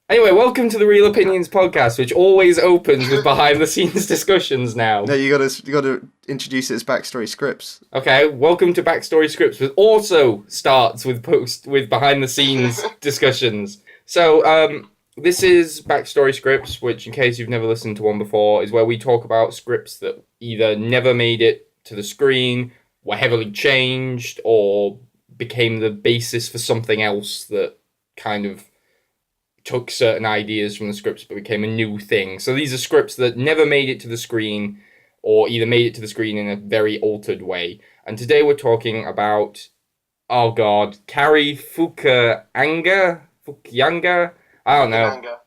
Anyway, welcome to the Real Opinions podcast, which always opens with behind-the-scenes discussions now. No, you gotta introduce it as backstory scripts. Okay, welcome to Backstory Scripts, which also starts with behind-the-scenes discussions. So, this is Backstory Scripts, which, in case you've never listened to one before, is where we talk about scripts that either never made it to the screen, were heavily changed, or became the basis for something else that kind of took certain ideas from the scripts but became a new thing. So these are scripts that never made it to the screen or either made it to the screen in a very altered way. And today we're talking about, oh god, Kari Fukuyanga? I don't know. Manga.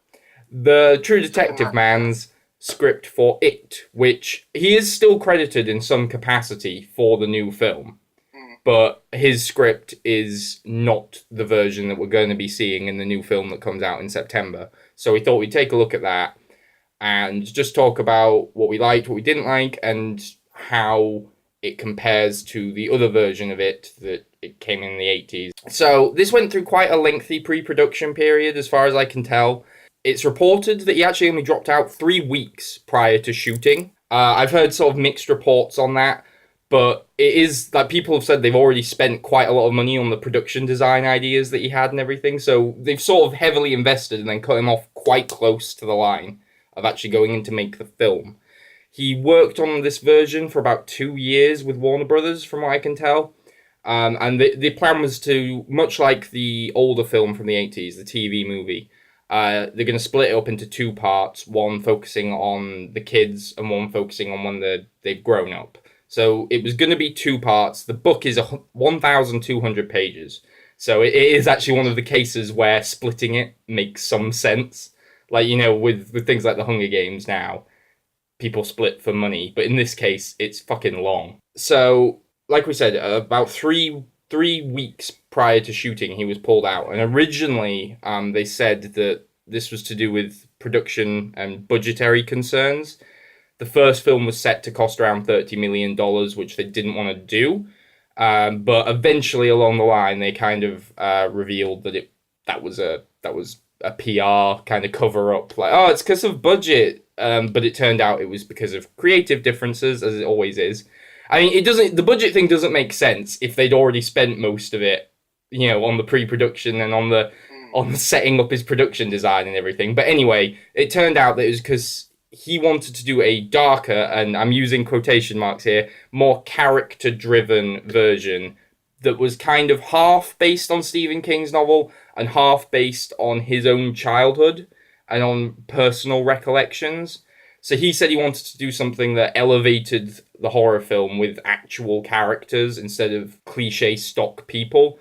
The True Detective man's script for It, which he is still credited in some capacity for the new film. But his script is not the version that we're going to be seeing in the new film that comes out in September. So we thought we'd take a look at that and just talk about what we liked, what we didn't like, and how it compares to the other version of it that it came in the 80s. So this went through quite a lengthy pre-production period, as far as I can tell. It's reported that he actually only dropped out 3 weeks prior to shooting. I've heard sort of mixed reports on that. But it is that people have said they've already spent quite a lot of money on the production design ideas that he had and everything. So they've sort of heavily invested and then cut him off quite close to the line of actually going in to make the film. He worked on this version for about 2 years with Warner Brothers, from what I can tell. And the plan was to, much like the older film from the 80s, the TV movie, they're going to split it up into 2 parts, one focusing on the kids and one focusing on when they've grown up. So it was going to be 2 parts. The book is 1,200 pages. So it is actually one of the cases where splitting it makes some sense. Like, you know, with things like the Hunger Games now, people split for money. But in this case, it's fucking long. So, like we said, about three weeks prior to shooting, he was pulled out. And originally, they said that this was to do with production and budgetary concerns. The first film was set to cost around $30 million, which they didn't want to do. But eventually along the line, they kind of revealed that that was a PR kind of cover up. Like, oh, it's because of budget. But it turned out it was because of creative differences, as it always is. I mean, the budget thing doesn't make sense if they'd already spent most of it, you know, on the pre-production and on the setting up his production design and everything. But anyway, it turned out that it was because he wanted to do a darker, and I'm using quotation marks here, more character-driven version that was kind of half based on Stephen King's novel and half based on his own childhood and on personal recollections. So he said he wanted to do something that elevated the horror film with actual characters instead of cliche stock people.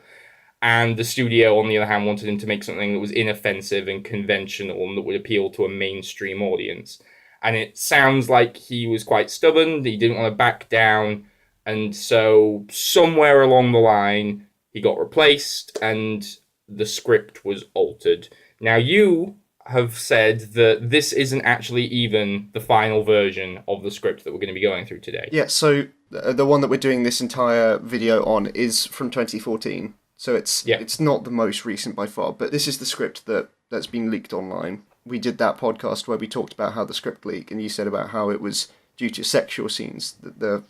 And the studio, on the other hand, wanted him to make something that was inoffensive and conventional and that would appeal to a mainstream audience. And it sounds like he was quite stubborn, he didn't want to back down, and so somewhere along the line, he got replaced, and the script was altered. Now, you have said that this isn't actually even the final version of the script that we're going to be going through today. Yeah, so the one that we're doing this entire video on is from 2014. So it's not the most recent by far, but this is the script that's been leaked online. We did that podcast where we talked about how the script leaked, and you said about how it was due to sexual scenes that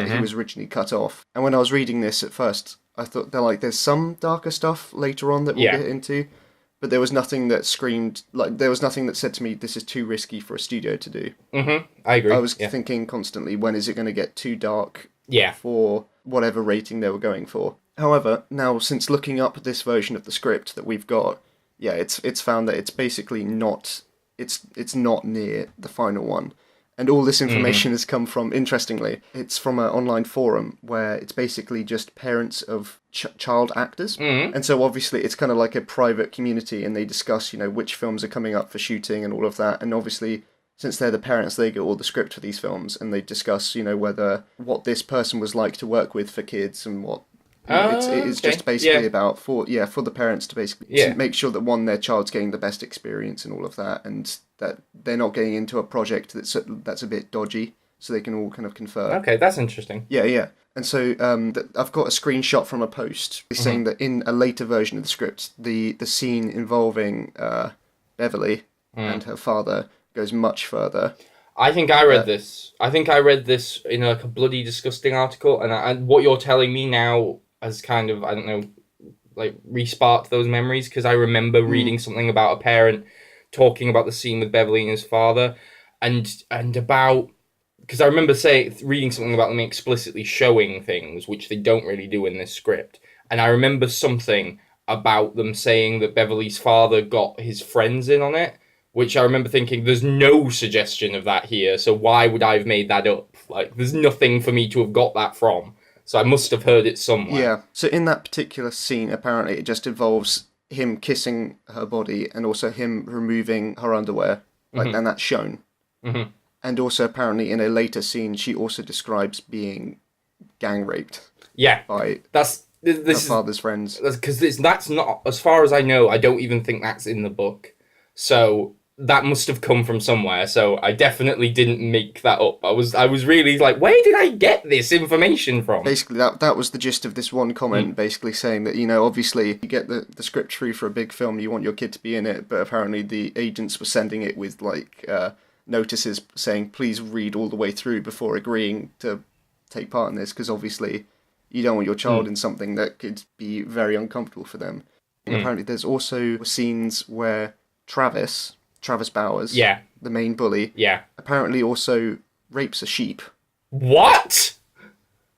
he was originally cut off. And when I was reading this at first, I thought there's some darker stuff later on that we'll get into, but there was nothing that there was nothing that said to me, this is too risky for a studio to do. I agree. I was thinking constantly, when is it going to get too dark for whatever rating they were going for? However, now since looking up this version of the script that we've got, it's found that it's basically not near the final one. And all this information has come from, interestingly, it's from an online forum where it's basically just parents of child actors. And so obviously it's kind of like a private community, and they discuss, you know, which films are coming up for shooting and all of that. And obviously, since they're the parents, they get all the script for these films, and they discuss, you know, what this person was like to work with for kids and what. It is just basically about for the parents to basically to make sure that their child's getting the best experience and all of that, and that they're not getting into a project that's a bit dodgy, so they can all kind of confer. Okay, that's interesting. Yeah. And so I've got a screenshot from a post saying that in a later version of the script, the scene involving Beverly and her father goes much further. I think I read this. I think I read this in like a bloody disgusting article, and what you're telling me now has kind of, I don't know, like re-sparked those memories, because I remember reading something about a parent talking about the scene with Beverly and his father, and about, because I remember reading something about them explicitly showing things which they don't really do in this script, and I remember something about them saying that Beverly's father got his friends in on it, which I remember thinking, there's no suggestion of that here, so why would I have made that up? Like, there's nothing for me to have got that from. So I must have heard it somewhere. Yeah, so in that particular scene, apparently it just involves him kissing her body and also him removing her underwear, and that's shown. Mm-hmm. And also apparently in a later scene, she also describes being gang raped. Yeah, by her father's friends. Because that's not, as far as I know, I don't even think that's in the book. So that must have come from somewhere. So I definitely didn't make that up. I was really like, where did I get this information from? Basically, that was the gist of this one comment, basically saying that, obviously you get the script through for a big film, you want your kid to be in it, but apparently the agents were sending it with notices saying, please read all the way through before agreeing to take part in this, because obviously you don't want your child in something that could be very uncomfortable for them. And apparently there's also scenes where Travis Bowers, the main bully, apparently also rapes a sheep. What?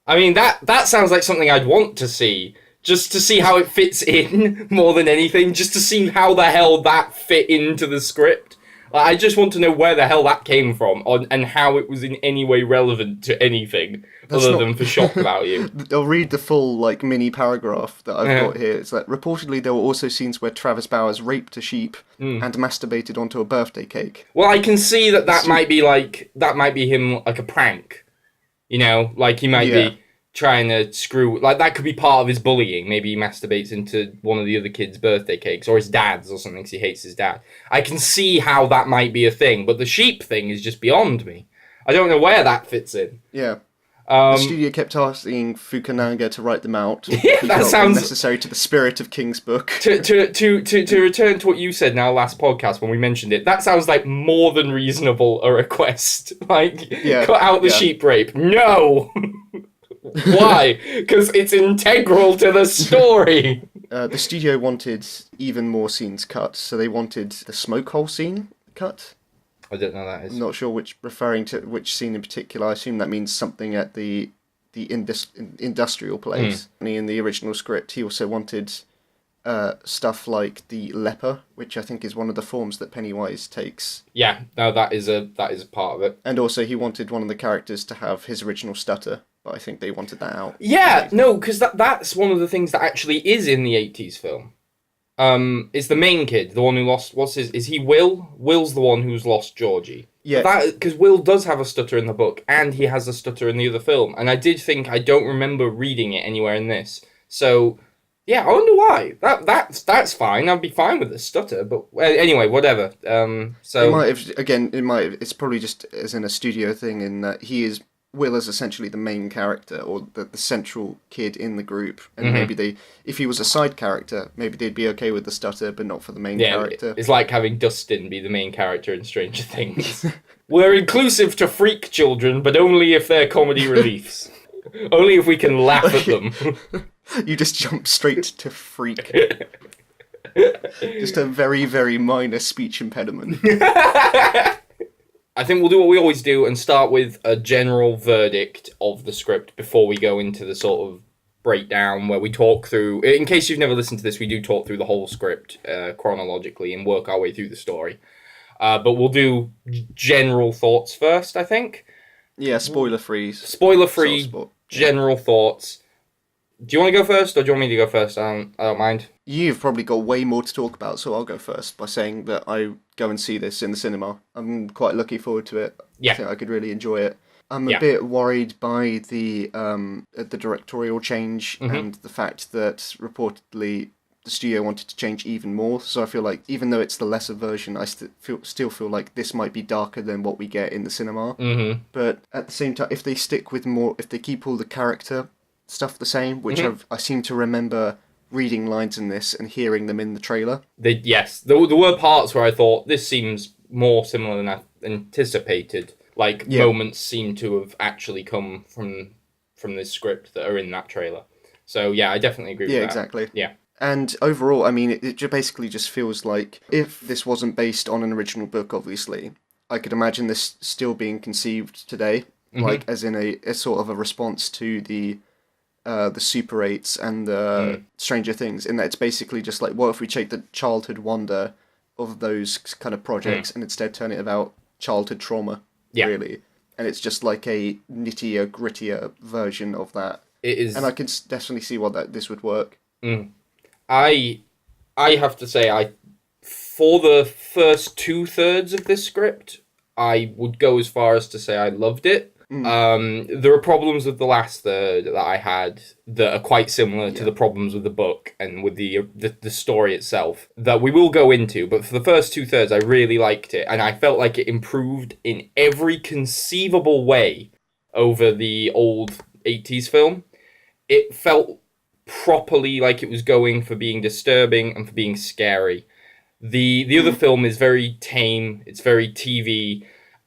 I mean, that sounds like something I'd want to see. Just to see how it fits in, more than anything. Just to see how the hell that fit into the script. I just want to know where the hell that came from, and how it was in any way relevant to anything than for shock value. I'll read the full mini paragraph that I've got here. It's like, reportedly there were also scenes where Travis Bowers raped a sheep and masturbated onto a birthday cake. Well, I can see that might be him, like a prank. He might be trying to screw, that could be part of his bullying. Maybe he masturbates into one of the other kids' birthday cakes, or his dad's or something, because he hates his dad. I can see how that might be a thing, but the sheep thing is just beyond me. I don't know where that fits in. Yeah. The studio kept asking Fukunaga to write them out. Yeah, that sounds necessary to the spirit of King's book. To return to what you said in our last podcast when we mentioned it, that sounds like more than reasonable a request. Cut out the sheep rape. No! Why? Because it's integral to the story. The studio wanted even more scenes cut, so they wanted the smoke hole scene cut. I don't know what that is. I'm not sure referring to which scene in particular. I assume that means something at the industrial place. And in the original script, he also wanted stuff like the leper, which I think is one of the forms that Pennywise takes. Yeah, no, that is a part of it. And also he wanted one of the characters to have his original stutter, but I think they wanted that out. Yeah, no, because that's one of the things that actually is in the 80s film. It's the main kid, the one who lost, is he Will? Will's the one who's lost Georgie. Yeah. Because Will does have a stutter in the book, and he has a stutter in the other film. And I don't remember reading it anywhere in this. So, yeah, I wonder why. That's fine. I'd be fine with the stutter, but anyway, whatever. So it's probably just as in a studio thing in that Will is essentially the main character, or the central kid in the group, and maybe if he was a side character, maybe they'd be okay with the stutter, but not for the main character. It's like having Dustin be the main character in Stranger Things. We're inclusive to freak children, but only if they're comedy reliefs. Only if we can laugh at them. You just jump straight to freak. Just a very, very minor speech impediment. I think we'll do what we always do and start with a general verdict of the script before we go into the sort of breakdown where we talk through... In case you've never listened to this, we do talk through the whole script chronologically and work our way through the story. But we'll do general thoughts first, I think. Yeah, spoiler-free. Spoiler-free, general thoughts. Do you want to go first, or do you want me to go first? I don't mind. You've probably got way more to talk about, so I'll go first by saying that I go and see this in the cinema. I'm quite looking forward to it. Yeah. I think I could really enjoy it. I'm a bit worried by the directorial change and the fact that reportedly the studio wanted to change even more. So I feel like even though it's the lesser version, I still feel like this might be darker than what we get in the cinema. Mm-hmm. But at the same time, if they keep all the character stuff the same, which I seem to remember reading lines in this and hearing them in the trailer. Yes, there were parts where I thought this seems more similar than I anticipated. Like, moments seem to have actually come from this script that are in that trailer. So yeah, I definitely agree with that. Yeah, exactly. Yeah. And overall, I mean, it basically just feels like if this wasn't based on an original book, obviously, I could imagine this still being conceived today, like as in a sort of a response to the Super 8s and the Stranger Things, in that it's basically just like, what if we take the childhood wonder of those kind of projects and instead turn it about childhood trauma, really. And it's just like a nittier, grittier version of that. It is. And I can definitely see why this would work. I have to say, for the first 2/3 of this script, I would go as far as to say I loved it. There are problems with the last third that I had that are quite similar to the problems with the book and with the story itself that we will go into. But for the first 2/3, I really liked it, and I felt like it improved in every conceivable way over the old 80s film. It felt properly like it was going for being disturbing and for being scary. The other film is very tame, it's very TV,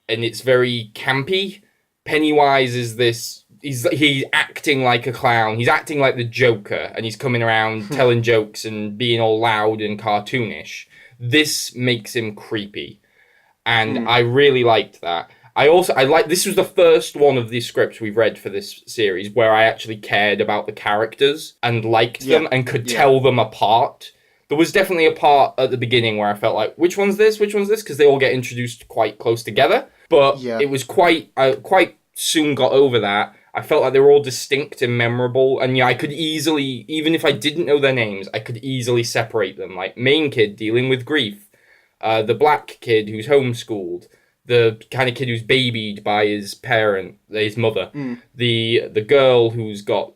and it's very campy. Pennywise is this, he's acting like a clown, he's acting like the Joker, and he's coming around telling jokes and being all loud and cartoonish. This makes him creepy, and I really liked that. This was the first one of these scripts we've read for this series where I actually cared about the characters and liked them and could tell them apart. There was definitely a part at the beginning where I felt like, which one's this? Which one's this? Because they all get introduced quite close together. But it was I quite soon got over that. I felt like they were all distinct and memorable. And I could easily, even if I didn't know their names, I could easily separate them. Like, main kid dealing with grief. The black kid who's homeschooled. The kind of kid who's babied by his mother. The girl who's got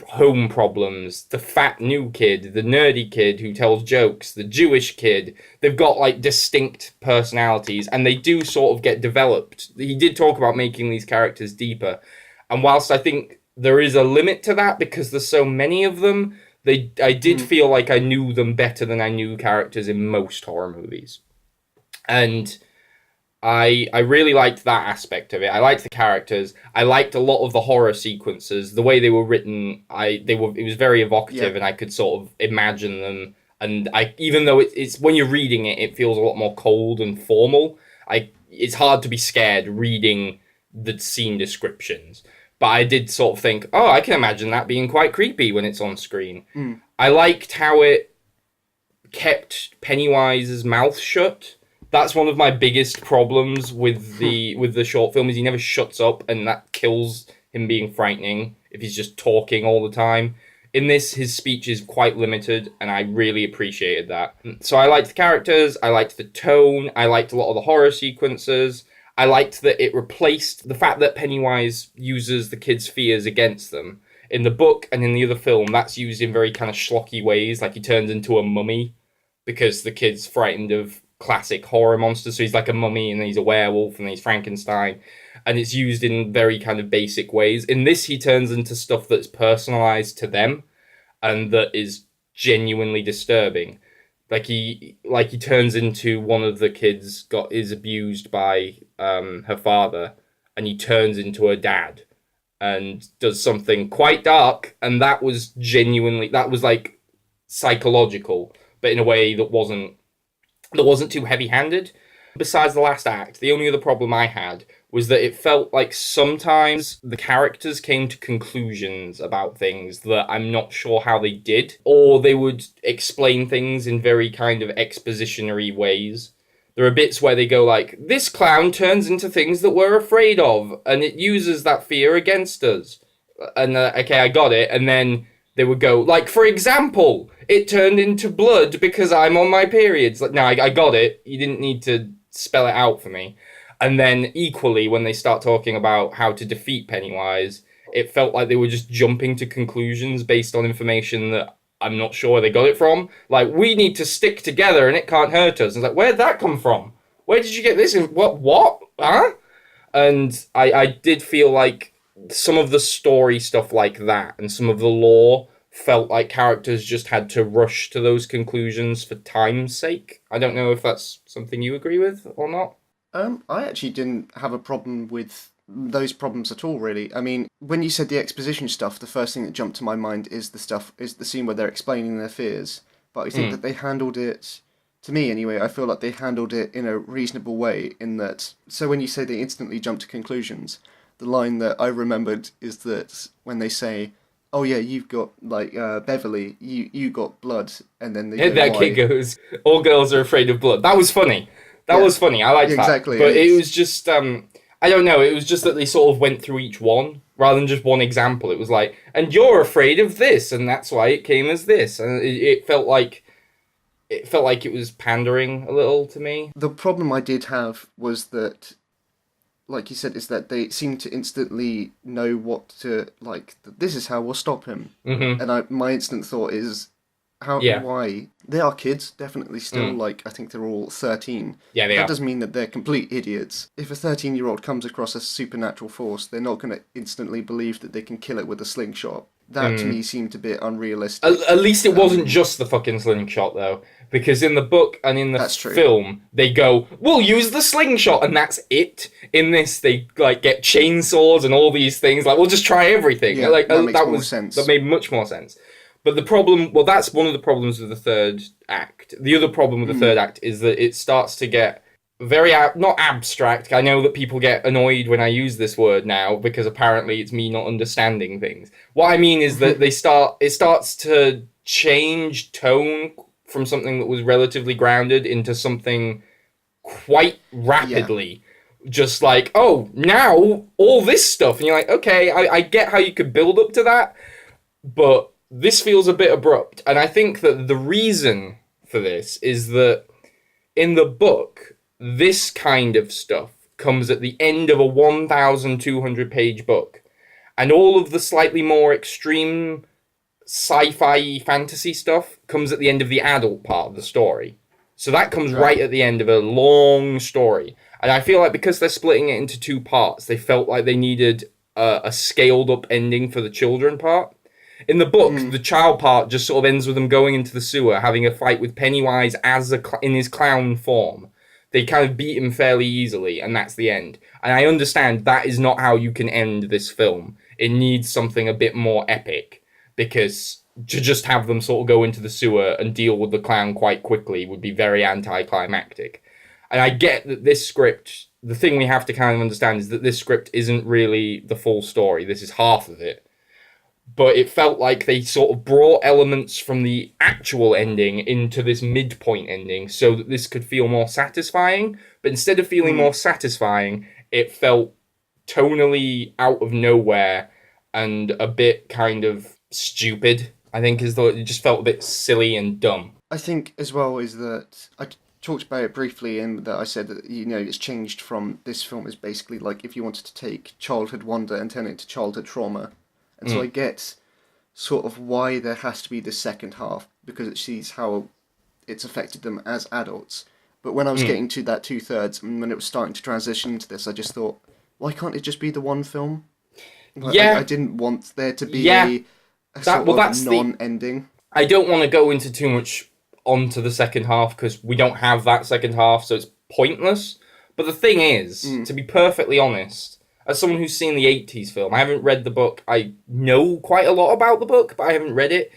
home problems, the fat new kid, the nerdy kid who tells jokes, the Jewish kid. They've got like distinct personalities, and they do sort of get developed. He did talk about making these characters deeper, and whilst I think there is a limit to that because there's so many of them, I did feel like I knew them better than I knew characters in most horror movies. And I really liked that aspect of it. I liked the characters. I liked a lot of the horror sequences. The way they were written, it was very evocative, and I could sort of imagine them. And even though it's when you're reading it, it feels a lot more cold and formal. It's hard to be scared reading the scene descriptions. But I did sort of think, oh, I can imagine that being quite creepy when it's on screen. I liked how it kept Pennywise's mouth shut. That's one of my biggest problems with the short film, is he never shuts up, and that kills him being frightening if he's just talking all the time. In this, his speech is quite limited, and I really appreciated that. So I liked the characters, I liked the tone, I liked a lot of the horror sequences. I liked that it replaced the fact that Pennywise uses the kids' fears against them. In the book and in the other film, that's used in very kind of schlocky ways, like he turns into a mummy because the kid's frightened of classic horror monsters. So he's like a mummy, and then he's a werewolf, and then he's Frankenstein, and it's used in very kind of basic ways. In this, he turns into stuff that's personalized to them and that is genuinely disturbing. Like he turns into one of the kids is abused by her father, and he turns into her dad and does something quite dark, and that was like psychological, but in a way that wasn't too heavy-handed. Besides the last act, the only other problem I had was that it felt like sometimes the characters came to conclusions about things that I'm not sure how they did, or they would explain things in very kind of expositionary ways. There are bits where they go like, this clown turns into things that we're afraid of, and it uses that fear against us. And okay, I got it. And then they would go, like, for example, it turned into blood because I'm on my periods. Like, no, I got it. You didn't need to spell it out for me. And then equally, when they start talking about how to defeat Pennywise, it felt like they were just jumping to conclusions based on information that I'm not sure where they got it from. Like, we need to stick together and it can't hurt us. And it's like, where'd that come from? Where did you get this? What? Huh? And I did feel like some of the story stuff like that and some of the lore felt like characters just had to rush to those conclusions for time's sake. I don't know if that's something you agree with or not. I actually didn't have a problem with those problems at all, really. I mean, when you said the exposition stuff, the first thing that jumped to my mind is the scene where they're explaining their fears. But I think that they handled it, to me anyway, I feel like they handled it in a reasonable way in that, so when you say they instantly jump to conclusions, the line that I remembered is that when they say, oh yeah, you've got, like, Beverly, you got blood, and then they go, that kid goes, all girls are afraid of blood. That was funny. That was funny. I liked that. Exactly. But it was just, I don't know, it was just that they sort of went through each one, rather than just one example. It was like, and you're afraid of this, and that's why it came as this. And it felt like it was pandering a little to me. The problem I did have was that, like you said, is that they seem to instantly know what to, like, this is how we'll stop him. Mm-hmm. And my instant thought is, why? They are kids, definitely still, like, I think they're all 13. Yeah, they are. That doesn't mean that they're complete idiots. If a 13-year-old comes across a supernatural force, they're not going to instantly believe that they can kill it with a slingshot. That, to me, seemed a bit unrealistic. At least it wasn't just the fucking slingshot, though. Because in the book and in the film, they go, we'll use the slingshot, and that's it. In this, they, like, get chainsaws and all these things. Like, we'll just try everything. Yeah, like, that makes more sense. That made much more sense. But the problem, well, that's one of the problems with the third act. The other problem with the third act is that it starts to get very, not abstract. I know that people get annoyed when I use this word now, because apparently it's me not understanding things. What I mean is that it starts to change tone from something that was relatively grounded into something quite rapidly. Yeah. Just like, oh, now all this stuff. And you're like, okay, I get how you could build up to that, but this feels a bit abrupt. And I think that the reason for this is that in the book, this kind of stuff comes at the end of a 1,200 page book. And all of the slightly more extreme sci-fi fantasy stuff comes at the end of the adult part of the story. So that comes right at the end of a long story. And I feel like because they're splitting it into two parts, they felt like they needed a scaled up ending for the children part. In the book, the child part just sort of ends with them going into the sewer, having a fight with Pennywise in his clown form. They kind of beat him fairly easily, and that's the end. And I understand that is not how you can end this film. It needs something a bit more epic, because to just have them sort of go into the sewer and deal with the clown quite quickly would be very anticlimactic. And I get that this script, the thing we have to kind of understand is that this script isn't really the full story. This is half of it. But it felt like they sort of brought elements from the actual ending into this midpoint ending so that this could feel more satisfying. But instead of feeling more satisfying, it felt tonally out of nowhere and a bit kind of stupid, I think, it just felt a bit silly and dumb. I think as well is that I talked about it briefly, and that I said that, you know, it's changed from, this film is basically like if you wanted to take childhood wonder and turn it into childhood trauma. And so I get sort of why there has to be this second half, because it sees how it's affected them as adults. But when I was getting to that 2/3, and when it was starting to transition into this, I just thought, why can't it just be the one film? Like, I didn't want there to be a sort of non-ending. I don't want to go into too much onto the second half, because we don't have that second half, so it's pointless. But the thing is, to be perfectly honest, as someone who's seen the 80s film, I haven't read the book. I know quite a lot about the book, but I haven't read it.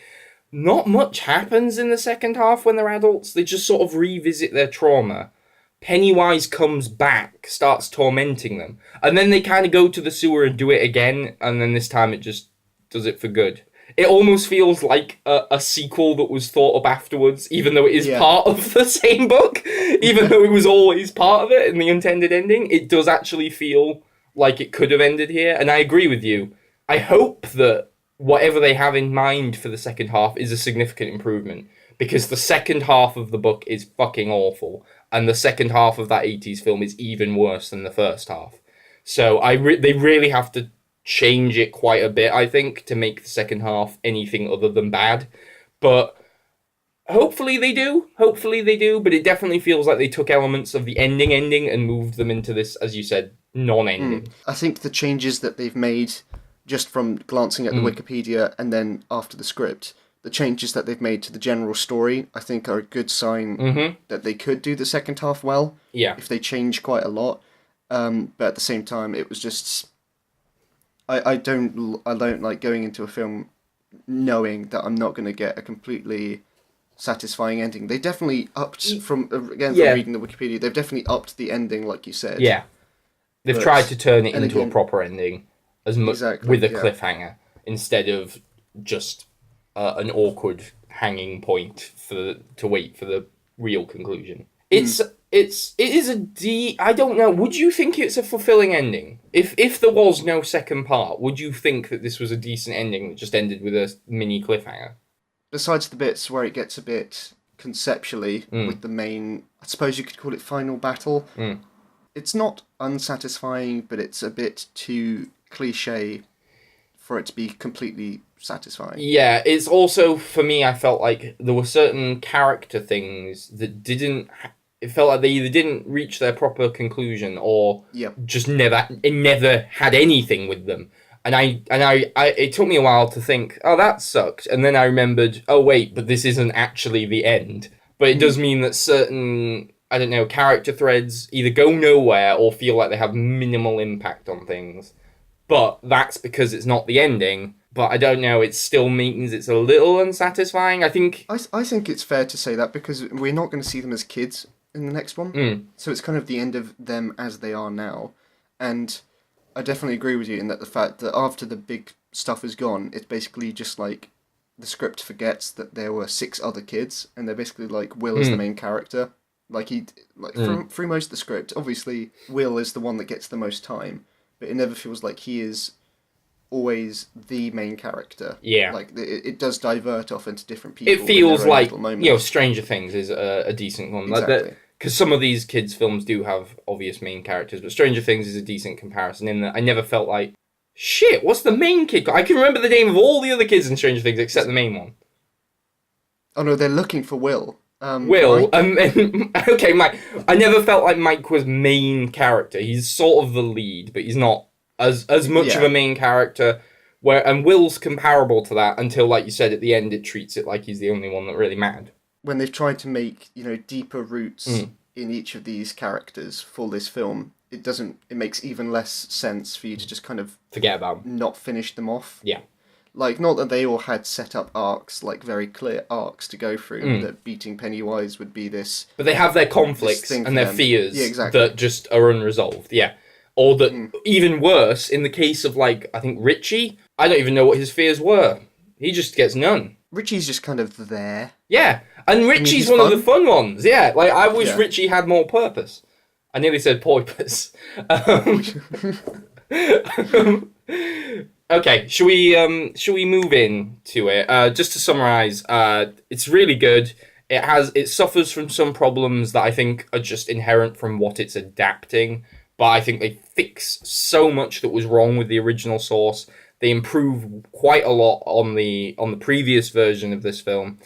Not much happens in the second half when they're adults. They just sort of revisit their trauma. Pennywise comes back, starts tormenting them. And then they kind of go to the sewer and do it again, and then this time it just does it for good. It almost feels like a sequel that was thought up afterwards, even though it is part of the same book. Even though it was always part of it in the intended ending, it does actually feel like it could have ended here. And I agree with you. I hope that whatever they have in mind for the second half is a significant improvement, because the second half of the book is fucking awful, and the second half of that 80s film is even worse than the first half. So they really have to change it quite a bit, I think, to make the second half anything other than bad. But hopefully they do, but it definitely feels like they took elements of the ending and moved them into this, as you said, non-ending. I think the changes that they've made just from glancing at the Wikipedia and then after the script, the changes that they've made to the general story, I think, are a good sign that they could do the second half well. Yeah. If they change quite a lot. But at the same time, it was just... I don't like going into a film knowing that I'm not going to get a completely satisfying ending. They definitely upped, from reading the Wikipedia, they've definitely upped the ending, like you said. Yeah. They've tried to turn it into a proper ending, as much with a cliffhanger, instead of just an awkward hanging point to wait for the real conclusion. It is I don't know. Would you think it's a fulfilling ending? If there was no second part, would you think that this was a decent ending that just ended with a mini cliffhanger? Besides the bits where it gets a bit conceptually with the main, I suppose you could call it final battle. It's not unsatisfying, but it's a bit too cliche for it to be completely satisfying. Yeah, it's also, for me, I felt like there were certain character things that didn't... It felt like they either didn't reach their proper conclusion or just never had anything with them. And it took me a while to think, oh, that sucked. And then I remembered, oh, wait, but this isn't actually the end. But it does mean that certain, I don't know, character threads either go nowhere or feel like they have minimal impact on things. But that's because it's not the ending. But I don't know, it still means it's a little unsatisfying. I think it's fair to say that because we're not going to see them as kids in the next one. So it's kind of the end of them as they are now. And I definitely agree with you in that the fact that after the big stuff is gone, it's basically just like the script forgets that there were 6 other kids, and they're basically like Will is the main character. Like through most of the script, obviously Will is the one that gets the most time, but it never feels like he is always the main character. Yeah. Like, it does divert off into different people. It feels like, Stranger Things is a decent one. Exactly. Because some of these kids' films do have obvious main characters, but Stranger Things is a decent comparison in that I never felt like, shit, what's the main kid? I can remember the name of all the other kids in Stranger Things except the main one. Oh no, they're looking for Will. Okay, Mike. I never felt like Mike was main character. He's sort of the lead, but he's not as much of a main character. And Will's comparable to that until, like you said, at the end it treats it like he's the only one that really mattered. When they've tried to make, deeper roots in each of these characters for this film, it makes even less sense for you to just kind of forget about them, not finish them off. Yeah. Like, not that they all had set up arcs, like very clear arcs to go through, that beating Pennywise would be this... But they have their conflicts and their fears that just are unresolved, Or that, even worse, in the case of, I think Richie, I don't even know what his fears were. He just gets none. Richie's just kind of there. Yeah, and Richie's one of the fun ones. Yeah, I wish Richie had more purpose. I nearly said porpoise. Okay, should we move in to it? Just to summarise, it's really good. It suffers from some problems that I think are just inherent from what it's adapting, but I think they fix so much that was wrong with the original source. They improve quite a lot on the previous version of this film,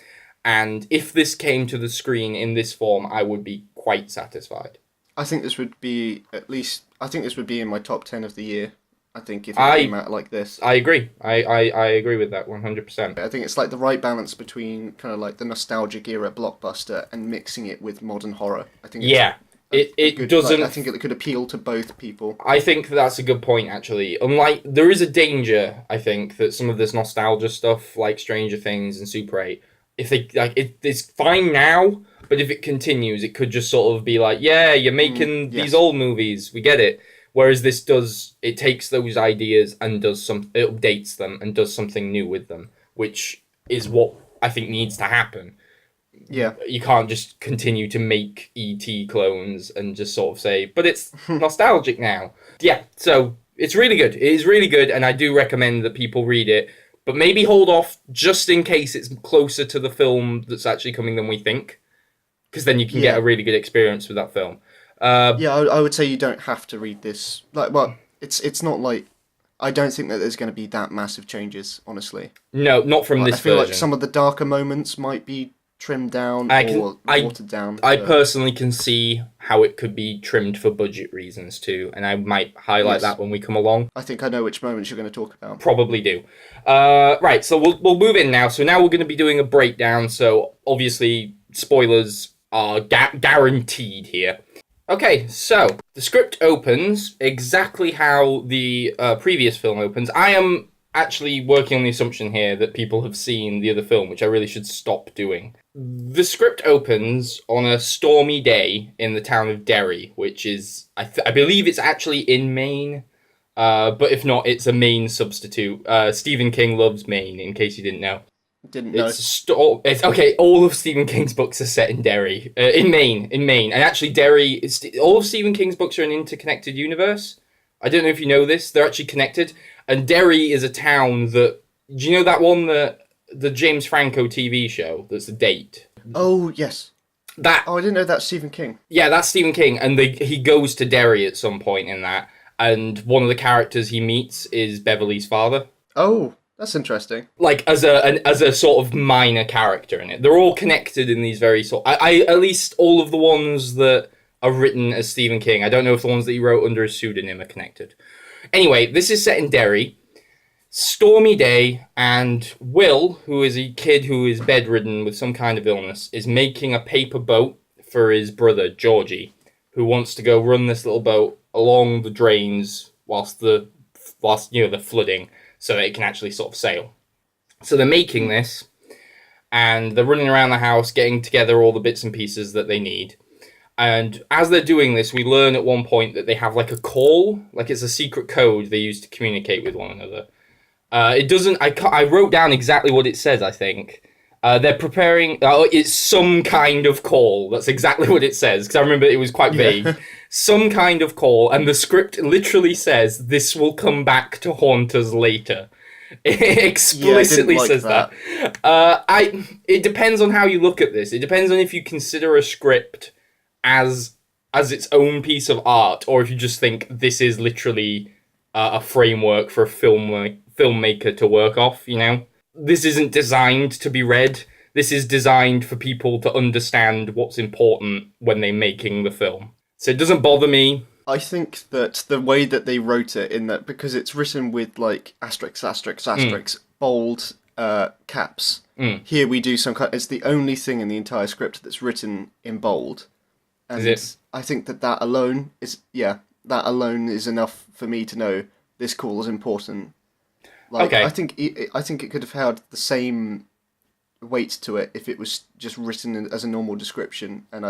and if this came to the screen in this form, I would be quite satisfied. I think this would be in my top 10 of the year. I think if it came out like this. I agree. I agree with that 100%. I think it's like the right balance between kind of like the nostalgic era blockbuster and mixing it with modern horror. I think it doesn't. I think it could appeal to both people. I think that's a good point, actually. Unlike, there is a danger, I think, that some of this nostalgia stuff, like Stranger Things and Super 8, if they it's fine now, but if it continues, it could just sort of be like, yeah, you're making these old movies, we get it. Whereas this it takes those ideas and it updates them and does something new with them, which is what I think needs to happen. Yeah. You can't just continue to make E.T. clones and just sort of say, but it's nostalgic now. Yeah, so it's really good. It is really good, and I do recommend that people read it, but maybe hold off just in case it's closer to the film that's actually coming than we think, because then you can get a really good experience with that film. I would say you don't have to read this. It's not like... I don't think that there's going to be that massive changes, honestly. No, not from this version. I feel like some of the darker moments might be trimmed down or watered down. I personally can see how it could be trimmed for budget reasons too, and I might highlight that when we come along. I think I know which moments you're going to talk about. Probably do. Right, so we'll move in now. So now we're going to be doing a breakdown, so obviously spoilers are guaranteed here. Okay, so the script opens exactly how the previous film opens. I am actually working on the assumption here that people have seen the other film, which I really should stop doing. The script opens on a stormy day in the town of Derry, which is, I believe it's actually in Maine, but if not, it's a Maine substitute. Stephen King loves Maine, in case you didn't know. Didn't know. It's okay. All of Stephen King's books are set in Derry, in Maine, and actually Derry. All of Stephen King's books are an interconnected universe. I don't know if you know this. They're actually connected, and Derry is a town that. Do you know that one, the James Franco TV show? That's The Date. Oh yes. That. Oh, I didn't know that's Stephen King. Yeah, that's Stephen King, and he goes to Derry at some point in that, and one of the characters he meets is Beverly's father. Oh. That's interesting. Like as a sort of minor character in it, they're all connected in these very sort. I at least all of the ones that are written as Stephen King. I don't know if the ones that he wrote under a pseudonym are connected. Anyway, this is set in Derry. Stormy day, and Will, who is a kid who is bedridden with some kind of illness, is making a paper boat for his brother Georgie, who wants to go run this little boat along the drains whilst the flooding, so that it can actually sort of sail. So they're making this, and they're running around the house, getting together all the bits and pieces that they need. And as they're doing this, we learn at one point that they have like a call, like it's a secret code they use to communicate with one another. It doesn't. I wrote down exactly what it says. I think they're preparing. It's some kind of call. That's exactly what it says, because I remember it was quite vague. Yeah. Some kind of call, and the script literally says this will come back to haunt us later. It explicitly says that. It depends on how you look at this. It depends on if you consider a script as its own piece of art, or if you just think this is literally a framework for a filmmaker to work off. You know, this isn't designed to be read. This is designed for people to understand what's important when they're making the film. So it doesn't bother me. I think that the way that they wrote it, in that because it's written with like asterisk, bold caps. Here we do some kind. It's the only thing in the entire script that's written in bold, and is it? I think that alone is enough for me to know this call is important. Like, okay. I think it could have had the same weight to it if it was just written as a normal description, and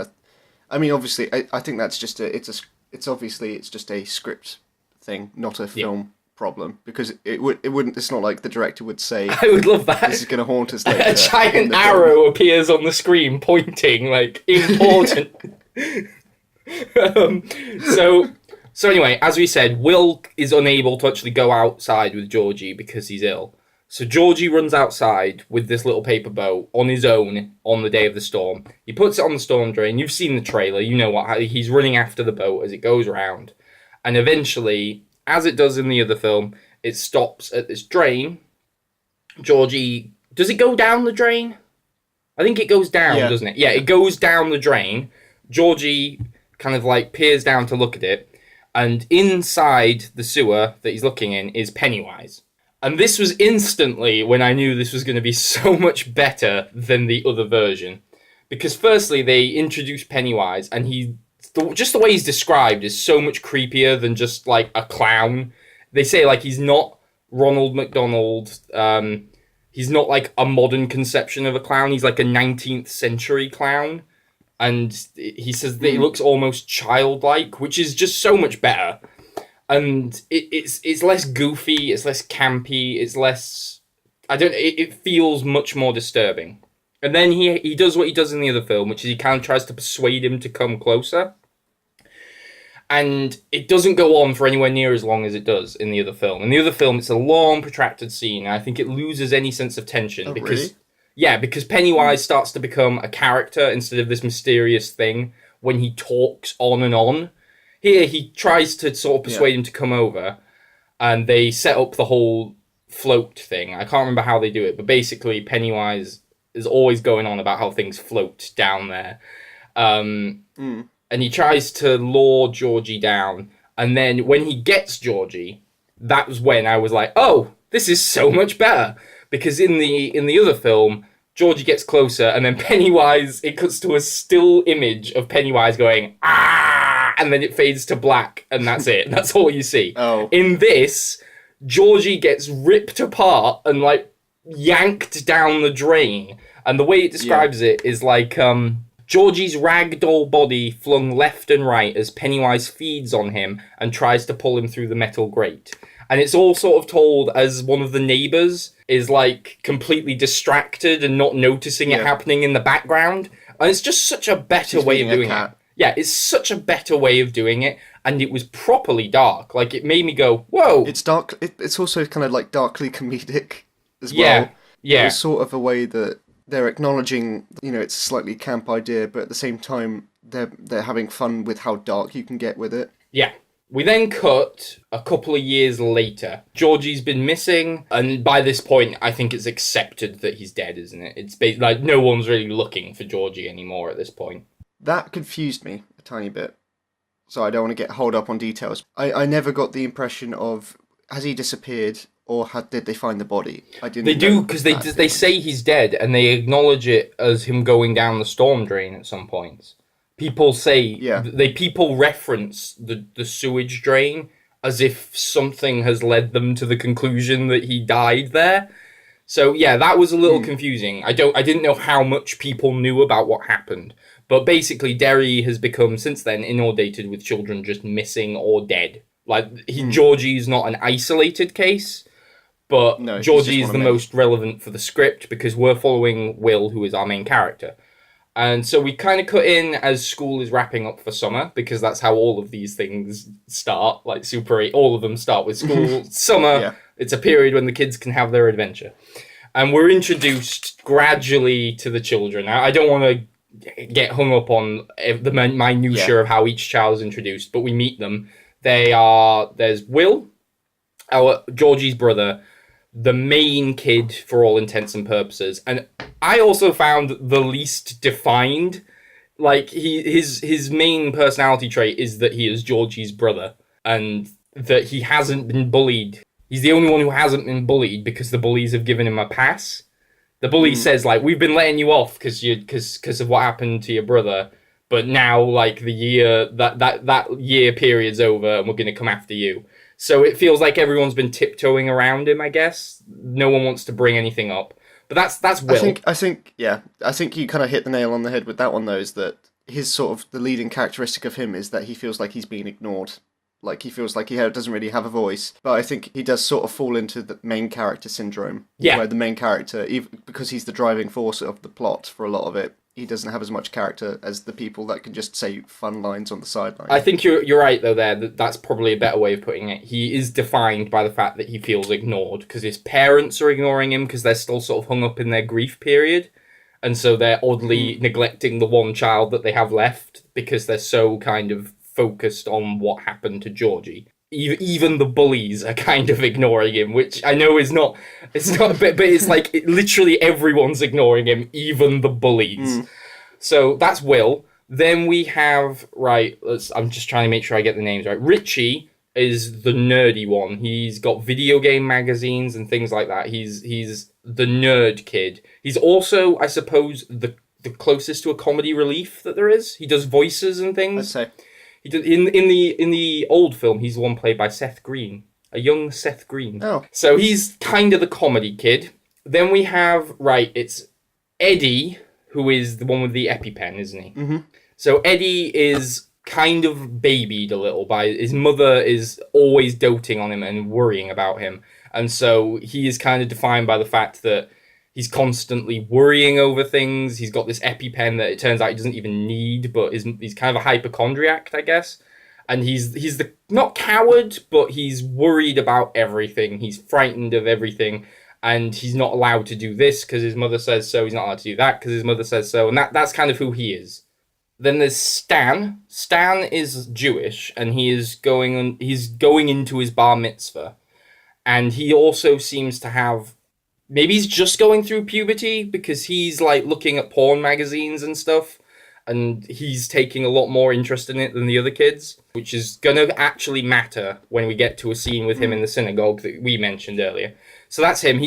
I mean, obviously, I think that's just it's just a script thing, not a film problem, because it wouldn't. It's not like the director would say, I would love that. This is going to haunt us later. A giant arrow appears on the screen pointing, like, important. So anyway, as we said, Will is unable to actually go outside with Georgie because he's ill. So Georgie runs outside with this little paper boat on his own on the day of the storm. He puts it on the storm drain. You've seen the trailer. You know how he's running after the boat as it goes around. And eventually, as it does in the other film, it stops at this drain. Georgie... Does it go down the drain? I think it goes down, doesn't it? Yeah, it goes down the drain. Georgie kind of like peers down to look at it. And inside the sewer that he's looking in is Pennywise. And this was instantly when I knew this was going to be so much better than the other version. Because firstly, they introduced Pennywise, and just the way he's described is so much creepier than just like a clown. They say like he's not Ronald McDonald. He's not like a modern conception of a clown. He's like a 19th century clown. And he says that he looks almost childlike, which is just so much better. And it's less goofy, it's less campy, it's less... It feels much more disturbing. And then he does what he does in the other film, which is he kind of tries to persuade him to come closer. And it doesn't go on for anywhere near as long as it does in the other film. In the other film, it's a long, protracted scene, and I think it loses any sense of tension. Really? Yeah, because Pennywise starts to become a character instead of this mysterious thing when he talks on and on. Here, he tries to sort of persuade him to come over, and they set up the whole float thing. I can't remember how they do it, but basically Pennywise is always going on about how things float down there. And he tries to lure Georgie down. And then when he gets Georgie, that was when I was like, oh, this is so much better. Because in the other film, Georgie gets closer, and then Pennywise, it cuts to a still image of Pennywise going, ah, and then it fades to black, and that's it. That's all you see. Oh. In this, Georgie gets ripped apart and, like, yanked down the drain. And the way it describes it is like, Georgie's ragdoll body flung left and right as Pennywise feeds on him and tries to pull him through the metal grate. And it's all sort of told as one of the neighbours is, like, completely distracted and not noticing it happening in the background. And it's just such a better way of doing it. Yeah, it's such a better way of doing it. And it was properly dark. Like, it made me go, whoa. It's dark. It's also kind of, like, darkly comedic as well. Yeah. It's sort of a way that they're acknowledging, you know, it's a slightly camp idea, but at the same time, they're having fun with how dark you can get with it. Yeah. We then cut a couple of years later. Georgie's been missing, and by this point, I think it's accepted that he's dead, isn't it? It's like no one's really looking for Georgie anymore at this point. That confused me a tiny bit, so I don't want to get hold up on details. I never got the impression of, has he disappeared, or did they find the body? I didn't. They do, because they say he's dead, and they acknowledge it as him going down the storm drain at some points. People say, people reference the sewage drain as if something has led them to the conclusion that he died there. So yeah, that was a little confusing. I didn't know how much people knew about what happened. But basically, Derry has become, since then, inundated with children just missing or dead. Like, Georgie's not an isolated case, but no, Georgie is the most relevant for the script because we're following Will, who is our main character. And so we kind of cut in as school is wrapping up for summer, because that's how all of these things start. Like Super 8, all of them start with school. Summer, it's a period when the kids can have their adventure. And we're introduced gradually to the children. Now, I don't want to get hung up on the minutiae of how each child is introduced, but we meet them. There's Will, Georgie's brother, the main kid for all intents and purposes, and I also found the least defined. Like, his main personality trait is that he is Georgie's brother, and that he hasn't been bullied. He's the only one who hasn't been bullied because the bullies have given him a pass. The bully says, like, we've been letting you off because of what happened to your brother, but now, like, the year that year period's over, and we're going to come after you. So it feels like everyone's been tiptoeing around him, I guess. No one wants to bring anything up. But that's Will. I think you kind of hit the nail on the head with that one, though, is that his sort of, the leading characteristic of him is that he feels like he's being ignored. Like, he feels like he doesn't really have a voice. But I think he does sort of fall into the main character syndrome. Yeah. Where the main character, even because he's the driving force of the plot for a lot of it, he doesn't have as much character as the people that can just say fun lines on the sideline. I think you're right, though, there. That's probably a better way of putting it. He is defined by the fact that he feels ignored, because his parents are ignoring him because they're still sort of hung up in their grief period. And so they're oddly neglecting the one child that they have left because they're so kind of focused on what happened to Georgie. Even the bullies are kind of ignoring him, which I know it's not a bit, but it's like literally everyone's ignoring him, even the bullies. So that's Will. Then we have, I'm just trying to make sure I get the names right. Richie is the nerdy one. He's got video game magazines and things like that. He's the nerd kid. He's also, I suppose, the closest to a comedy relief that there is. He does voices and things. I'd say. He did, in the old film, he's the one played by Seth Green, a young Seth Green. Oh. So he's kind of the comedy kid. Then we have, it's Eddie, who is the one with the EpiPen, isn't he? Mm-hmm. So Eddie is kind of babied a little by his mother is always doting on him and worrying about him. And so he is kind of defined by the fact that he's constantly worrying over things. He's got this EpiPen that it turns out he doesn't even need, but he's kind of a hypochondriac, I guess. And he's the not coward, but he's worried about everything. He's frightened of everything, and he's not allowed to do this because his mother says so. He's not allowed to do that because his mother says so, and that's kind of who he is. Then there's Stan. Stan is Jewish, and he's going into his bar mitzvah, and he also seems to have maybe he's just going through puberty because he's like looking at porn magazines and stuff, and he's taking a lot more interest in it than the other kids, which is going to actually matter when we get to a scene with him in the synagogue that we mentioned earlier. So that's him.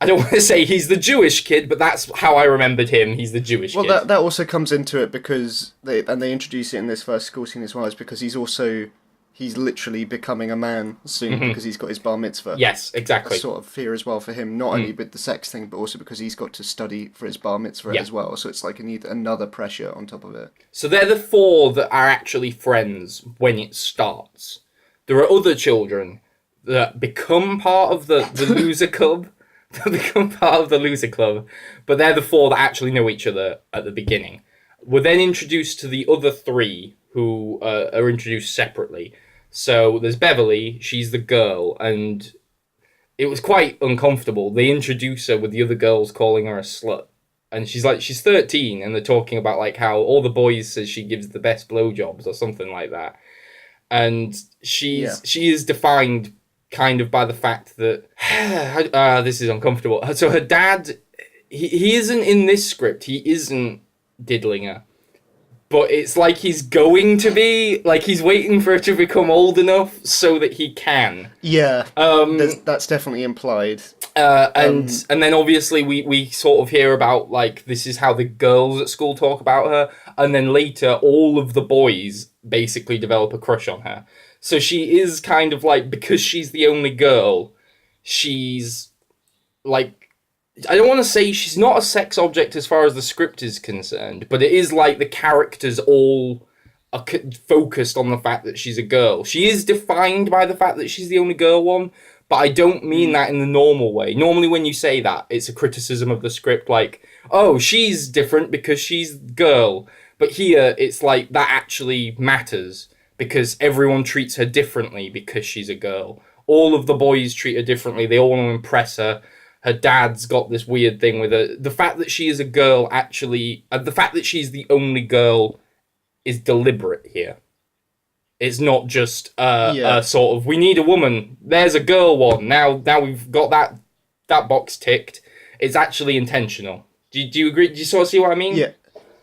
I don't want to say he's the Jewish kid, but that's how I remembered him. He's the Jewish kid. Well, that also comes into it because they introduce it in this first school scene as well, is because he's literally becoming a man soon because he's got his bar mitzvah. Yes, exactly. A sort of fear as well for him, not only with the sex thing, but also because he's got to study for his bar mitzvah as well. So it's like another pressure on top of it. So they're the 4 that are actually friends when it starts. There are other children that become part of the loser club. They become part of the loser club, but they're the 4 that actually know each other at the beginning. We're then introduced to the other 3 who are introduced separately. So there's Beverly, she's the girl, and it was quite uncomfortable. They introduce her with the other girls calling her a slut. And she's 13, and they're talking about like how all the boys says she gives the best blowjobs or something like that. And she is defined kind of by the fact that this is uncomfortable. So her dad, he isn't in this script. He isn't diddling her, but it's like he's going to be, like he's waiting for her to become old enough so that he can. Yeah, that's definitely implied. And then obviously we sort of hear about like this is how the girls at school talk about her, and then later all of the boys basically develop a crush on her. So she is kind of like, because she's the only girl, she's like, I don't want to say she's not a sex object as far as the script is concerned, but it is like the characters all are focused on the fact that she's a girl. She is defined by the fact that she's the only girl one, but I don't mean that in the normal way. Normally when you say that, it's a criticism of the script, like, oh, she's different because she's girl. But here, it's like, that actually matters, because everyone treats her differently because she's a girl. All of the boys treat her differently. They all want to impress her. Her dad's got this weird thing with her. The fact that she is a girl actually... the fact that she's the only girl is deliberate here. It's not just a sort of, we need a woman. There's a girl one. Now we've got that box ticked. It's actually intentional. Do you agree? Do you sort of see what I mean? Yeah.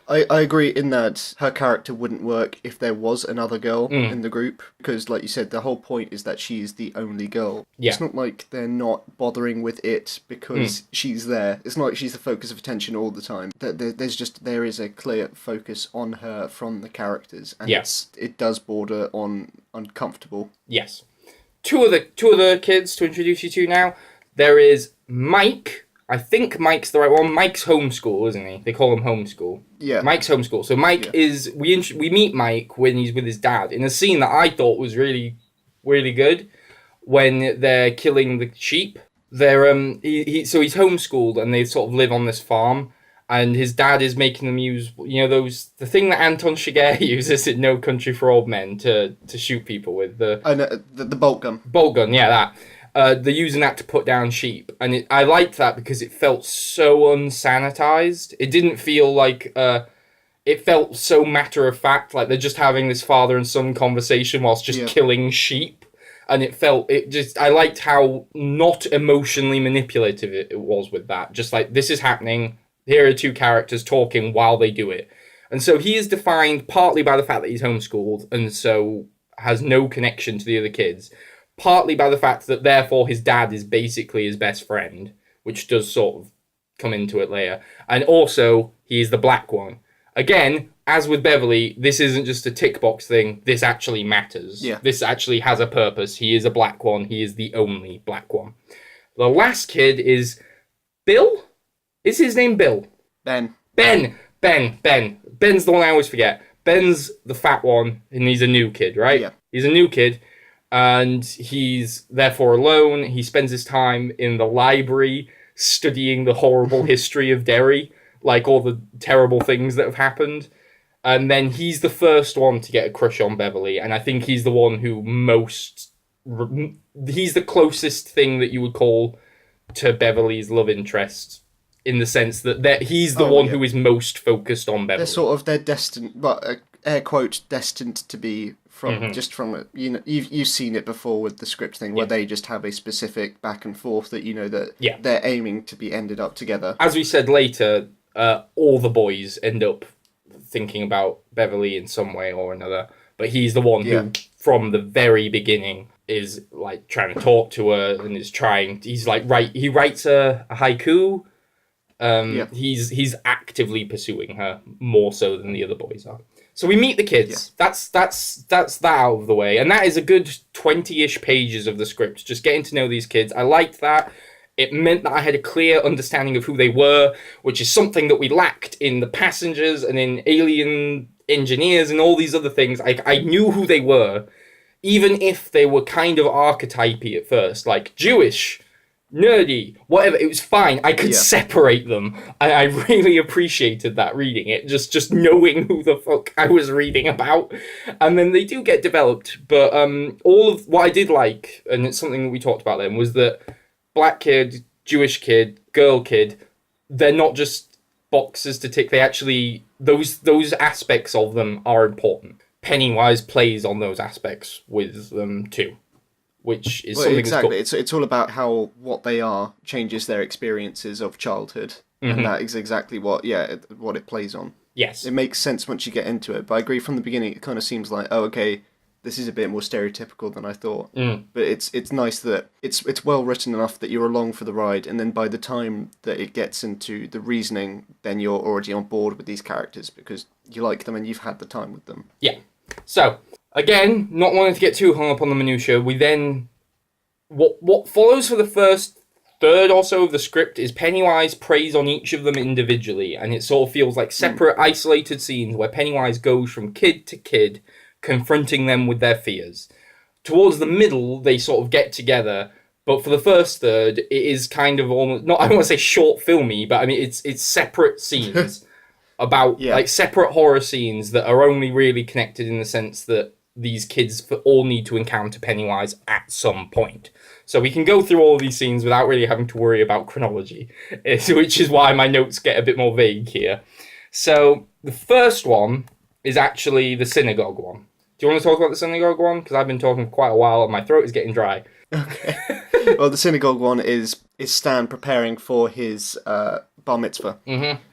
I agree in that her character wouldn't work if there was another girl in the group, because like you said, the whole point is that she is the only girl. Yeah. It's not like they're not bothering with it because she's there. It's not like she's the focus of attention all the time. There is a clear focus on her from the characters, and it does border on uncomfortable. Yes. Two other kids to introduce you to now. There is Mike. I think Mike's the right one. Mike's homeschool, isn't he? They call him homeschool. Yeah. Mike's homeschool. So Mike is... We meet Mike when he's with his dad in a scene that I thought was really, really good, when they're killing the sheep. They're so he's homeschooled and they sort of live on this farm, and his dad is making them use, the thing that Anton Chigurh uses in No Country for Old Men to shoot people with, the bolt gun. Bolt gun, yeah, that. They're using that to put down sheep, and I liked that because it felt so unsanitized. It didn't feel like it felt so matter of fact, like they're just having this father and son conversation whilst just killing sheep, and I liked how not emotionally manipulative it was with that. Just like, this is happening, here are 2 characters talking while they do it, and so he is defined partly by the fact that he's homeschooled and so has no connection to the other kids. Partly by the fact that, therefore, his dad is basically his best friend, which does sort of come into it later. And also, he is the black one. Again, as with Beverly, this isn't just a tick box thing. This actually matters. Yeah. This actually has a purpose. He is a black one. He is the only black one. The last kid is Bill? Is his name Bill? Ben. Ben's the one I always forget. Ben's the fat one, and he's a new kid, right? Yeah. He's a new kid. And he's therefore alone. He spends his time in the library studying the horrible history of Derry, like all the terrible things that have happened. And then he's the first one to get a crush on Beverly, and I think he's the one who he's the closest thing that you would call to Beverly's love interest, in the sense that he's the one who is most focused on Beverly. They're sort of their destined, but air quote destined to be from just from it. You know, you've seen it before with the script thing where they just have a specific back and forth that you know that they're aiming to be ended up together. As we said later, all the boys end up thinking about Beverly in some way or another, but he's the one who, from the very beginning, is like trying to talk to her and is trying. He's like he writes a haiku. He's actively pursuing her more so than the other boys are. So we meet the kids. Yeah. That's that out of the way, and that is a good 20-ish pages of the script. Just getting to know these kids. I liked that. It meant that I had a clear understanding of who they were, which is something that we lacked in The Passengers and in Alien Engineers and all these other things. I knew who they were, even if they were kind of archetypey at first, like Jewish, nerdy, whatever. It was fine. I could separate them. I really appreciated that reading it, just knowing who the fuck I was reading about. And then they do get developed, but all of what I did like, and it's something that we talked about then, was that black kid, Jewish kid, girl kid, they're not just boxes to tick. They actually, those aspects of them are important. Pennywise plays on those aspects with them too, which is something exactly. It's all about how what they are changes their experiences of childhood, and that is exactly what it plays on. Yes, it makes sense once you get into it. But I agree from the beginning. It kind of seems like, oh, okay, this is a bit more stereotypical than I thought. But it's nice that it's well written enough that you're along for the ride, and then by the time that it gets into the reasoning, then you're already on board with these characters because you like them and you've had the time with them. Yeah. So again, not wanting to get too hung up on the minutiae, we then what follows for the first third or so of the script is Pennywise preys on each of them individually, and it sort of feels like separate, isolated scenes where Pennywise goes from kid to kid, confronting them with their fears. Towards the middle, they sort of get together, but for the first third, it is kind of almost, not, I don't want to say short filmy, but I mean, it's separate scenes about, like, separate horror scenes that are only really connected in the sense that these kids all need to encounter Pennywise at some point. So we can go through all of these scenes without really having to worry about chronology, which is why my notes get a bit more vague here. So the first one is actually the synagogue one. Do you want to talk about the synagogue one? Because I've been talking for quite a while and my throat is getting dry. Okay. Well, the synagogue one is Stan preparing for his bar mitzvah.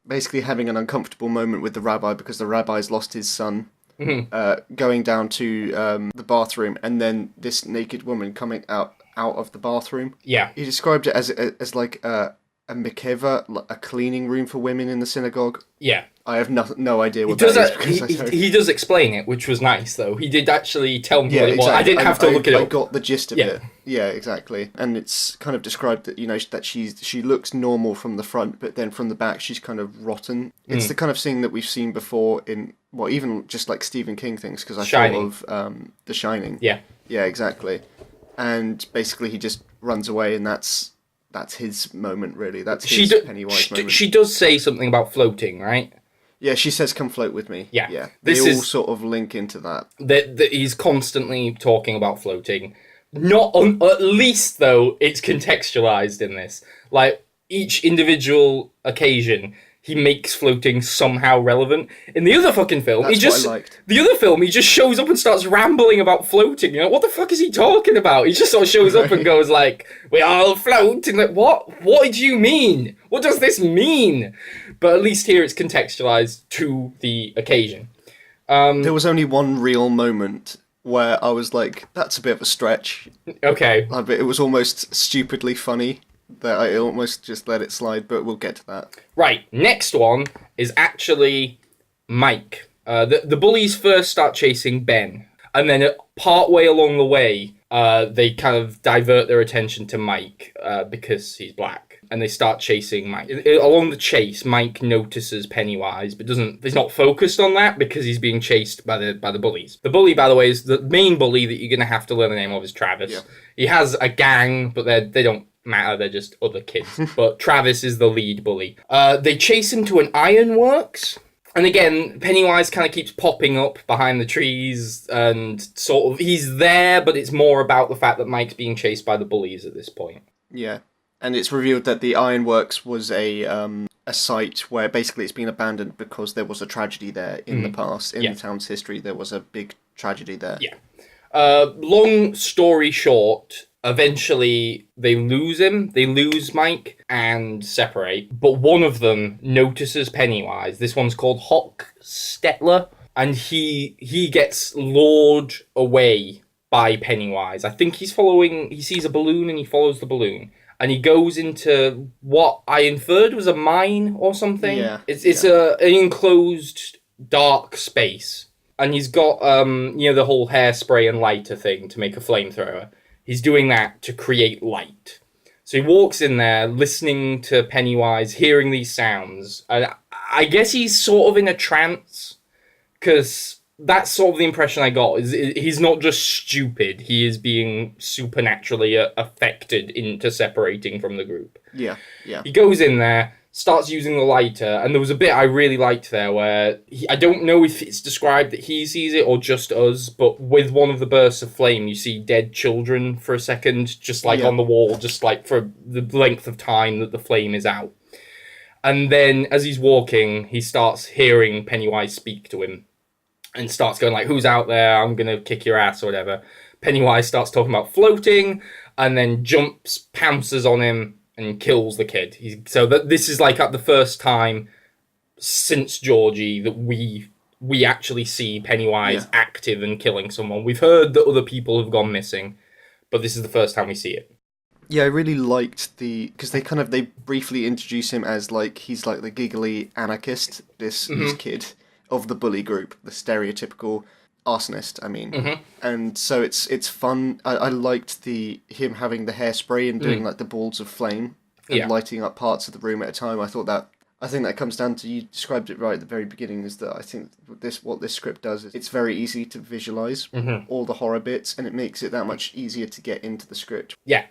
Basically having an uncomfortable moment with the rabbi because the rabbi's lost his son. Going down to the bathroom, and then this naked woman coming out of the bathroom. Yeah. He described it as like a mikveh, a cleaning room for women in the synagogue. Yeah. I have no idea what that is. He does explain it, which was nice, though. He did actually tell me what it was. I didn't have to look it up. I got the gist of it. Yeah, exactly. And it's kind of described that, you know, that she looks normal from the front, but then from the back she's kind of rotten. It's the kind of thing that we've seen before in, well, even just like Stephen King things, because I thought of The Shining. Yeah. Yeah, exactly. And basically he just runs away, and that's his moment, really. That's his Pennywise moment. She does say something about floating, right? Yeah, she says, "Come float with me." Yeah. They all sort of link into that. That he's constantly talking about floating. At least, though, it's contextualized in this. Like, each individual occasion, he makes floating somehow relevant. In the other fucking film, what I liked. The other film, he just shows up and starts rambling about floating. You know, what the fuck is he talking about? He just sort of shows up and goes like, "We all float," and like, what? What do you mean? What does this mean? But at least here it's contextualized to the occasion. There was only one real moment where I was like, that's a bit of a stretch. Okay. But it was almost stupidly funny that I almost just let it slide, but we'll get to that. Right. Next one is actually Mike. The bullies first start chasing Ben, and then partway along the way, they kind of divert their attention to Mike because he's black. And they start chasing Mike. Along the chase, Mike notices Pennywise, but he's not focused on that because he's being chased by the bullies. The bully, by the way, is the main bully that you're going to have to learn the name of is Travis. Yeah. He has a gang, but they don't matter. They're just other kids. But Travis is the lead bully. They chase him to an ironworks. And again, Pennywise kind of keeps popping up behind the trees and sort of, he's there, but it's more about the fact that Mike's being chased by the bullies at this point. Yeah. And it's revealed that the Ironworks was a site where basically it's been abandoned because there was a tragedy there in the past. In the town's history, there was a big tragedy there. Yeah. Long story short, eventually they lose him, they lose Mike, and separate. But one of them notices Pennywise. This one's called Hock Stetler, and he gets lured away by Pennywise. I think he sees a balloon and he follows the balloon. And he goes into what I inferred was a mine or something. Yeah. It's an enclosed, dark space. And he's got, the whole hairspray and lighter thing to make a flamethrower. He's doing that to create light. So he walks in there, listening to Pennywise, hearing these sounds. And I guess he's sort of in a trance, because that's sort of the impression I got. Is he's not just stupid, he is being supernaturally affected into separating from the group. Yeah. He goes in there, starts using the lighter, and there was a bit I really liked there where I don't know if it's described that he sees it or just us, but with one of the bursts of flame, you see dead children for a second, just on the wall, just for the length of time that the flame is out. And then as he's walking, he starts hearing Pennywise speak to him and starts going who's out there? I'm going to kick your ass or whatever. Pennywise starts talking about floating and then jumps, pounces on him, and kills the kid. This is at the first time since Georgie that we actually see Pennywise active and killing someone. We've heard that other people have gone missing, but this is the first time we see it. Yeah, I really liked because they briefly introduce him as he's the giggly anarchist, this kid of the bully group, the stereotypical arsonist, I mean. Mm-hmm. And so it's fun. I liked him having the hairspray and doing the balls of flame and lighting up parts of the room at a time. I think that comes down to, you described it right at the very beginning, is that I think what this script does is it's very easy to visualize all the horror bits, and it makes it that much easier to get into the script. Yeah.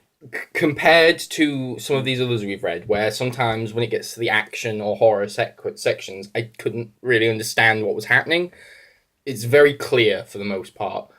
Compared to some of these others we've read, where sometimes when it gets to the action or horror sections, I couldn't really understand what was happening. It's very clear for the most part.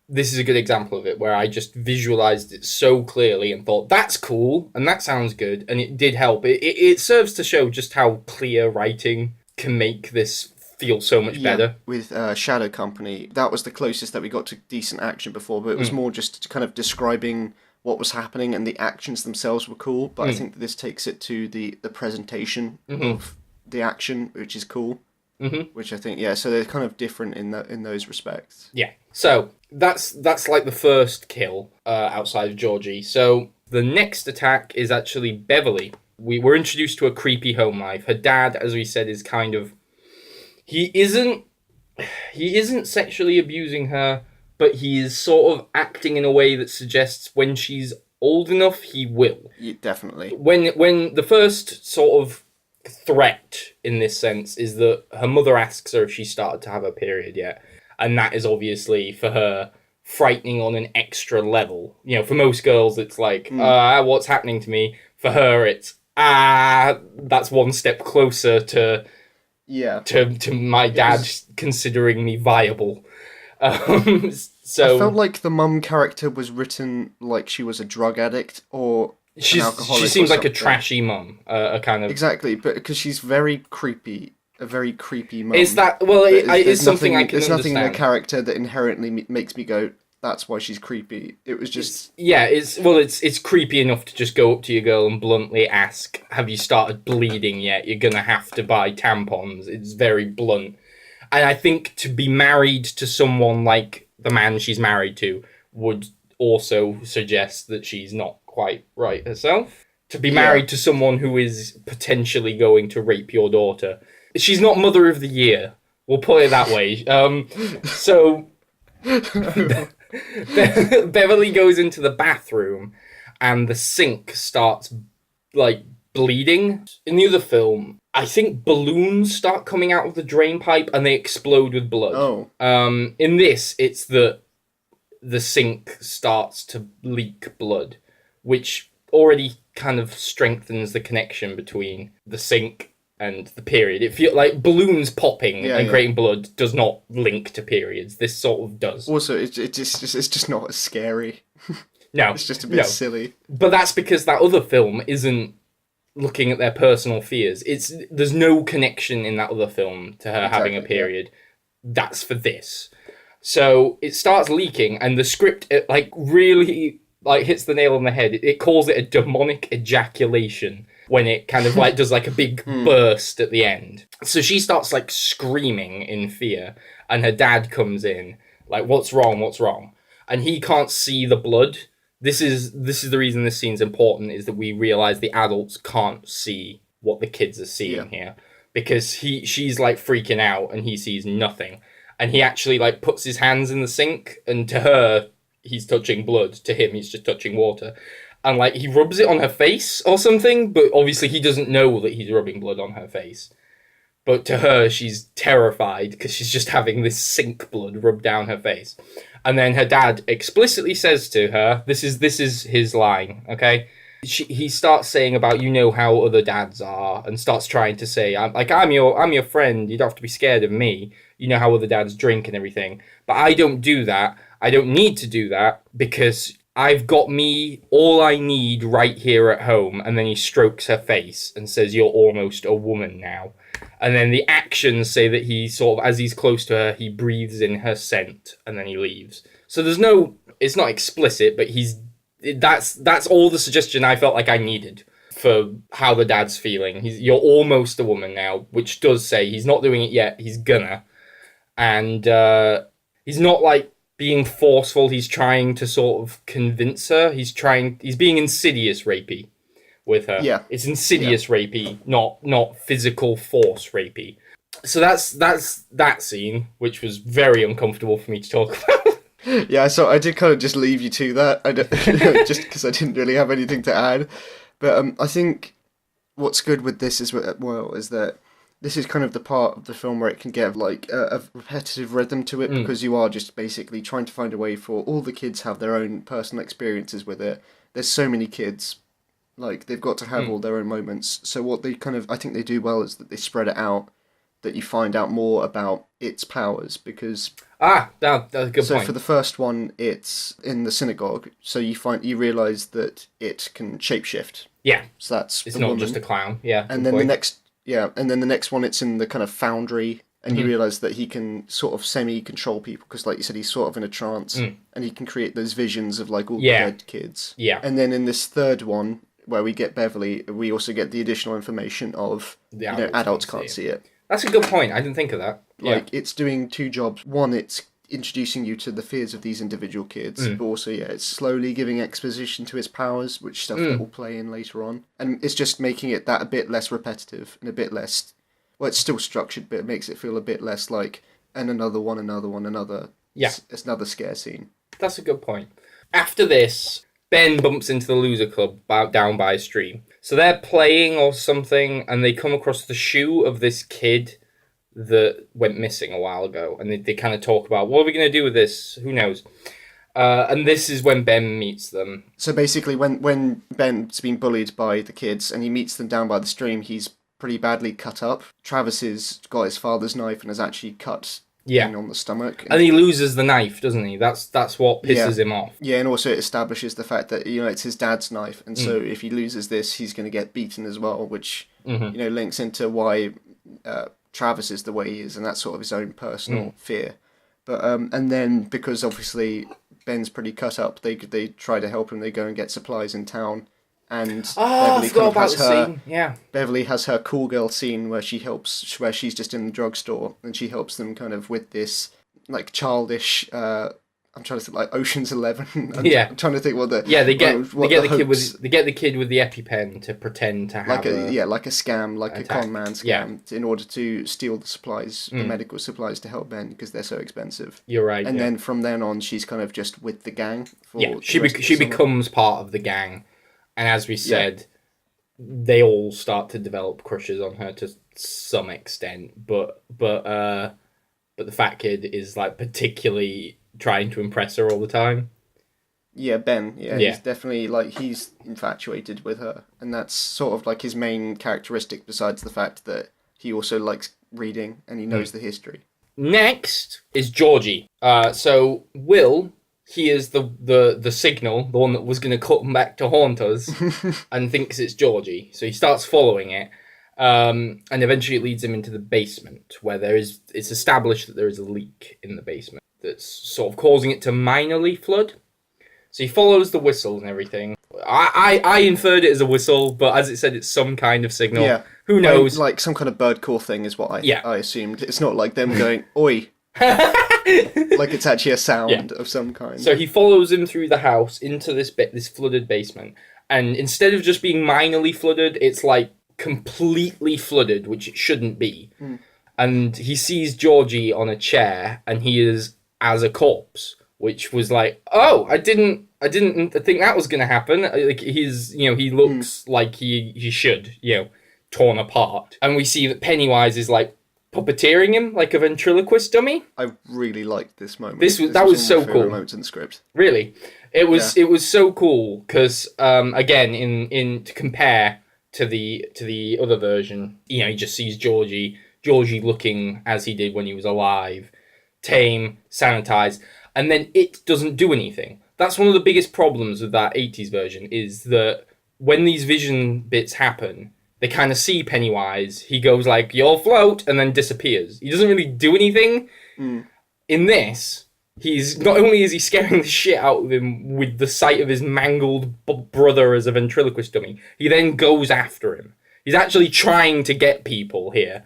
This is a good example of it, where I just visualized it so clearly and thought, that's cool, and that sounds good, and it did help. It serves to show just how clear writing can make this feel so much better. With Shadow Company, that was the closest that we got to decent action before, but it was more just kind of describing what was happening, and the actions themselves were cool, but I think that this takes it to the presentation of the action, which is cool. Which I think, so they're kind of different in those respects. Yeah. So that's the first kill outside of Georgie. So the next attack is actually Beverly. We were introduced to a creepy home life. Her dad, as we said, is kind of... He isn't sexually abusing her, but he is sort of acting in a way that suggests when she's old enough, he will. Yeah, definitely. When the first sort of threat in this sense is that her mother asks her if she started to have her period yet, and that is obviously for her frightening on an extra level. For most girls it's what's happening to me. For her it's that's one step closer to my dad considering me viable. So I felt like the mum character was written like she was a drug addict or she seems like a trashy mum, a kind of... Exactly, but because she's very creepy, a very creepy mum. Is that... Well, it's something I can There's understand. nothing in the character that inherently makes me go, that's why she's creepy. It was just... It's creepy enough to just go up to your girl and bluntly ask, have you started bleeding yet? You're gonna have to buy tampons. It's very blunt. And I think to be married to someone like the man she's married to would also suggest that she's not quite right herself. To be married to someone who is potentially going to rape your daughter. She's not Mother of the Year. We'll put it that way. So Beverly goes into the bathroom and the sink starts bleeding. In the other film, I think balloons start coming out of the drain pipe and they explode with blood. Oh. In this, it's that the sink starts to leak blood, which already kind of strengthens the connection between the sink and the period. It feels like balloons popping and creating blood does not link to periods. This sort of does. Also, it's just not as scary. No. It's just a bit silly. But that's because that other film isn't looking at their personal fears. There's no connection in that other film to her having a period. Yeah. That's for this. So it starts leaking, and the script really hits the nail on the head. It calls it a demonic ejaculation when it kind of does a big burst at the end. So she starts screaming in fear, and her dad comes in what's wrong? And he can't see the blood. This is the reason this scene's important, is that we realize the adults can't see what the kids are seeing here, because she's freaking out and he sees nothing. And he actually puts his hands in the sink, and to her he's touching blood, to him he's just touching water. And he rubs it on her face or something, but obviously he doesn't know that he's rubbing blood on her face. But to her, she's terrified because she's just having this sink blood rubbed down her face. And then her dad explicitly says to her, this is his line, okay? He starts saying about, how other dads are, and starts trying to say, I'm your friend, you don't have to be scared of me. You know how other dads drink and everything. But I don't do that. I don't need to do that, because I've got me all I need right here at home. And then he strokes her face and says, you're almost a woman now. And then the actions say that he sort of, as he's close to her, he breathes in her scent, and then he leaves. So it's not explicit, but that's all the suggestion I felt like I needed for how the dad's feeling. You're almost a woman now, which does say he's not doing it yet, he's gonna. And he's not being forceful, he's trying to sort of convince her. He's being insidious rapey with her. Yeah. It's insidious rapey, not physical force rapey. So that's that scene, which was very uncomfortable for me to talk about. Yeah, so I did kind of just leave you to that. I don't, just because I didn't really have anything to add. But I think what's good with this is that this is kind of the part of the film where it can get a repetitive rhythm to it, because you are just basically trying to find a way for all the kids have their own personal experiences with it. There's so many kids. They've got to have all their own moments. So what I think they do well is that they spread it out, that you find out more about its powers, because... that's a good point. So for the first one, it's in the synagogue, so you realise that it can shapeshift. Yeah. So that's it's not woman. Just a clown, yeah. And then the next one, it's in the kind of foundry, and you realise that he can sort of semi-control people, because like you said, he's sort of in a trance, and he can create those visions of all the dead kids. Yeah. And then in this third one, where we get Beverly, we also get the additional information of adults can't see it. That's a good point. I didn't think of that. It's doing two jobs. One, it's introducing you to the fears of these individual kids, but also it's slowly giving exposition to its powers, which stuff that will play in later on, and it's just making it that a bit less repetitive and a bit less. Well, it's still structured, but it makes it feel a bit less and another one. Yeah, it's another scare scene. That's a good point. After this, Ben bumps into the loser club down by a stream. So they're playing or something, and they come across the shoe of this kid that went missing a while ago. And they kind of talk about, what are we going to do with this? Who knows? And this is when Ben meets them. So basically, when Ben's been bullied by the kids, and he meets them down by the stream, he's pretty badly cut up. Travis has got his father's knife and has actually cut on the stomach. And he loses the knife, doesn't he? That's what pisses him off. Yeah, and also it establishes the fact that, it's his dad's knife, and so if he loses this, he's going to get beaten as well, which, links into why Travis is the way he is, and that's sort of his own personal fear. But and then, because obviously Ben's pretty cut up, they try to help him, they go and get supplies in town. And Beverly kind of has her. Yeah. Beverly has her cool girl scene where she's just in the drugstore, and she helps them kind of with this childish. I'm trying to think Ocean's 11. I'm trying to think what the they get the kid with the EpiPen to pretend to have like a scam, a con man scam, in order to steal the supplies, the medical supplies to help Ben, because they're so expensive. You're right. And then from then on, she's kind of just with the gang. She becomes part of the gang. And as we said, they all start to develop crushes on her to some extent, but the fat kid is particularly trying to impress her all the time. Yeah, Ben. Yeah, he's definitely he's infatuated with her, and that's sort of his main characteristic. Besides the fact that he also likes reading and he knows the history. Next is Georgie. So Will hears the signal, the one that was going to come back to haunt us, and thinks it's Georgie. So he starts following it, and eventually it leads him into the basement, where it's established that there is a leak in the basement that's sort of causing it to minorly flood. So he follows the whistle and everything. I inferred it as a whistle, but as it said, it's some kind of signal. Yeah. Who knows? Like some kind of bird call thing is what I assumed. It's not like them going, oi. Like it's actually a sound of some kind. So he follows him through the house into this flooded basement. And instead of just being minorly flooded, it's like completely flooded, which it shouldn't be. And he sees Georgie on a chair, and he is as a corpse, which was like, oh, I didn't think that was going to happen. Like he looks like he should, torn apart. And we see that Pennywise is like puppeteering him like a ventriloquist dummy. I really liked this moment. That was so cool. Moments in the script. Really, it was so cool because again, in to compare to the other version, he just sees Georgie looking as he did when he was alive, tame, sanitized, and then it doesn't do anything. That's one of the biggest problems with that 80s version, is that when these vision bits happen, they kind of see Pennywise, he goes like, you'll float, and then disappears. He doesn't really do anything. In this, he's not only is he scaring the shit out of him with the sight of his mangled brother as a ventriloquist dummy, he then goes after him. He's actually trying to get people here.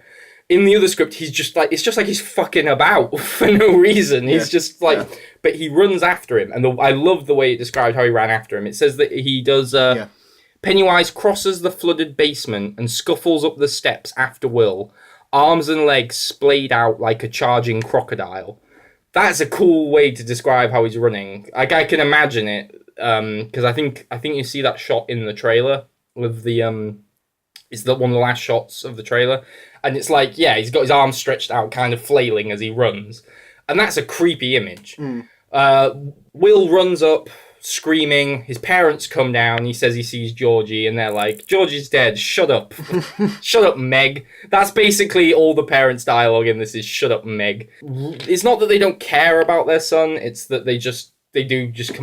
In the other script, he's just like, it's just like he's fucking about for no reason. He's just like, but he runs after him. And I love the way it described how he ran after him. It says that he does, Pennywise crosses the flooded basement and scuffles up the steps after Will, arms and legs splayed out like a charging crocodile. That's a cool way to describe how he's running. Like, I can imagine it, because I think you see that shot in the trailer with the, it's one of the last shots of the trailer. And it's like, he's got his arms stretched out, kind of flailing as he runs. And that's a creepy image. Will runs up, screaming. His parents come down. He says he sees Georgie, and they're like, Georgie's dead. Shut up. Shut up, Meg. That's basically all the parents' dialogue in this is, shut up, Meg. It's not that they don't care about their son. It's that they're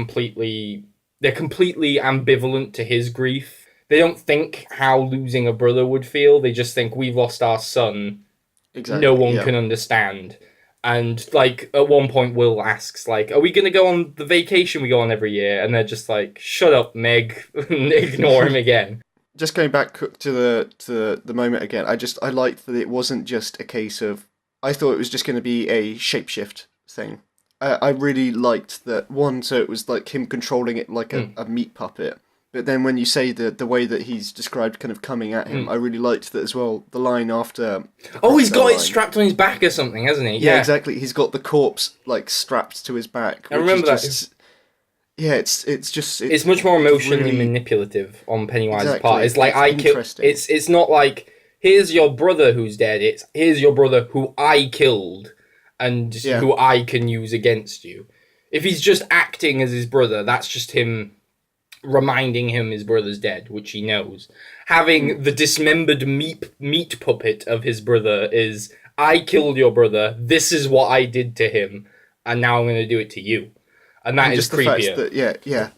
completely ambivalent to his grief. They don't think how losing a brother would feel. They just think, we've lost our son. Exactly. No one can understand. And, like, at one point, Will asks, like, are we going to go on the vacation we go on every year? And they're just like, shut up, Meg. And ignore him again. Just going back to the moment again, I liked that it wasn't just a case of... I thought it was just going to be a shapeshift thing. I really liked that, one, so it was like him controlling it like a meat puppet. But then when you say the way that he's described kind of coming at him, I really liked that as well. The line after... Oh, he's got it strapped on his back or something, hasn't he? Yeah, exactly. He's got the corpse like strapped to his back. I remember that. It's much more emotionally manipulative on Pennywise's part. It's like, it's not like, here's your brother who's dead. It's, here's your brother who I killed and who I can use against you. If he's just acting as his brother, that's just him reminding him his brother's dead, which he knows. Having the dismembered meat puppet of his brother is, I killed your brother, this is what I did to him, and now I'm going to do it to you. And that is creepier.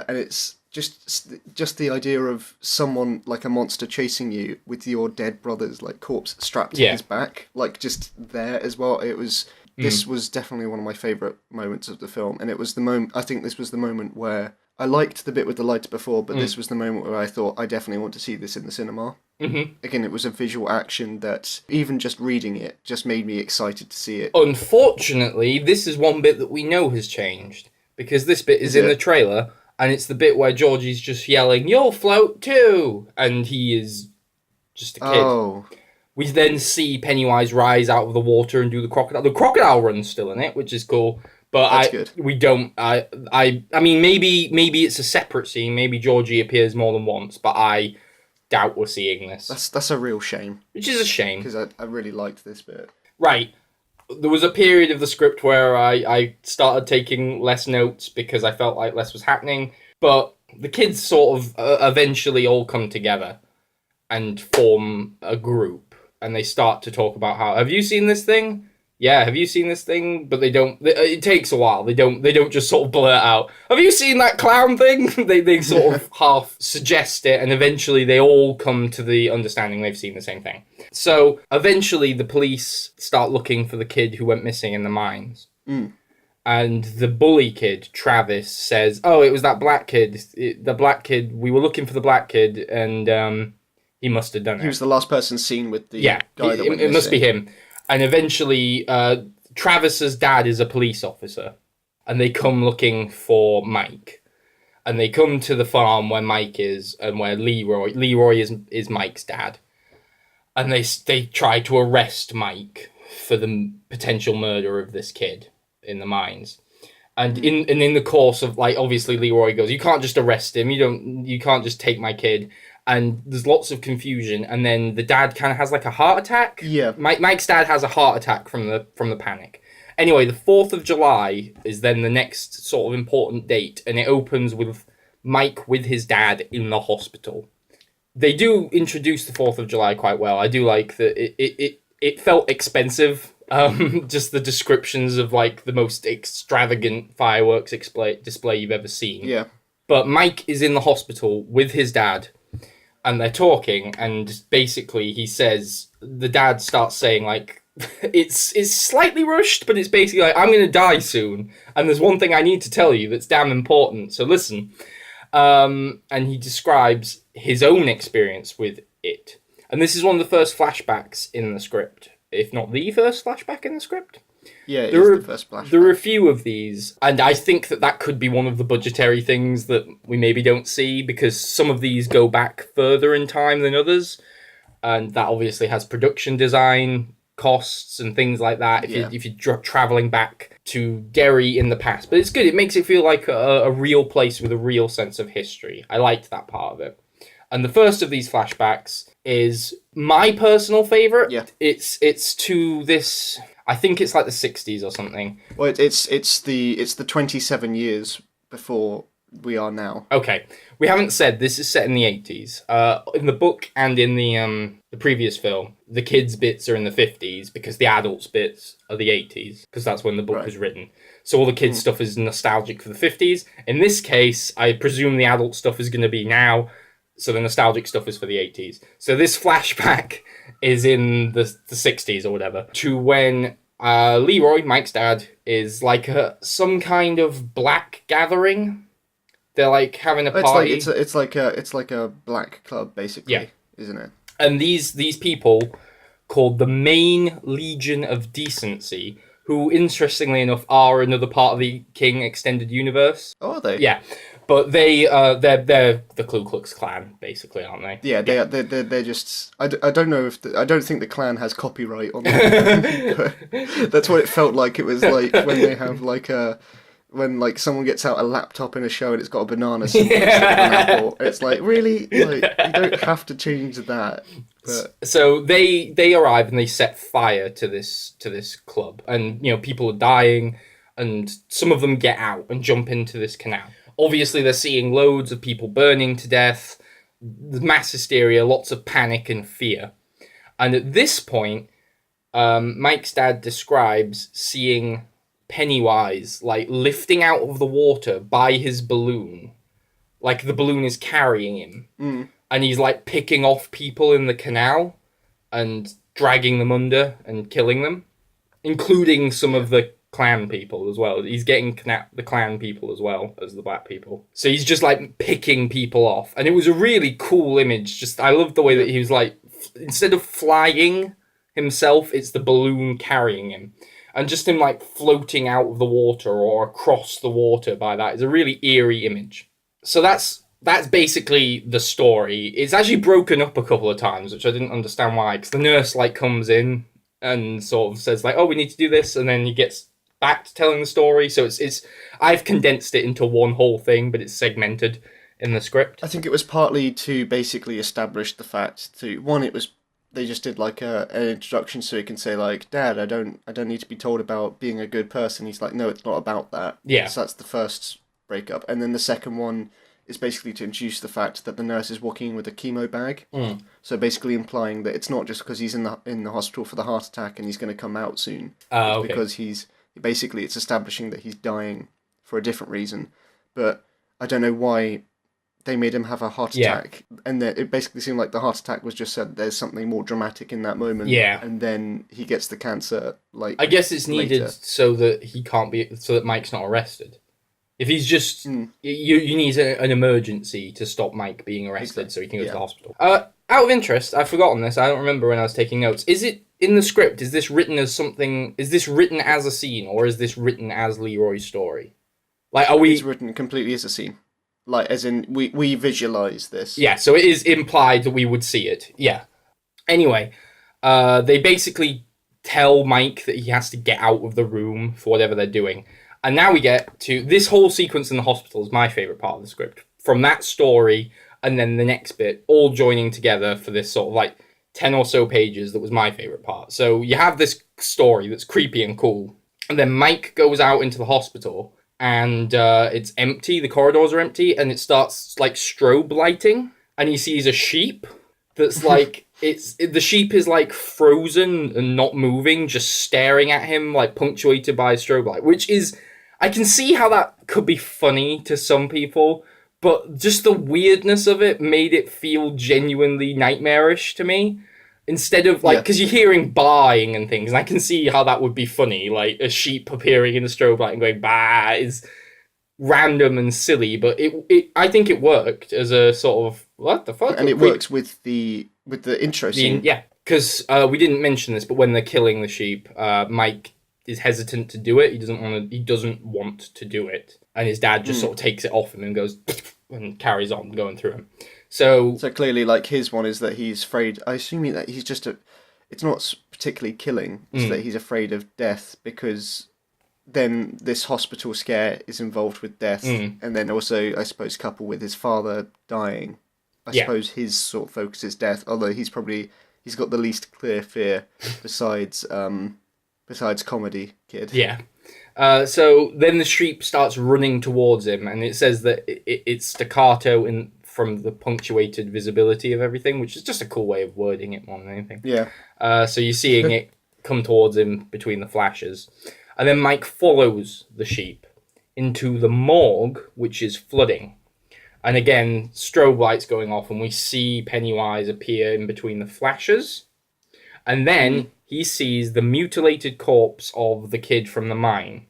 And it's just the idea of someone like a monster chasing you with your dead brother's like corpse strapped to his back, like just there as well. It was... This was definitely one of my favourite moments of the film, and it was the moment... I think this was the moment where... I liked the bit with the lights before, but this was the moment where I thought, I definitely want to see this in the cinema. Again, it was a visual action that, even just reading it, just made me excited to see it. Unfortunately, this is one bit that we know has changed, because this bit is in the trailer, and it's the bit where Georgie's just yelling, you'll float too! And he is just a kid. Oh. We then see Pennywise rise out of the water and do the crocodile. The crocodile run's still in it, which is cool. But we don't. I mean, maybe it's a separate scene. Maybe Georgie appears more than once, but I doubt we're seeing this. That's a real shame. Which is a shame because I really liked this bit. Right, there was a period of the script where I started taking less notes because I felt like less was happening. But the kids sort of eventually all come together and form a group, and they start to talk about how. Have you seen this thing? yeah, have you seen this thing? But they don't. It takes a while. They don't just sort of blurt out, have you seen that clown thing? They sort of half suggest it, and eventually they all come to the understanding they've seen the same thing. So eventually the police start looking for the kid who went missing in the mines. And the bully kid, Travis, says, oh, it was that black kid. The black kid, we were looking for the black kid, and he must have done it. He was the last person seen with the guy that went missing. It must be him. And eventually, Travis's dad is a police officer, and they come looking for Mike. And they come to the farm where Mike is, and where Leroy is Mike's dad. And they try to arrest Mike for the potential murder of this kid in the mines. And in the course of, like, obviously Leroy goes, you can't just arrest him, you can't just take my kid. And there's lots of confusion, and then the dad kind of has like a heart attack. Yeah. Mike's dad has a heart attack from the panic. Anyway, the 4th of July is then the next sort of important date, and it opens with Mike with his dad in the hospital. They do introduce the 4th of July quite well. I do like that it felt expensive. Just the descriptions of like the most extravagant fireworks display you've ever seen. Yeah. But Mike is in the hospital with his dad, and they're talking, and basically he says, the dad starts saying, like, it's slightly rushed, but it's basically like, I'm going to die soon, and there's one thing I need to tell you that's damn important, so listen. And he describes his own experience with it. And this is one of the first flashbacks in the script, if not the first flashback in the script. Yeah, it is the first flashback. There are a few of these, and I think that could be one of the budgetary things that we maybe don't see, because some of these go back further in time than others, and that obviously has production design costs and things like that if you're travelling back to Derry in the past. But it's good, it makes it feel like a real place with a real sense of history. I liked that part of it. And the first of these flashbacks is my personal favourite. Yeah. It's to this... I think it's like the 60s or something. Well, it's the 27 years before we are now. Okay, we haven't said this is set in the 80s. In the book and in the previous film, the kids' bits are in the 50s because the adults' bits are the 80s because that's when the book was written. So all the kids' stuff is nostalgic for the 50s. In this case, I presume the adult stuff is going to be now. So the nostalgic stuff is for the 80s. So this flashback is in the 60s or whatever, to when Leroy, Mike's dad, is like some kind of black gathering. They're like having a party. It's like a black club, basically, isn't it? And these people, called the Main Legion of Decency, who, interestingly enough, are another part of the King Extended Universe. Oh, are they? Yeah. But they're the Ku Klux Klan, basically, aren't they? Yeah, they're just... I don't know if... I don't think the Klan has copyright on them. That's what it felt like. It was like when they have like a... When like someone gets out a laptop in a show and it's got a banana symbol instead of an apple. It's like, really? Like, you don't have to change that. But... So they arrive and they set fire to this club. And, you know, people are dying, and some of them get out and jump into this canal. Obviously, they're seeing loads of people burning to death, mass hysteria, lots of panic and fear. And at this point, Mike's dad describes seeing Pennywise, like, lifting out of the water by his balloon. Like, the balloon is carrying him. Mm. And he's, like, picking off people in the canal and dragging them under and killing them, including some of the Klan people as well. He's getting the Klan people as well as the black people. So he's just like picking people off. And it was a really cool image. Just, I loved the way that he was like, instead of flying himself, it's the balloon carrying him. And just him like floating out of the water or across the water by that is a really eerie image. So that's basically the story. It's actually broken up a couple of times, which I didn't understand why. Because the nurse like comes in and sort of says like, oh, we need to do this. And then he gets back to telling the story. So it's I've condensed it into one whole thing, but it's segmented in the script. I think it was partly to basically establish the fact they just did like an introduction so he can say like, Dad, I don't need to be told about being a good person. He's like, no, it's not about that. Yeah. So that's the first breakup. And then the second one is basically to introduce the fact that the nurse is walking in with a chemo bag. So basically implying that it's not just because he's in the hospital for the heart attack and he's going to come out soon. It's because it's establishing that he's dying for a different reason. But I don't know why they made him have a heart attack, and then it basically seemed like the heart attack was just said there's something more dramatic in that moment, and then he gets the cancer. Like, I guess it's needed later. so that Mike's not arrested. If he's just you need an emergency to stop Mike being arrested, so he can go to the hospital. Out of interest, I've forgotten this. I don't remember when I was taking notes. Is it in the script? Is this written as something? Is this written as a scene, or is this written as Leroy's story? Like, are we? It's written completely as a scene. Like, as in, we visualize this. Yeah, so it is implied that we would see it. Yeah. Anyway, they basically tell Mike that he has to get out of the room for whatever they're doing. And now we get to... This whole sequence in the hospital is my favourite part of the script. From that story, and then the next bit, all joining together for this sort of, like, 10 or so pages that was my favourite part. So you have this story that's creepy and cool. And then Mike goes out into the hospital... And it's empty, the corridors are empty, and it starts, like, strobe lighting, and he sees a sheep that's, like, the sheep is, like, frozen and not moving, just staring at him, like, punctuated by a strobe light, which is, I can see how that could be funny to some people, but just the weirdness of it made it feel genuinely nightmarish to me. Instead of, like, because you're hearing baaing and things, and I can see how that would be funny, like, a sheep appearing in a strobe light and going, bah, is random and silly, but I think it worked as a sort of, what the fuck? And it works with the intro scene. Yeah, because we didn't mention this, but when they're killing the sheep, Mike is hesitant to do it. He doesn't want to do it. And his dad just sort of takes it off him and goes, and carries on going through him. So clearly, like, his one is that he's afraid. I assume that he's just it's not particularly killing. It's that he's afraid of death because then this hospital scare is involved with death, and then also, I suppose, coupled with his father dying. I suppose his sort of focus is death. Although he's got the least clear fear besides comedy kid. Yeah. So then the sheep starts running towards him, and it says that it's staccato from the punctuated visibility of everything, which is just a cool way of wording it more than anything. Yeah. So you're seeing it come towards him between the flashes. And then Mike follows the sheep into the morgue, which is flooding. And again, strobe lights going off, and we see Pennywise appear in between the flashes. And then he sees the mutilated corpse of the kid from the mine.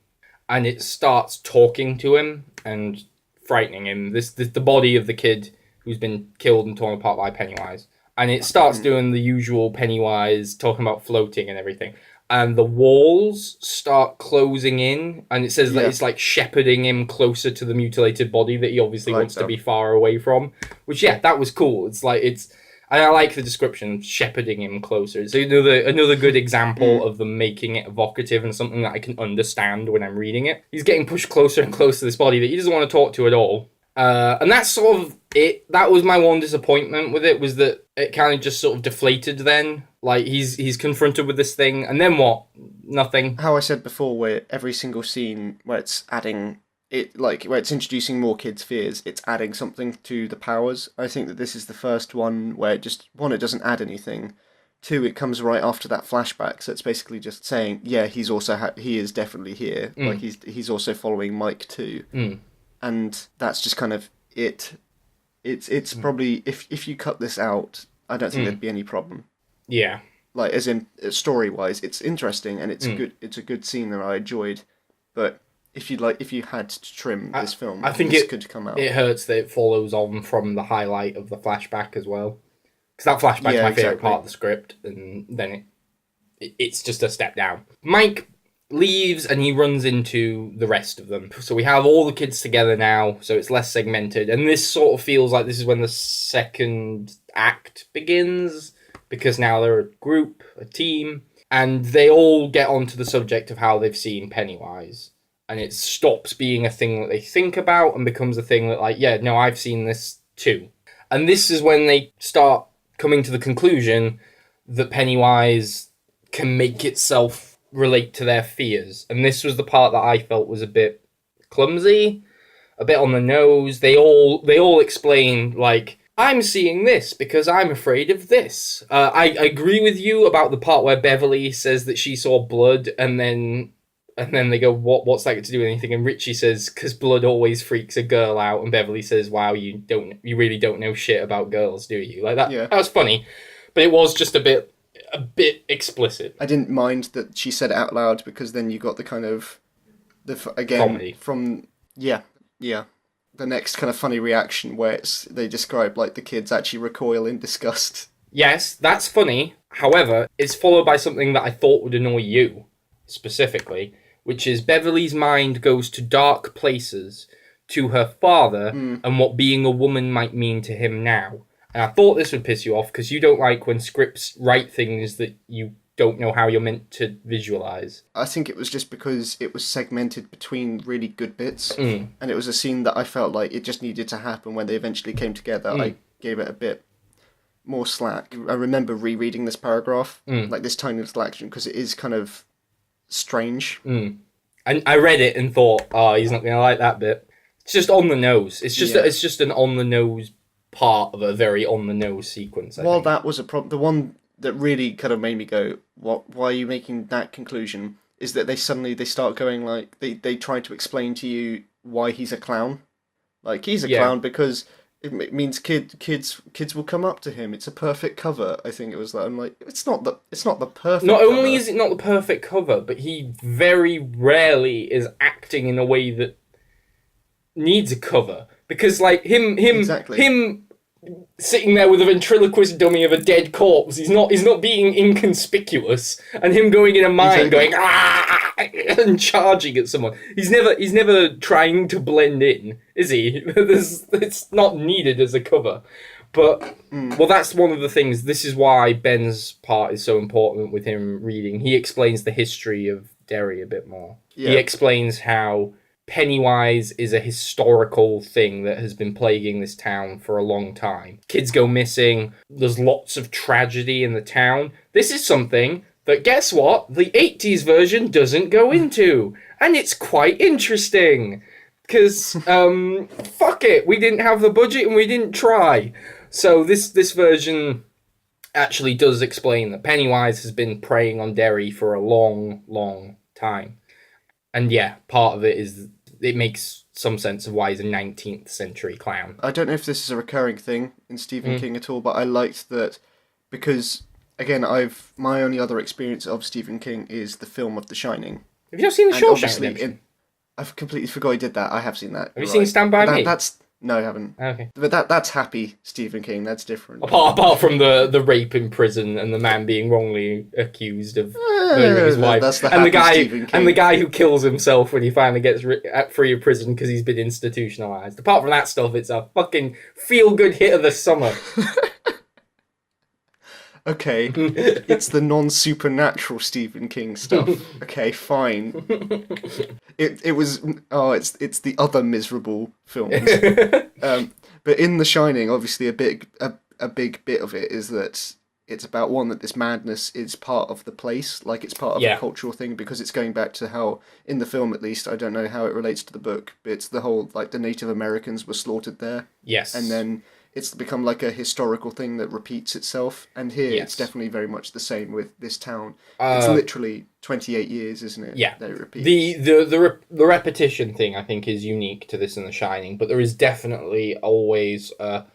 And it starts talking to him and frightening him. This the body of the kid who's been killed and torn apart by Pennywise. And it starts doing the usual Pennywise, talking about floating and everything. And the walls start closing in, and it says that it's like shepherding him closer to the mutilated body that he obviously wants to be far away from. Which, that was cool. And I like the description, shepherding him closer. It's another good example of them making it evocative and something that I can understand when I'm reading it. He's getting pushed closer and closer to this body that he doesn't want to talk to at all. And that's sort of it. That was my one disappointment with it, was that it kind of just sort of deflated then. Like, he's confronted with this thing, and then what? Nothing. How I said before, where every single scene where it's adding... where it's introducing more kids' fears, it's adding something to the powers. I think that this is the first one where it doesn't add anything. Two, it comes right after that flashback, so it's basically just saying, he's also he is definitely here. Like, he's also following Mike too, and that's just kind of it. It's probably if you cut this out, I don't think there'd be any problem. Yeah, like, as in story wise, it's interesting and it's good. It's a good scene that I enjoyed, but. If you had to trim this film, I think this could come out. It hurts that it follows on from the highlight of the flashback as well, because that flashback is my favourite part of the script, and then it's just a step down. Mike leaves and he runs into the rest of them. So we have all the kids together now, so it's less segmented, and this sort of feels like this is when the second act begins, because now they're a group, a team, and they all get onto the subject of how they've seen Pennywise. And it stops being a thing that they think about and becomes a thing that, like, I've seen this too. And this is when they start coming to the conclusion that Pennywise can make itself relate to their fears. And this was the part that I felt was a bit clumsy. a bit on the nose. They all explain, like, I'm seeing this because I'm afraid of this. I agree with you about the part where Beverly says that she saw blood, and then they go, what's that got to do with anything? And Richie says, because blood always freaks a girl out. And Beverly says, wow, you really don't know shit about girls, do you? Like that. Yeah. That was funny, but it was just a bit explicit. I didn't mind that she said it out loud, because then you got the kind of comedy from the next kind of funny reaction where they describe like the kids actually recoil in disgust. Yes, that's funny. However, it's followed by something that I thought would annoy you specifically, which is Beverly's mind goes to dark places, to her father, and what being a woman might mean to him now. And I thought this would piss you off, because you don't like when scripts write things that you don't know how you're meant to visualize. I think it was just because it was segmented between really good bits, and it was a scene that I felt like it just needed to happen when they eventually came together. I gave it a bit more slack. I remember rereading this paragraph, like this tiny little action, because it is kind of strange. And I read it and thought, oh, he's not going to like that bit. It's just on the nose. It's just an on the nose part of a very on the nose sequence. I think that was a problem. The one that really kind of made me go, "What? Why are you making that conclusion?" Is that they start going like they try to explain to you why he's a clown. Like, he's a clown because it means kids will come up to him. It's a perfect cover. I think it was that. I'm like, it's not the perfect. Not cover. only is it not the perfect cover, but he very rarely is acting in a way that needs a cover, because like him sitting there with a ventriloquist dummy of a dead corpse, he's not being inconspicuous, and him going in a mine going and charging at someone. He's never trying to blend in, is he? It's not needed as a cover. But well, that's one of the things. This is why Ben's part is so important with him reading. He explains the history of Derry a bit more. Yeah. He explains how Pennywise is a historical thing that has been plaguing this town for a long time. Kids go missing. There's lots of tragedy in the town. This is something that, guess what? The 80s version doesn't go into. And it's quite interesting. Because, fuck it. We didn't have the budget and we didn't try. So this version actually does explain that Pennywise has been preying on Derry for a long, long time. And yeah, part of it is it makes some sense of why he's a 19th century clown. I don't know if this is a recurring thing in Stephen King at all, but I liked that because, again, my only other experience of Stephen King is the film of The Shining. Have you not seen The Shawshank Redemption? I've completely forgot he did that. I have seen that. Have you seen Stand By Me? No, I haven't. Okay. But that's happy Stephen King. That's different. Apart from the rape in prison and the man being wrongly accused of murdering his wife, that's the guy who kills himself when he finally gets free of prison because he's been institutionalized. Apart from that stuff, it's a fucking feel-good hit of the summer. Okay, it's the non-supernatural Stephen King stuff. Okay, fine. It's the other miserable films. But in The Shining, obviously a big bit of it is that it's about that this madness is part of the place, like it's part of a cultural thing, because it's going back to how, in the film at least, I don't know how it relates to the book, but it's the whole, like, the Native Americans were slaughtered there. Yes. And then it's become like a historical thing that repeats itself, and here it's definitely very much the same with this town. It's literally 28 years, isn't it? Yeah. That it repeats. The repetition thing, I think, is unique to this in The Shining, but there is definitely always a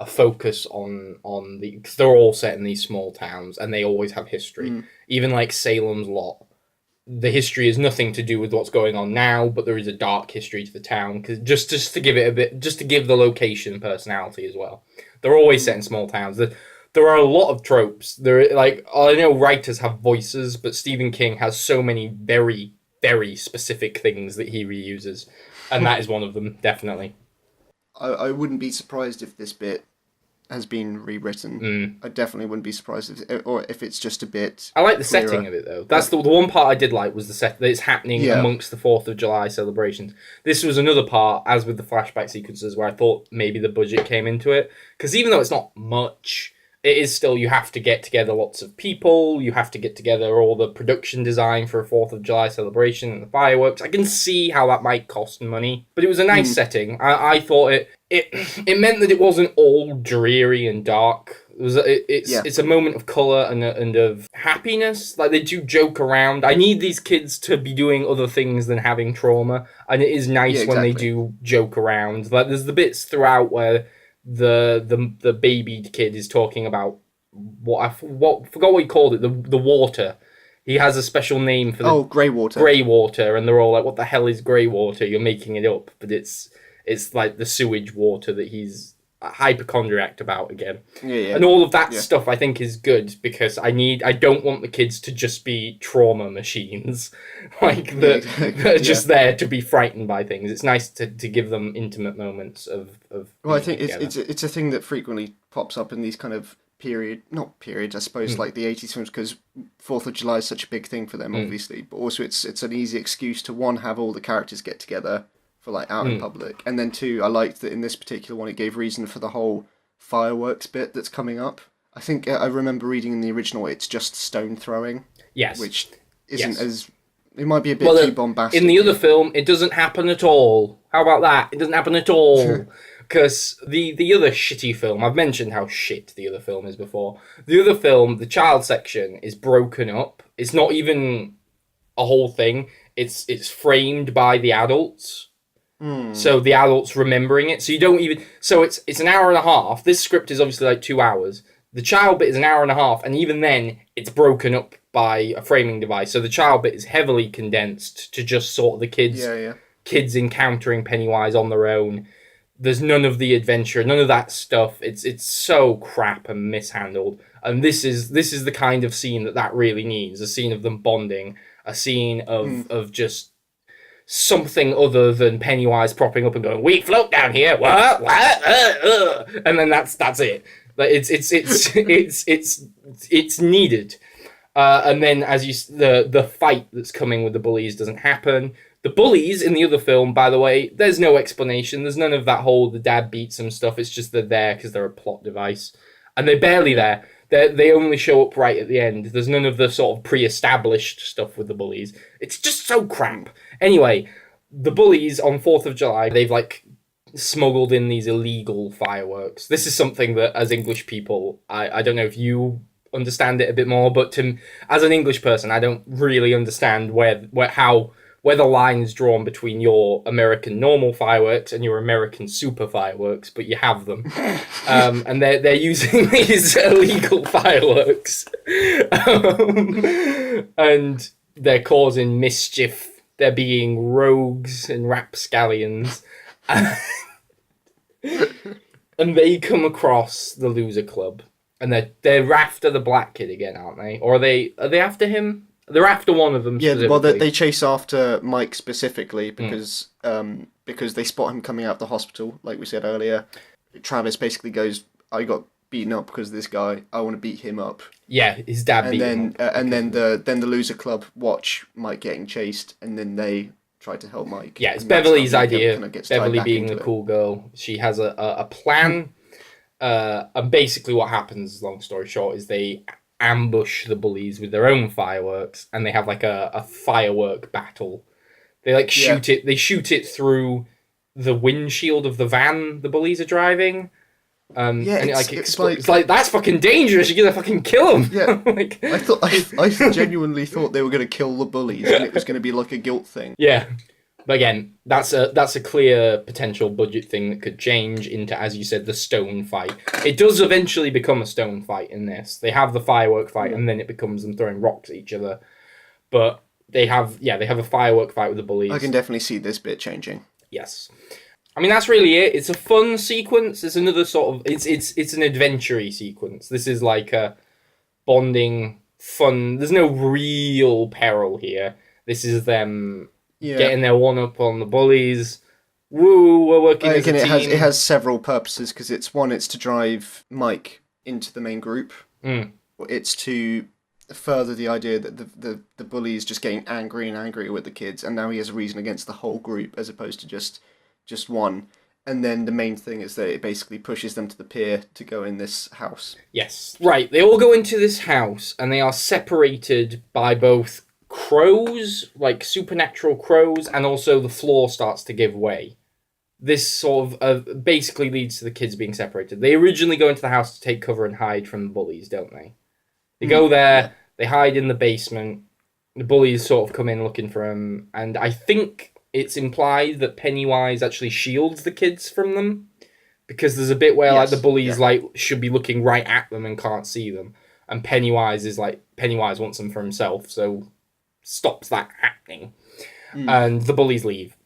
focus on because they're all set in these small towns, and they always have history. Even like Salem's Lot, the history has nothing to do with what's going on now, but there is a dark history to the town, cause just to give it a bit, just to give the location personality as well. They're always set in small towns. There are a lot of tropes. I know writers have voices, but Stephen King has so many very, very specific things that he reuses, and that is one of them, definitely. I wouldn't be surprised if this bit has been rewritten. I definitely wouldn't be surprised if it's just a bit. I like the setting of it though. That's the one part I did like, was the set that it's happening amongst the 4th of July celebrations. This was another part, as with the flashback sequences, where I thought maybe the budget came into it, because even though it's not much, it is still, you have to get together lots of people, you have to get together all the production design for a 4th of July celebration and the fireworks. I can see how that might cost money, but it was a nice setting. I thought it meant that it wasn't all dreary and dark. It's a moment of colour and of happiness. Like, they do joke around. I need these kids to be doing other things than having trauma, and it is nice when they do joke around. Like, there's the bits throughout where the baby kid is talking about forgot what he called it, the water. He has a special name for the grey water. Grey water, and they're all like, "What the hell is grey water? You're making it up." But it's like the sewage water that he's a hypochondriac about again. And all of that stuff I think is good, because I don't want the kids to just be trauma machines, like that are just there to be frightened by things. It's nice to give them intimate moments of well, I think it's a thing that frequently pops up in these kind of not periods, I suppose, like the 80s films, because 4th of July is such a big thing for them, obviously, but also it's an easy excuse to, one, have all the characters get together for, like, out in public, and then, two, I liked that in this particular one it gave reason for the whole fireworks bit that's coming up. I think I remember reading in the original it's just stone throwing, which isn't as, it might be a bit too bombastic. In the other film, it doesn't happen at all. How about that? It doesn't happen at all. Because the other shitty film, I've mentioned how shit the other film is before. The other film, the child section, is broken up. It's not even a whole thing. It's framed by the adults. So the adults remembering it. So you don't even... So it's an hour and a half. This script is obviously like 2 hours. The child bit is an hour and a half. And even then, it's broken up by a framing device. So the child bit is heavily condensed to just sort of the kids encountering Pennywise on their own. There's none of the adventure, none of that stuff. It's so crap and mishandled. And this is the kind of scene that really needs. A scene of them bonding. A scene of just something other than Pennywise propping up and going, "We float down here. What? And then that's it. Like, it's needed. And then the fight that's coming with the bullies doesn't happen. The bullies in the other film, by the way, there's no explanation. There's none of that whole the dad beats them stuff. It's just they're there because they're a plot device. And they're barely there. They only show up right at the end. There's none of the sort of pre-established stuff with the bullies. It's just so crap. Anyway, the bullies on 4th of July, they've like smuggled in these illegal fireworks. This is something that as English people, I don't know if you understand it a bit more, but as an English person, I don't really understand where the line is drawn between your American normal fireworks and your American super fireworks, but you have them. And they're using these illegal fireworks. And they're causing mischief. They're being rogues and rapscallions. And they come across the loser club. And they're after the black kid again, aren't they? Or are they after him? They're after one of them. Yeah, well, they chase after Mike specifically because they spot him coming out of the hospital, like we said earlier. Travis basically goes, "I got beaten up because of this guy. I want to beat him up." Yeah, his dad beat him up. And then the loser club watch Mike getting chased, and then they try to help Mike. Yeah, it's Beverly's idea. Beverly being the cool girl, she has a plan. And basically, what happens, long story short, is they ambush the bullies with their own fireworks, and they have like a firework battle. They shoot it. They shoot it through the windshield of the van the bullies are driving. And it explodes. It's like, that's fucking dangerous. You're gonna fucking kill them. Yeah. I genuinely thought they were gonna kill the bullies, and it was gonna be like a guilt thing. Yeah. But again, that's a clear potential budget thing that could change into, as you said, the stone fight. It does eventually become a stone fight in this. They have the firework fight, and then it becomes them throwing rocks at each other. But they have a firework fight with the bullies. I can definitely see this bit changing. Yes. I mean, that's really it. It's a fun sequence. It's another sort of... It's an adventure-y sequence. This is like a bonding, fun... There's no real peril here. This is them... Yeah. Getting their one-up on the bullies. Woo, we're working as a team. It has several purposes, because it's to drive Mike into the main group. It's to further the idea that the bully is just getting angry and angrier with the kids, and now he has a reason against the whole group as opposed to just one. And then the main thing is that it basically pushes them to the pier to go in this house. Yes. Right, they all go into this house, and they are separated by both crows, like supernatural crows, and also the floor starts to give way. This sort of basically leads to the kids being separated. They originally go into the house to take cover and hide from the bullies, don't they? They go there, they hide in the basement. The bullies sort of come in looking for them, and I think it's implied that Pennywise actually shields the kids from them, because there's a bit where like the bullies like should be looking right at them and can't see them, and Pennywise wants them for himself, so stops that happening. And the bullies leave.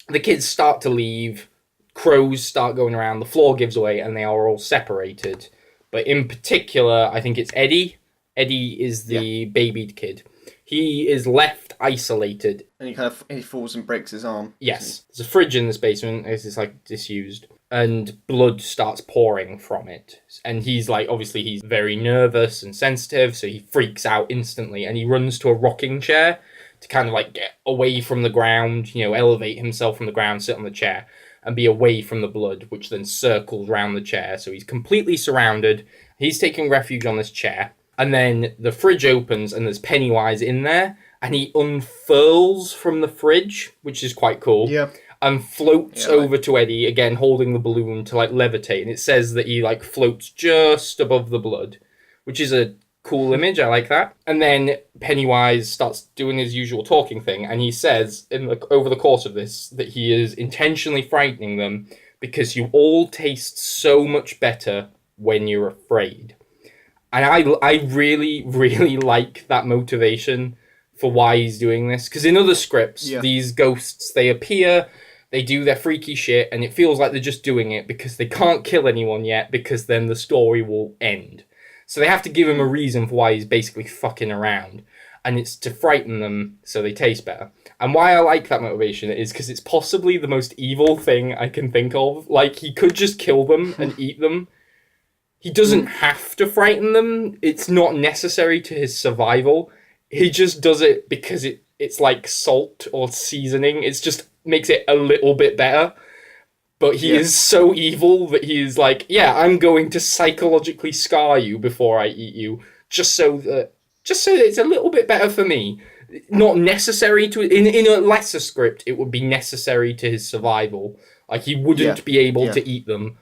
The kids start to leave. Crows start going around. The floor gives away, and they are all separated. But in particular, I think it's Eddie. Eddie is the babied kid. He is left isolated. And he falls and breaks his arm. Yes. There's a fridge in this basement. It's like disused. And blood starts pouring from it. And he's like, obviously he's very nervous and sensitive, so he freaks out instantly. And he runs to a rocking chair to kind of like get away from the ground, elevate himself from the ground, sit on the chair, and be away from the blood, which then circles around the chair. So he's completely surrounded. He's taking refuge on this chair. And then the fridge opens and there's Pennywise in there, and he unfurls from the fridge, which is quite cool. Yeah. And floats over to Eddie, again holding the balloon to like levitate. And it says that he like floats just above the blood, which is a cool image. I like that. And then Pennywise starts doing his usual talking thing, and he says over the course of this that he is intentionally frightening them because you all taste so much better when you're afraid. And I really, really like that motivation for why he's doing this. Because in other scripts, these ghosts, they appear, they do their freaky shit, and it feels like they're just doing it because they can't kill anyone yet, because then the story will end. So they have to give him a reason for why he's basically fucking around. And it's to frighten them so they taste better. And why I like that motivation is because it's possibly the most evil thing I can think of. Like, he could just kill them and eat them. He doesn't have to frighten them. It's not necessary to his survival. He just does it because it's like salt or seasoning. It just makes it a little bit better. But he is so evil that he's like, I'm going to psychologically scar you before I eat you, just so that it's a little bit better for me. Not necessary to in a lesser script, it would be necessary to his survival. Like, he wouldn't be able to eat them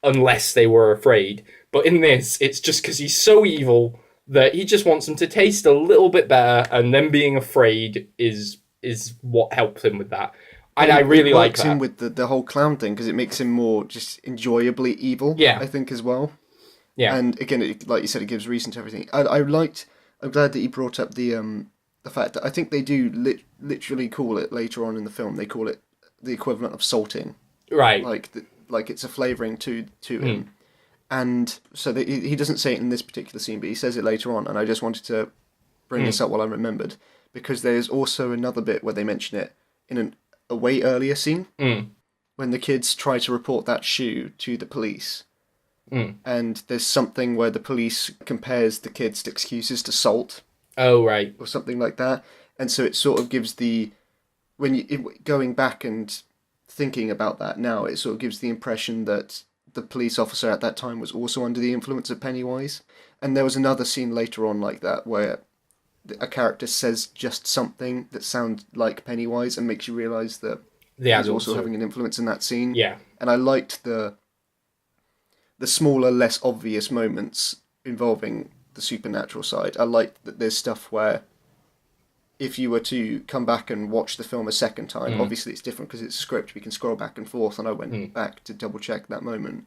unless they were afraid. But in this, it's just because he's so evil that he just wants them to taste a little bit better, and them being afraid is what helps him with that. And I really like that. It works in with the whole clown thing, because it makes him more just enjoyably evil, I think, as well. Yeah. And again, like you said, it gives reason to everything. I'm glad that you brought up the fact that I think they do literally call it later on in the film, they call it the equivalent of salting. Right. Like it's a flavouring to him. And so he doesn't say it in this particular scene, but he says it later on, and I just wanted to bring this up while I remembered, because there's also another bit where they mention it in a way earlier scene, when the kids try to report that shoe to the police. And there's something where the police compares the kids' excuses to salt. Oh, right. Or something like that. And so it sort of gives going back and thinking about that now, it sort of gives the impression that the police officer at that time was also under the influence of Pennywise. And there was another scene later on like that where a character says just something that sounds like Pennywise and makes you realise that he's also having an influence in that scene. Yeah. And I liked the smaller, less obvious moments involving the supernatural side. I liked that there's stuff where if you were to come back and watch the film a second time, obviously it's different because it's a script, we can scroll back and forth, and I went back to double check that moment.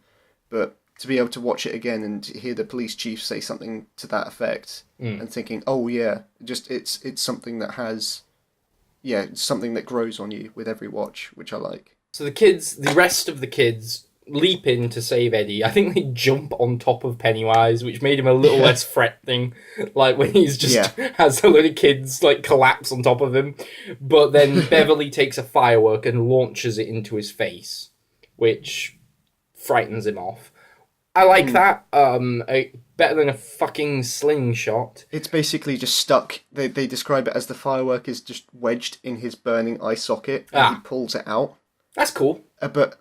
But to be able to watch it again and hear the police chief say something to that effect, and thinking, oh yeah, just it's something that has, it's something that grows on you with every watch, which I like. So the rest of the kids leap in to save Eddie. I think they jump on top of Pennywise, which made him a little less threatening, like when he's just has a load of kids like collapse on top of him. But then Beverly takes a firework and launches it into his face, which frightens him off. I like that. Better than a fucking slingshot. It's basically just stuck. They describe it as the firework is just wedged in his burning eye socket, and he pulls it out. That's cool. But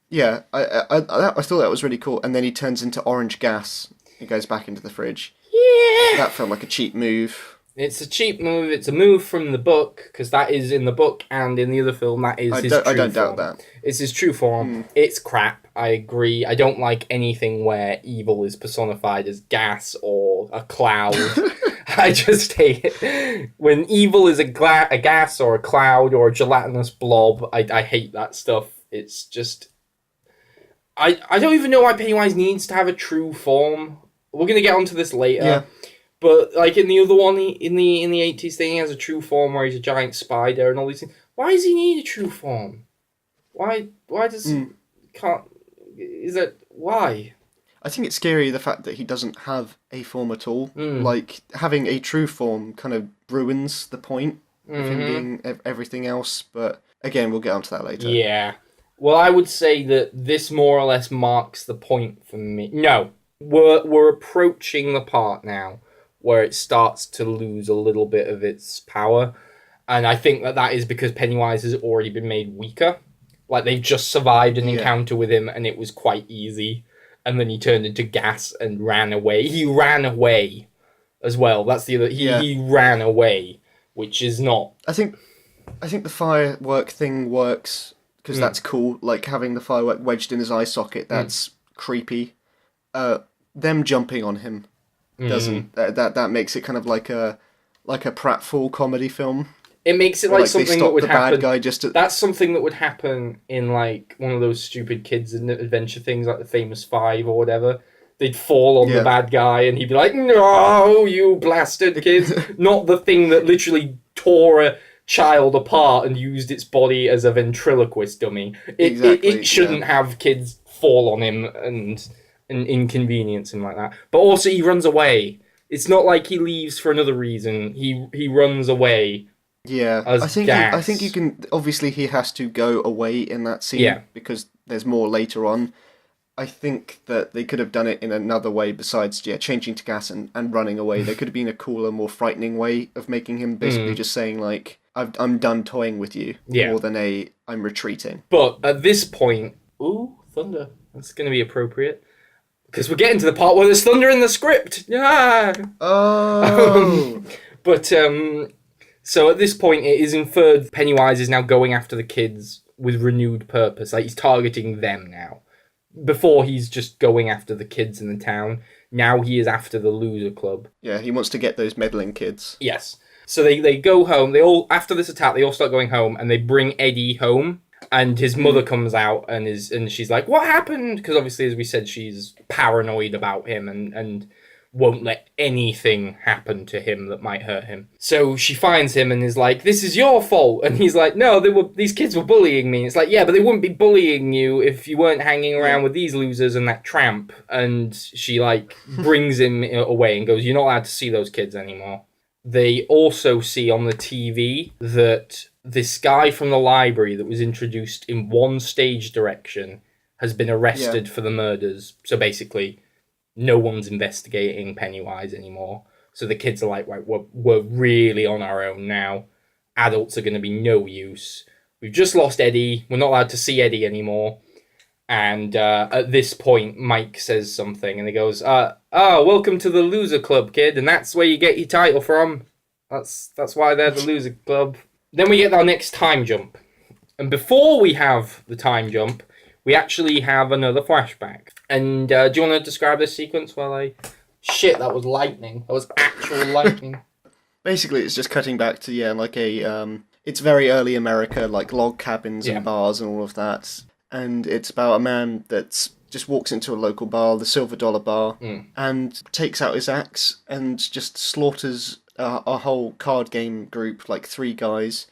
yeah, I thought that was really cool. And then he turns into orange gas. He goes back into the fridge. Yeah, that felt like a cheap move. It's a cheap move. It's a move from the book, because that is in the book, and in the other film, that is his true form. I don't doubt that. It's his true form. It's crap. I agree. I don't like anything where evil is personified as gas or a cloud. I just hate it. When evil is a gas or a cloud or a gelatinous blob, I hate that stuff. It's just... I don't even know why Pennywise needs to have a true form. We're going to get onto this later. Yeah. But, like, in the other one, in the 80s thing, he has a true form where he's a giant spider and all these things. Why does he need a true form? Why does... Can't... Is that... Why? I think it's scary, the fact that he doesn't have a form at all. Like, having a true form kind of ruins the point of him being everything else. But, again, we'll get onto that later. Yeah. Well, I would say that this more or less marks the point for me. No. We're approaching the part now where it starts to lose a little bit of its power. And I think that is because Pennywise has already been made weaker. Like, they've just survived an encounter with him, and it was quite easy. And then he turned into gas and ran away. He ran away as well. That's the other... He ran away, which is not... I think the firework thing works, because that's cool. Like, having the firework wedged in his eye socket, that's creepy. Them jumping on him doesn't. That makes it kind of like a pratfall comedy film. It makes it like something that would happen. Bad guy just That's something that would happen in like one of those stupid kids adventure things, like the Famous Five or whatever. They'd fall on the bad guy, and he'd be like, "No, you blasted kid!" Not the thing that literally tore a child apart and used its body as a ventriloquist dummy. It shouldn't have kids fall on him and inconvenience him like that. But also, he runs away. It's not like he leaves for another reason. He runs away. Yeah, I think you can. Obviously, he has to go away in that scene because there's more later on. I think that they could have done it in another way besides changing to gas and running away. There could have been a cooler, more frightening way of making him basically just saying like, "I'm done toying with you," more than "I'm retreating." But at this point, ooh, thunder. That's going to be appropriate. Because we're getting to the part where there's thunder in the script. Yeah. Oh. So at this point, it is inferred Pennywise is now going after the kids with renewed purpose. Like, he's targeting them now. Before, he's just going after the kids in the town. Now he is after the loser club. Yeah, he wants to get those meddling kids. Yes. So they go home. After this attack, they all start going home, and they bring Eddie home. And his mother comes out and she's like, "What happened?" Because obviously, as we said, she's paranoid about him and won't let anything happen to him that might hurt him. So she finds him and is like, "This is your fault." And he's like, "No, these kids were bullying me." It's like, "Yeah, but they wouldn't be bullying you if you weren't hanging around with these losers and that tramp." And she like brings him away and goes, "You're not allowed to see those kids anymore." They also see on the TV that this guy from the library that was introduced in one stage direction has been arrested for the murders. So basically, no one's investigating Pennywise anymore. So the kids are like, right, we're really on our own now. Adults are going to be no use. We've just lost Eddie. We're not allowed to see Eddie anymore. And at this point, Mike says something, and he goes, welcome to the loser club, kid, and that's where you get your title from. That's why they're the loser club. Then we get our next time jump. And before we have the time jump, we actually have another flashback. And do you want to describe this sequence while I... Shit, that was lightning. That was actual lightning. Basically, it's just cutting back to, like a... it's very early America, like log cabins and bars and all of that. And it's about a man that just walks into a local bar, the Silver Dollar Bar, and takes out his axe and just slaughters a whole card game group, like 3 guys,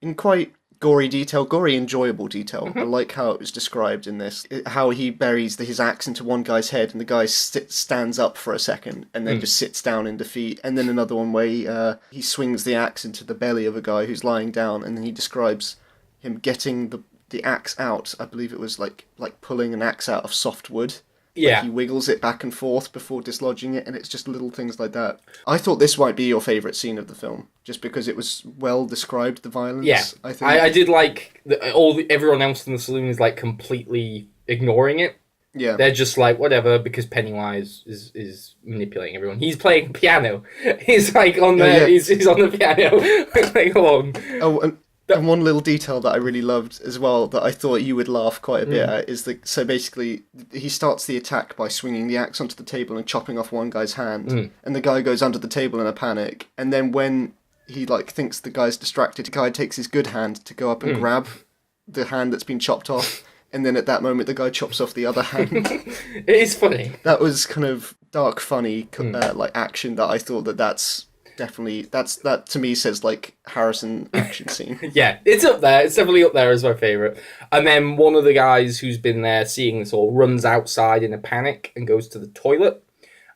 in quite gory detail, gory enjoyable detail. I like how it was described in this, how he buries his axe into one guy's head and the guy stands up for a second and then just sits down in defeat, and then another one where he swings the axe into the belly of a guy who's lying down, and then he describes him getting the axe out. I believe it was like pulling an axe out of soft wood, Yeah. Like he wiggles it back and forth before dislodging it, and it's just little things like that. I thought this might be your favourite scene of the film, just because it was well described, the violence. Yeah, I think I did like everyone else in the saloon is like completely ignoring it. Yeah, they're just like whatever because Pennywise is manipulating everyone. He's playing piano. He's like on the he's on the piano playing along. Oh, and one little detail that I really loved as well that I thought you would laugh quite a bit at is that, so basically he starts the attack by swinging the axe onto the table and chopping off one guy's hand, and the guy goes under the table in a panic, and then when he like thinks the guy's distracted, the guy takes his good hand to go up and grab the hand that's been chopped off, and then at that moment the guy chops off the other hand. It is funny. That was kind of dark, funny like action that I thought that's definitely that to me says like Harrison action scene. Yeah, it's up there. It's definitely up there as my favourite. And then one of the guys who's been there seeing this all runs outside in a panic and goes to the toilet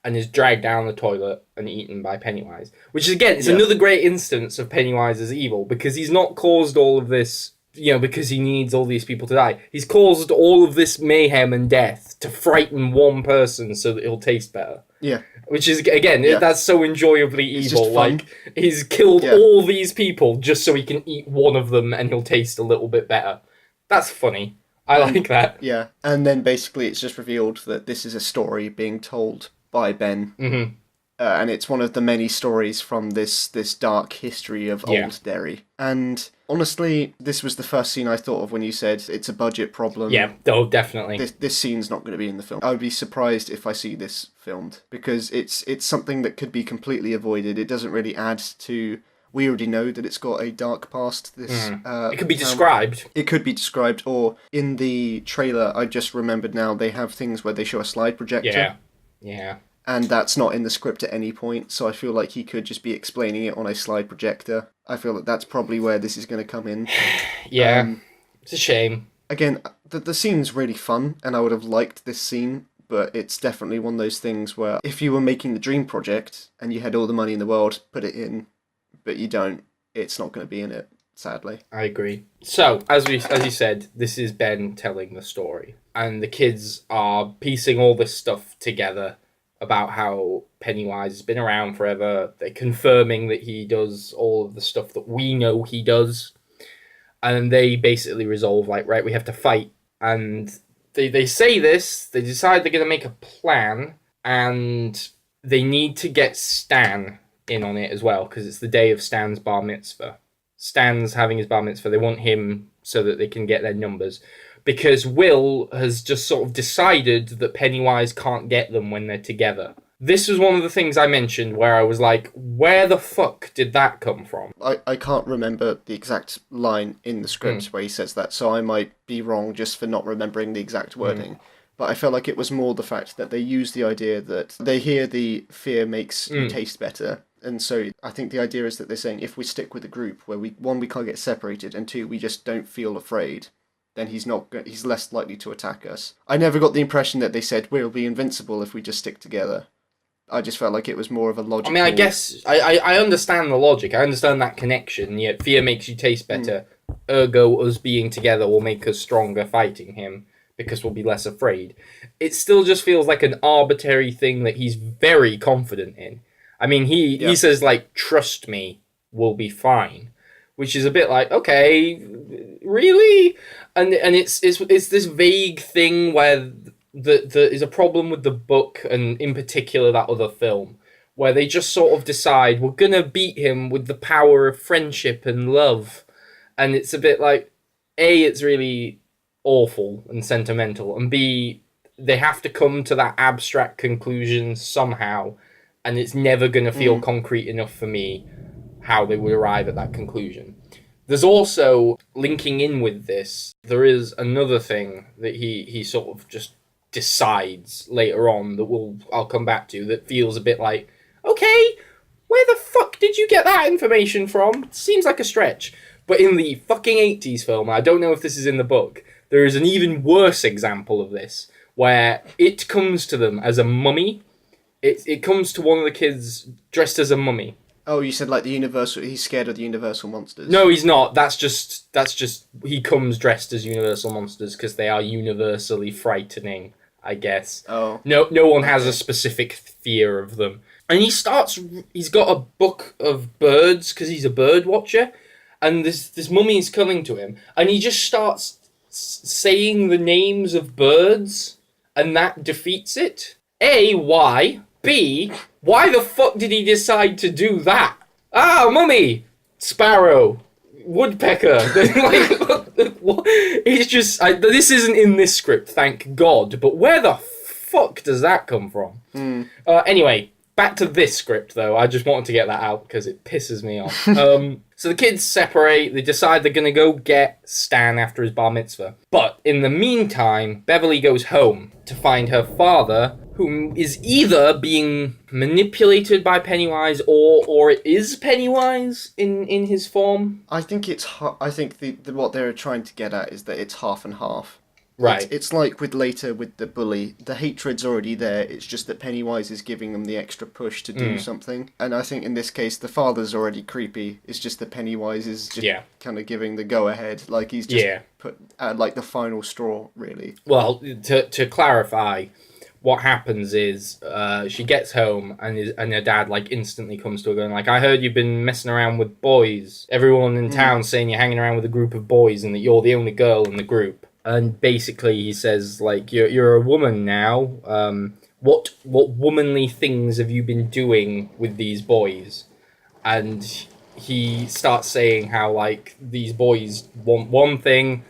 and is dragged down the toilet and eaten by Pennywise. Which is, again, it's another great instance of Pennywise as evil, because he's not caused all of this, you know, because he needs all these people to die. He's caused all of this mayhem and death to frighten one person so that he'll taste better. Yeah. Which is, again, that's so enjoyably evil. Like, he's killed all these people just so he can eat one of them and he'll taste a little bit better. That's funny. I like that. Yeah. And then basically it's just revealed that this is a story being told by Ben. Mm-hmm. And it's one of the many stories from this dark history of old Derry. And honestly, this was the first scene I thought of when you said it's a budget problem. Yeah, oh, definitely. This scene's not going to be in the film. I would be surprised if I see this filmed, because it's something that could be completely avoided. It doesn't really add to... We already know that it's got a dark past. It could be described. It could be described, or in the trailer, I just remembered now, they have things where they show a slide projector. Yeah. And that's not in the script at any point, so I feel like he could just be explaining it on a slide projector. I feel that that's probably where this is going to come in. Yeah, it's a shame. Again, the scene's really fun, and I would have liked this scene, but it's definitely one of those things where if you were making the dream project and you had all the money in the world, put it in, but you don't, it's not going to be in it, sadly. I agree. So, as you said, this is Ben telling the story, and the kids are piecing all this stuff together about how Pennywise has been around forever. They're confirming that he does all of the stuff that we know he does. And they basically resolve, like, right, we have to fight. And they say this, they decide they're going to make a plan, and they need to get Stan in on it as well, because it's the day of Stan's bar mitzvah. Stan's having his bar mitzvah. They want him so that they can get their numbers. Because Will has just sort of decided that Pennywise can't get them when they're together. This was one of the things I mentioned where I was like, where the fuck did that come from? I can't remember the exact line in the script where he says that, so I might be wrong just for not remembering the exact wording. But I felt like it was more the fact that they use the idea that they hear the fear makes you taste better. And so I think the idea is that they're saying if we stick with a group where we can't get separated, and two, we just don't feel afraid, then he's less likely to attack us. I never got the impression that they said we'll be invincible if we just stick together. I just felt like it was more of a logical... I mean, I guess I understand the logic. I understand that connection. Yet fear makes you taste better. Ergo, us being together will make us stronger fighting him because we'll be less afraid. It still just feels like an arbitrary thing that he's very confident in. I mean, he says, like, trust me, we'll be fine. Which is a bit like, okay, really? And it's this vague thing where there is a problem with the book, and in particular that other film, where they just sort of decide we're gonna beat him with the power of friendship and love, and it's a bit like, A, it's really awful and sentimental, and B, they have to come to that abstract conclusion somehow, and it's never gonna feel concrete enough for me how they would arrive at that conclusion. There's also, linking in with this, there is another thing that he sort of just decides later on that I'll come back to, that feels a bit like, okay, where the fuck did you get that information from? Seems like a stretch. But in the fucking 80s film, I don't know if this is in the book, there is an even worse example of this, where it comes to them as a mummy. It comes to one of the kids dressed as a mummy. Oh, you said like he's scared of the Universal monsters. No, he's not. That's just he comes dressed as Universal monsters because they are universally frightening I guess. Oh. No one has a specific fear of them. And he's got a book of birds, because he's a bird watcher, and this mummy's coming to him, and he just starts saying the names of birds, and that defeats it. A, why? B, why the fuck did he decide to do that? Ah, mummy! Sparrow! Woodpecker! It's just... this isn't in this script, thank God, but where the fuck does that come from? Anyway... Back to this script, though. I just wanted to get that out because it pisses me off. So the kids separate. They decide they're going to go get Stan after his bar mitzvah. But in the meantime, Beverly goes home to find her father, who is either being manipulated by Pennywise or it is Pennywise in his form. I think I think what they're trying to get at is that it's half and half. Right. It's like with the bully. The hatred's already there. It's just that Pennywise is giving them the extra push to do something. And I think in this case, the father's already creepy. It's just that Pennywise is just kind of giving the go-ahead. Like, he's just put like the final straw, really. Well, to clarify, what happens is she gets home and her dad like instantly comes to her going like, I heard you've been messing around with boys. Everyone in town saying you're hanging around with a group of boys and that you're the only girl in the group. And basically he says, like, you're a woman now. What womanly things have you been doing with these boys? And he starts saying how, like, these boys want one thing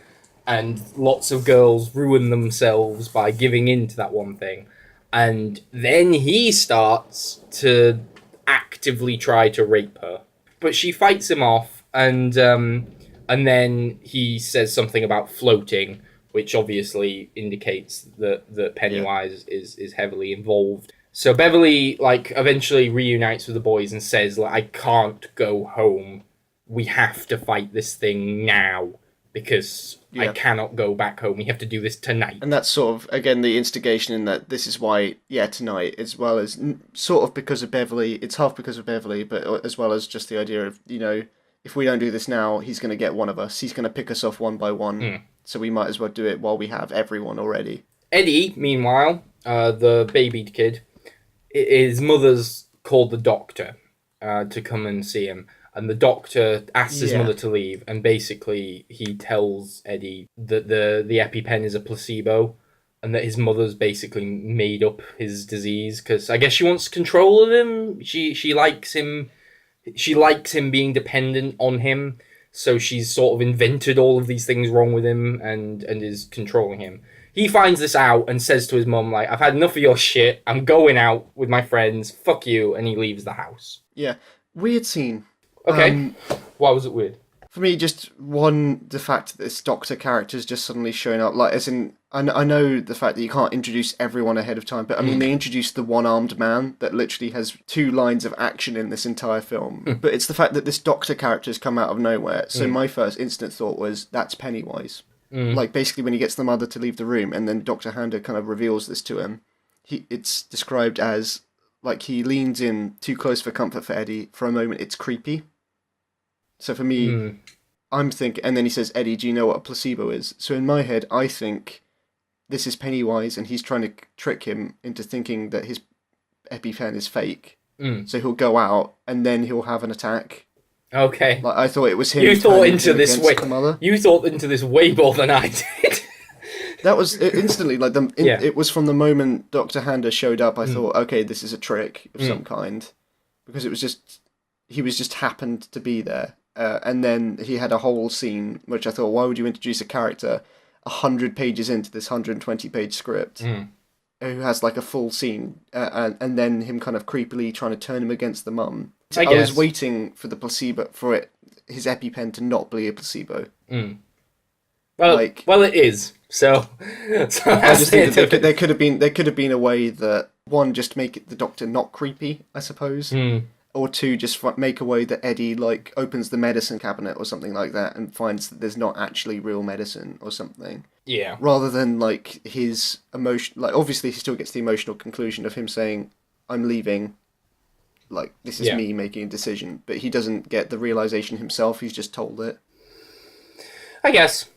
and lots of girls ruin themselves by giving in to that one thing. And then he starts to actively try to rape her. But she fights him off, and then he says something about floating, which obviously indicates that Pennywise is heavily involved. So Beverly, like, eventually reunites with the boys and says, like, I can't go home. We have to fight this thing now because I cannot go back home. We have to do this tonight. And that's sort of, again, the instigation in that this is why, tonight, as well as sort of because of Beverly. It's half because of Beverly, but as well as just the idea of, if we don't do this now, he's going to get one of us. He's going to pick us off one by one. So we might as well do it while we have everyone already. Eddie, meanwhile, the babied kid, his mother's called the doctor to come and see him. And the doctor asks his mother to leave. And basically he tells Eddie that the EpiPen is a placebo. And that his mother's basically made up his disease. Because I guess she wants control of him. She likes him. She likes him being dependent on him. So she's sort of invented all of these things wrong with him and is controlling him. He finds this out and says to his mum, like, I've had enough of your shit. I'm going out with my friends. Fuck you. And he leaves the house. Yeah. Weird scene. Okay. Why was it weird? For me, just the fact that this doctor character is just suddenly showing up. Like, as in, I know the fact that you can't introduce everyone ahead of time, but I mean, they introduced the one-armed man that literally has 2 lines of action in this entire film. But it's the fact that this doctor character has come out of nowhere. So my first instant thought was, that's Pennywise. Like, basically when he gets the mother to leave the room, and then Dr. Hander kind of reveals this to him, it's described as, like, he leans in too close for comfort for Eddie. For a moment, it's creepy. So for me, I'm thinking... And then he says, Eddie, do you know what a placebo is? So in my head, I think this is Pennywise, and he's trying to trick him into thinking that his EpiPen is fake. So he'll go out, and then he'll have an attack. Okay. Like, I thought it was him. You thought into this way. Mother. You thought into this way more than I did. That was instantly, like, it was from the moment Dr. Hander showed up, I thought, okay, this is a trick of some kind. Because it was just... He was just happened to be there. And then he had a whole scene, which I thought, why would you introduce a character 100 pages into this 120-page script who has, like, a full scene, and then him kind of creepily trying to turn him against the mum. I was waiting for the placebo, his EpiPen to not be a placebo. Well, it is. So I just think that there could have been a way that, one, just make the doctor not creepy, I suppose. Or 2, just make a way that Eddie, like, opens the medicine cabinet or something like that and finds that there's not actually real medicine or something. Yeah. Rather than, like, his emotion... Like, obviously he still gets the emotional conclusion of him saying, I'm leaving. Like, this is me making a decision. But he doesn't get the realization himself. He's just told it. I guess.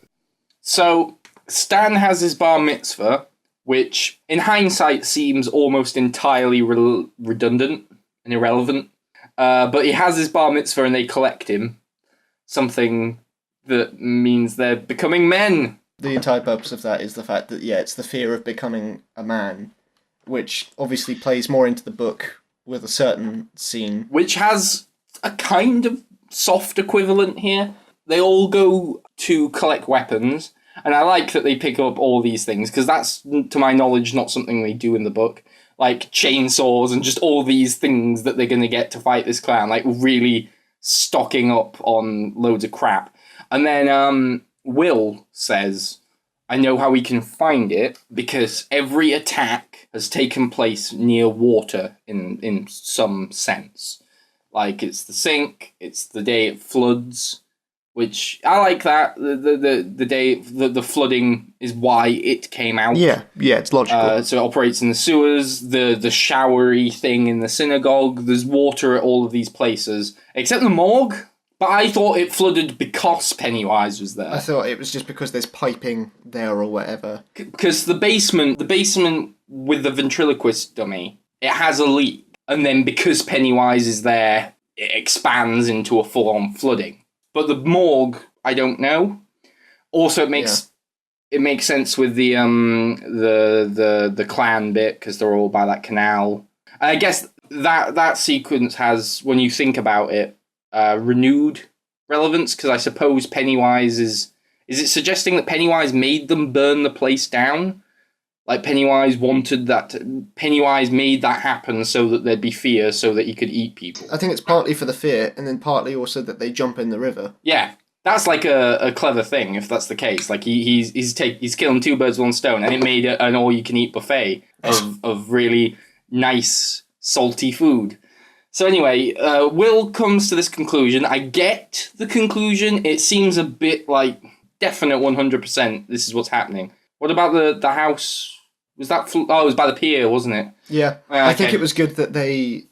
So, Stan has his bar mitzvah, which in hindsight seems almost entirely redundant and irrelevant. But he has his bar mitzvah and they collect him. Something that means they're becoming men. The entire purpose of that is the fact that, it's the fear of becoming a man, which obviously plays more into the book with a certain scene. Which has a kind of soft equivalent here. They all go to collect weapons, and I like that they pick up all these things, because that's, to my knowledge, not something they do in the book. Like chainsaws and just all these things that they're going to get to fight this clan, like really stocking up on loads of crap. And then Will says, I know how we can find it, because every attack has taken place near water in some sense. Like, it's the sink, it's the day it floods, which I like that. The day the flooding is why it came out. Yeah, it's logical. So it operates in the sewers, the showery thing in the synagogue. There's water at all of these places, except the morgue. But I thought it flooded because Pennywise was there. I thought it was just because there's piping there or whatever. Because the basement with the ventriloquist dummy, it has a leak, and then because Pennywise is there, it expands into a full-on flooding. But the morgue, I don't know. Also, it makes sense with the clan bit, because they're all by that canal. And I guess that sequence has, when you think about it, renewed relevance, because I suppose Pennywise is it suggesting that Pennywise made them burn the place down? Like Pennywise made that happen so that there'd be fear, so that he could eat people. I think it's partly for the fear, and then partly also that they jump in the river. Yeah, that's like a clever thing, if that's the case. Like he's killing two birds with one stone, and it made an all-you-can-eat buffet of really nice, salty food. So anyway, Will comes to this conclusion. I get the conclusion. It seems a bit like definite 100% this is what's happening. What about the house? Was that... it was by the pier, wasn't it? Yeah. I think it was good that they...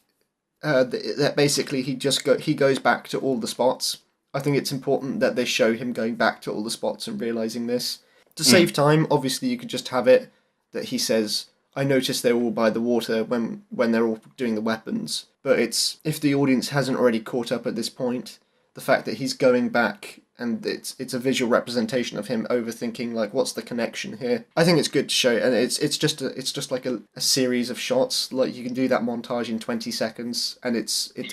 that basically he goes back to all the spots. I think it's important that they show him going back to all the spots and realising this. To save time, obviously you could just have it that he says, I noticed they're all by the water when they're all doing the weapons. But it's, if the audience hasn't already caught up at this point, the fact that he's going back and it's a visual representation of him overthinking, like, what's the connection here? I think it's good to show, and it's just like a series of shots. Like, you can do that montage in 20 seconds, and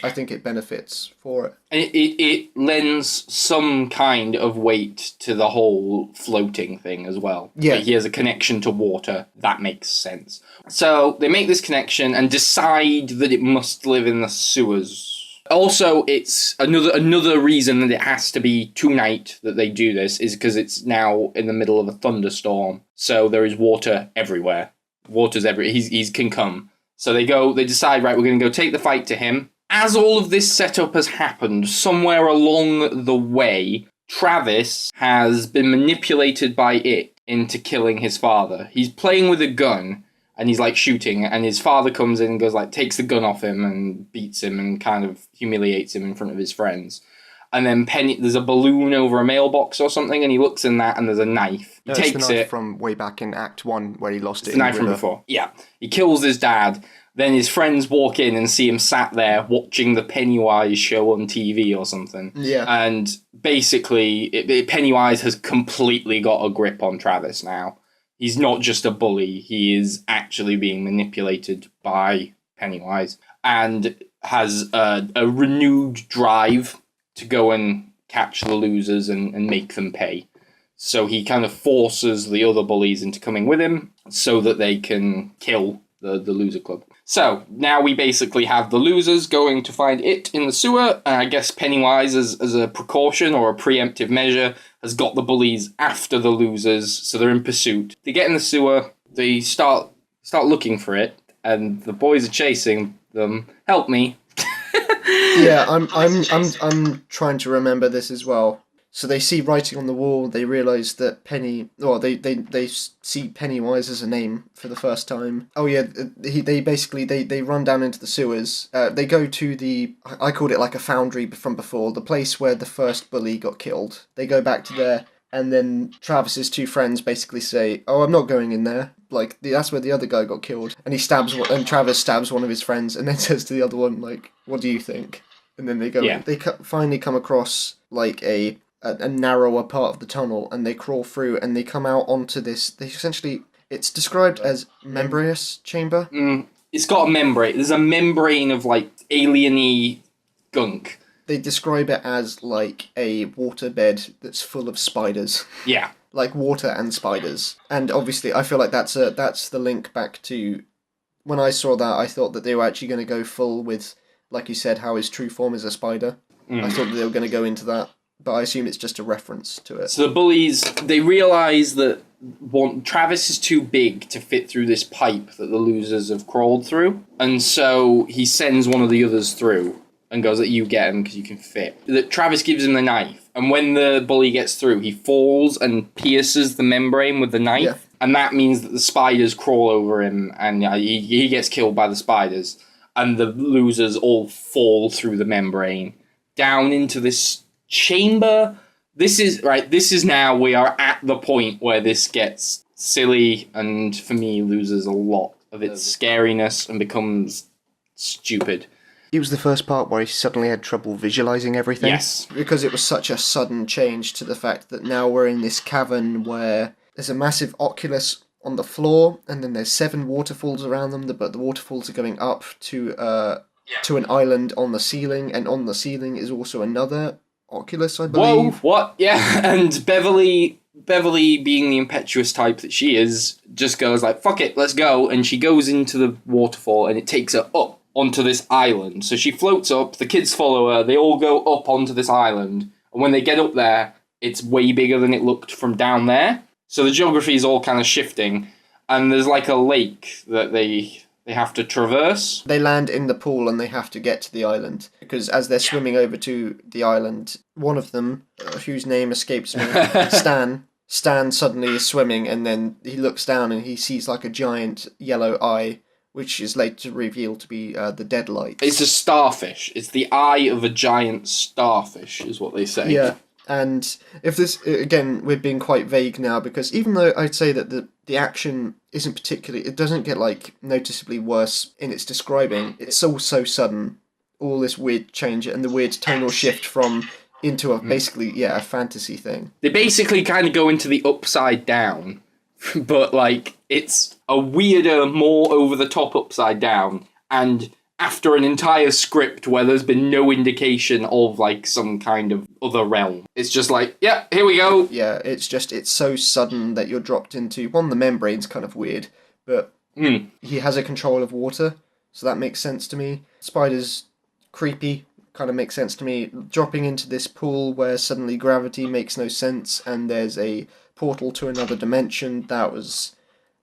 I think it benefits for it. It lends some kind of weight to the whole floating thing as well. Yeah. Like he has a connection to water. That makes sense. So they make this connection and decide that it must live in the sewers. Also, it's another reason that it has to be tonight that they do this is because it's now in the middle of a thunderstorm. So there is water everywhere. Water's everywhere. He can come. So they decide, right, we're going to go take the fight to him. As all of this setup has happened, somewhere along the way, Travis has been manipulated by it into killing his father. He's playing with a gun. And he's, like, shooting, and his father comes in and goes, like, takes the gun off him and beats him and kind of humiliates him in front of his friends. And then there's a balloon over a mailbox or something, and he looks in that, and there's a knife. He takes it's the knife it from way back in Act 1, where he lost it in the knife from before. Yeah. He kills his dad. Then his friends walk in and see him sat there watching the Pennywise show on TV or something. Yeah. And basically, Pennywise has completely got a grip on Travis now. He's not just a bully, he is actually being manipulated by Pennywise and has a renewed drive to go and catch the losers and make them pay. So he kind of forces the other bullies into coming with him so that they can kill the loser club. So now we basically have the losers going to find it in the sewer. I guess Pennywise, as a precaution or a preemptive measure, has got the bullies after the losers, so they're in pursuit. They get in the sewer, they start looking for it, and the boys are chasing them. Help me. Yeah, I'm trying to remember this as well. So they see writing on the wall, they realise that they see Pennywise as a name for the first time. Oh yeah, they run down into the sewers. They go to I called it like a foundry from before, the place where the first bully got killed. They go back to there, and then Travis's two friends basically say, oh, I'm not going in there. like, that's where the other guy got killed. And Travis stabs one of his friends and then says to the other one, like, what do you think? And then they go, they finally come across, like, a narrower part of the tunnel, and they crawl through, and they come out onto this, it's described as membranous chamber. It's got a membrane. There's a membrane of, like, alien-y gunk. They describe it as, like, a waterbed that's full of spiders. Yeah. Like water and spiders. And obviously, I feel like that's the link back to... When I saw that, I thought that they were actually going to go full with, like you said, how his true form is a spider. I thought that they were going to go into that, but I assume it's just a reference to it. So the bullies, they realise that Travis is too big to fit through this pipe that the losers have crawled through, and so he sends one of the others through and goes, that you get him because you can fit. That Travis gives him the knife, and when the bully gets through, he falls and pierces the membrane with the knife, and that means that the spiders crawl over him, and he gets killed by the spiders, and the losers all fall through the membrane down into this chamber. This is now, we are at the point where this gets silly, and for me loses a lot of its scariness and becomes stupid. It was the first part where he suddenly had trouble visualising everything. Yes. Because it was such a sudden change to the fact that now we're in this cavern where there's a massive oculus on the floor, and then there's 7 waterfalls around them, but the waterfalls are going up to an island on the ceiling, and on the ceiling is also another oculus, I believe. Whoa, what? Yeah, and Beverly, being the impetuous type that she is, just goes like, fuck it, let's go, and she goes into the waterfall, and it takes her up onto this island. So she floats up, the kids follow her, they all go up onto this island, and when they get up there, it's way bigger than it looked from down there. So the geography is all kind of shifting, and there's like a lake that they have to traverse. They land in the pool and they have to get to the island, because as they're swimming over to the island, one of them, whose name escapes me, Stan suddenly is swimming, and then he looks down and he sees like a giant yellow eye, which is later revealed to be the deadlight. It's a starfish. It's the eye of a giant starfish, is what they say. Yeah, and if this, again, we're being quite vague now, because even though I'd say that the action isn't particularly, it doesn't get, like, noticeably worse in its describing, it's all so sudden, all this weird change, and the weird tonal shift from into a, basically, a fantasy thing. They basically kind of go into the upside down, but, like, it's a weirder, more over-the-top upside down, and after an entire script where there's been no indication of, like, some kind of other realm. It's just like, yeah, here we go. Yeah, it's so sudden that you're dropped into... One, the membrane's kind of weird, but he has a control of water, so that makes sense to me. Spider's creepy, kind of makes sense to me. Dropping into this pool where suddenly gravity makes no sense, and there's a portal to another dimension,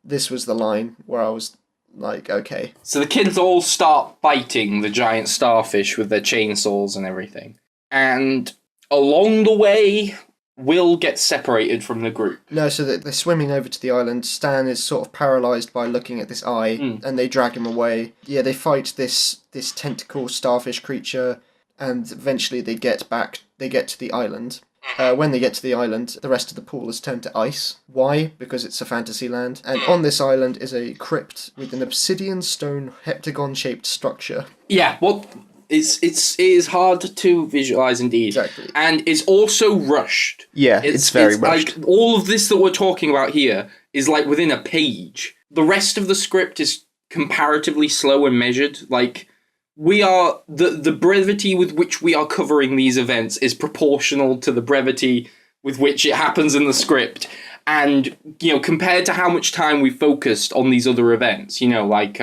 this was the line where I was... like, okay. So the kids all start fighting the giant starfish with their chainsaws and everything. And along the way, Will gets separated from the group. No, so they're swimming over to the island. Stan is sort of paralysed by looking at this eye, and they drag him away. Yeah, they fight this tentacle starfish creature, and eventually they get to the island. When they get to the island, the rest of the pool is turned to ice. Why? Because it's a fantasy land. And on this island is a crypt with an obsidian stone heptagon-shaped structure. Yeah, well, it is hard to visualise indeed. Exactly. And it's also rushed. Yeah, it's very rushed. Like, all of this that we're talking about here is like within a page. The rest of the script is comparatively slow and measured. Like... the brevity with which we are covering these events is proportional to the brevity with which it happens in the script. And, compared to how much time we focused on these other events, like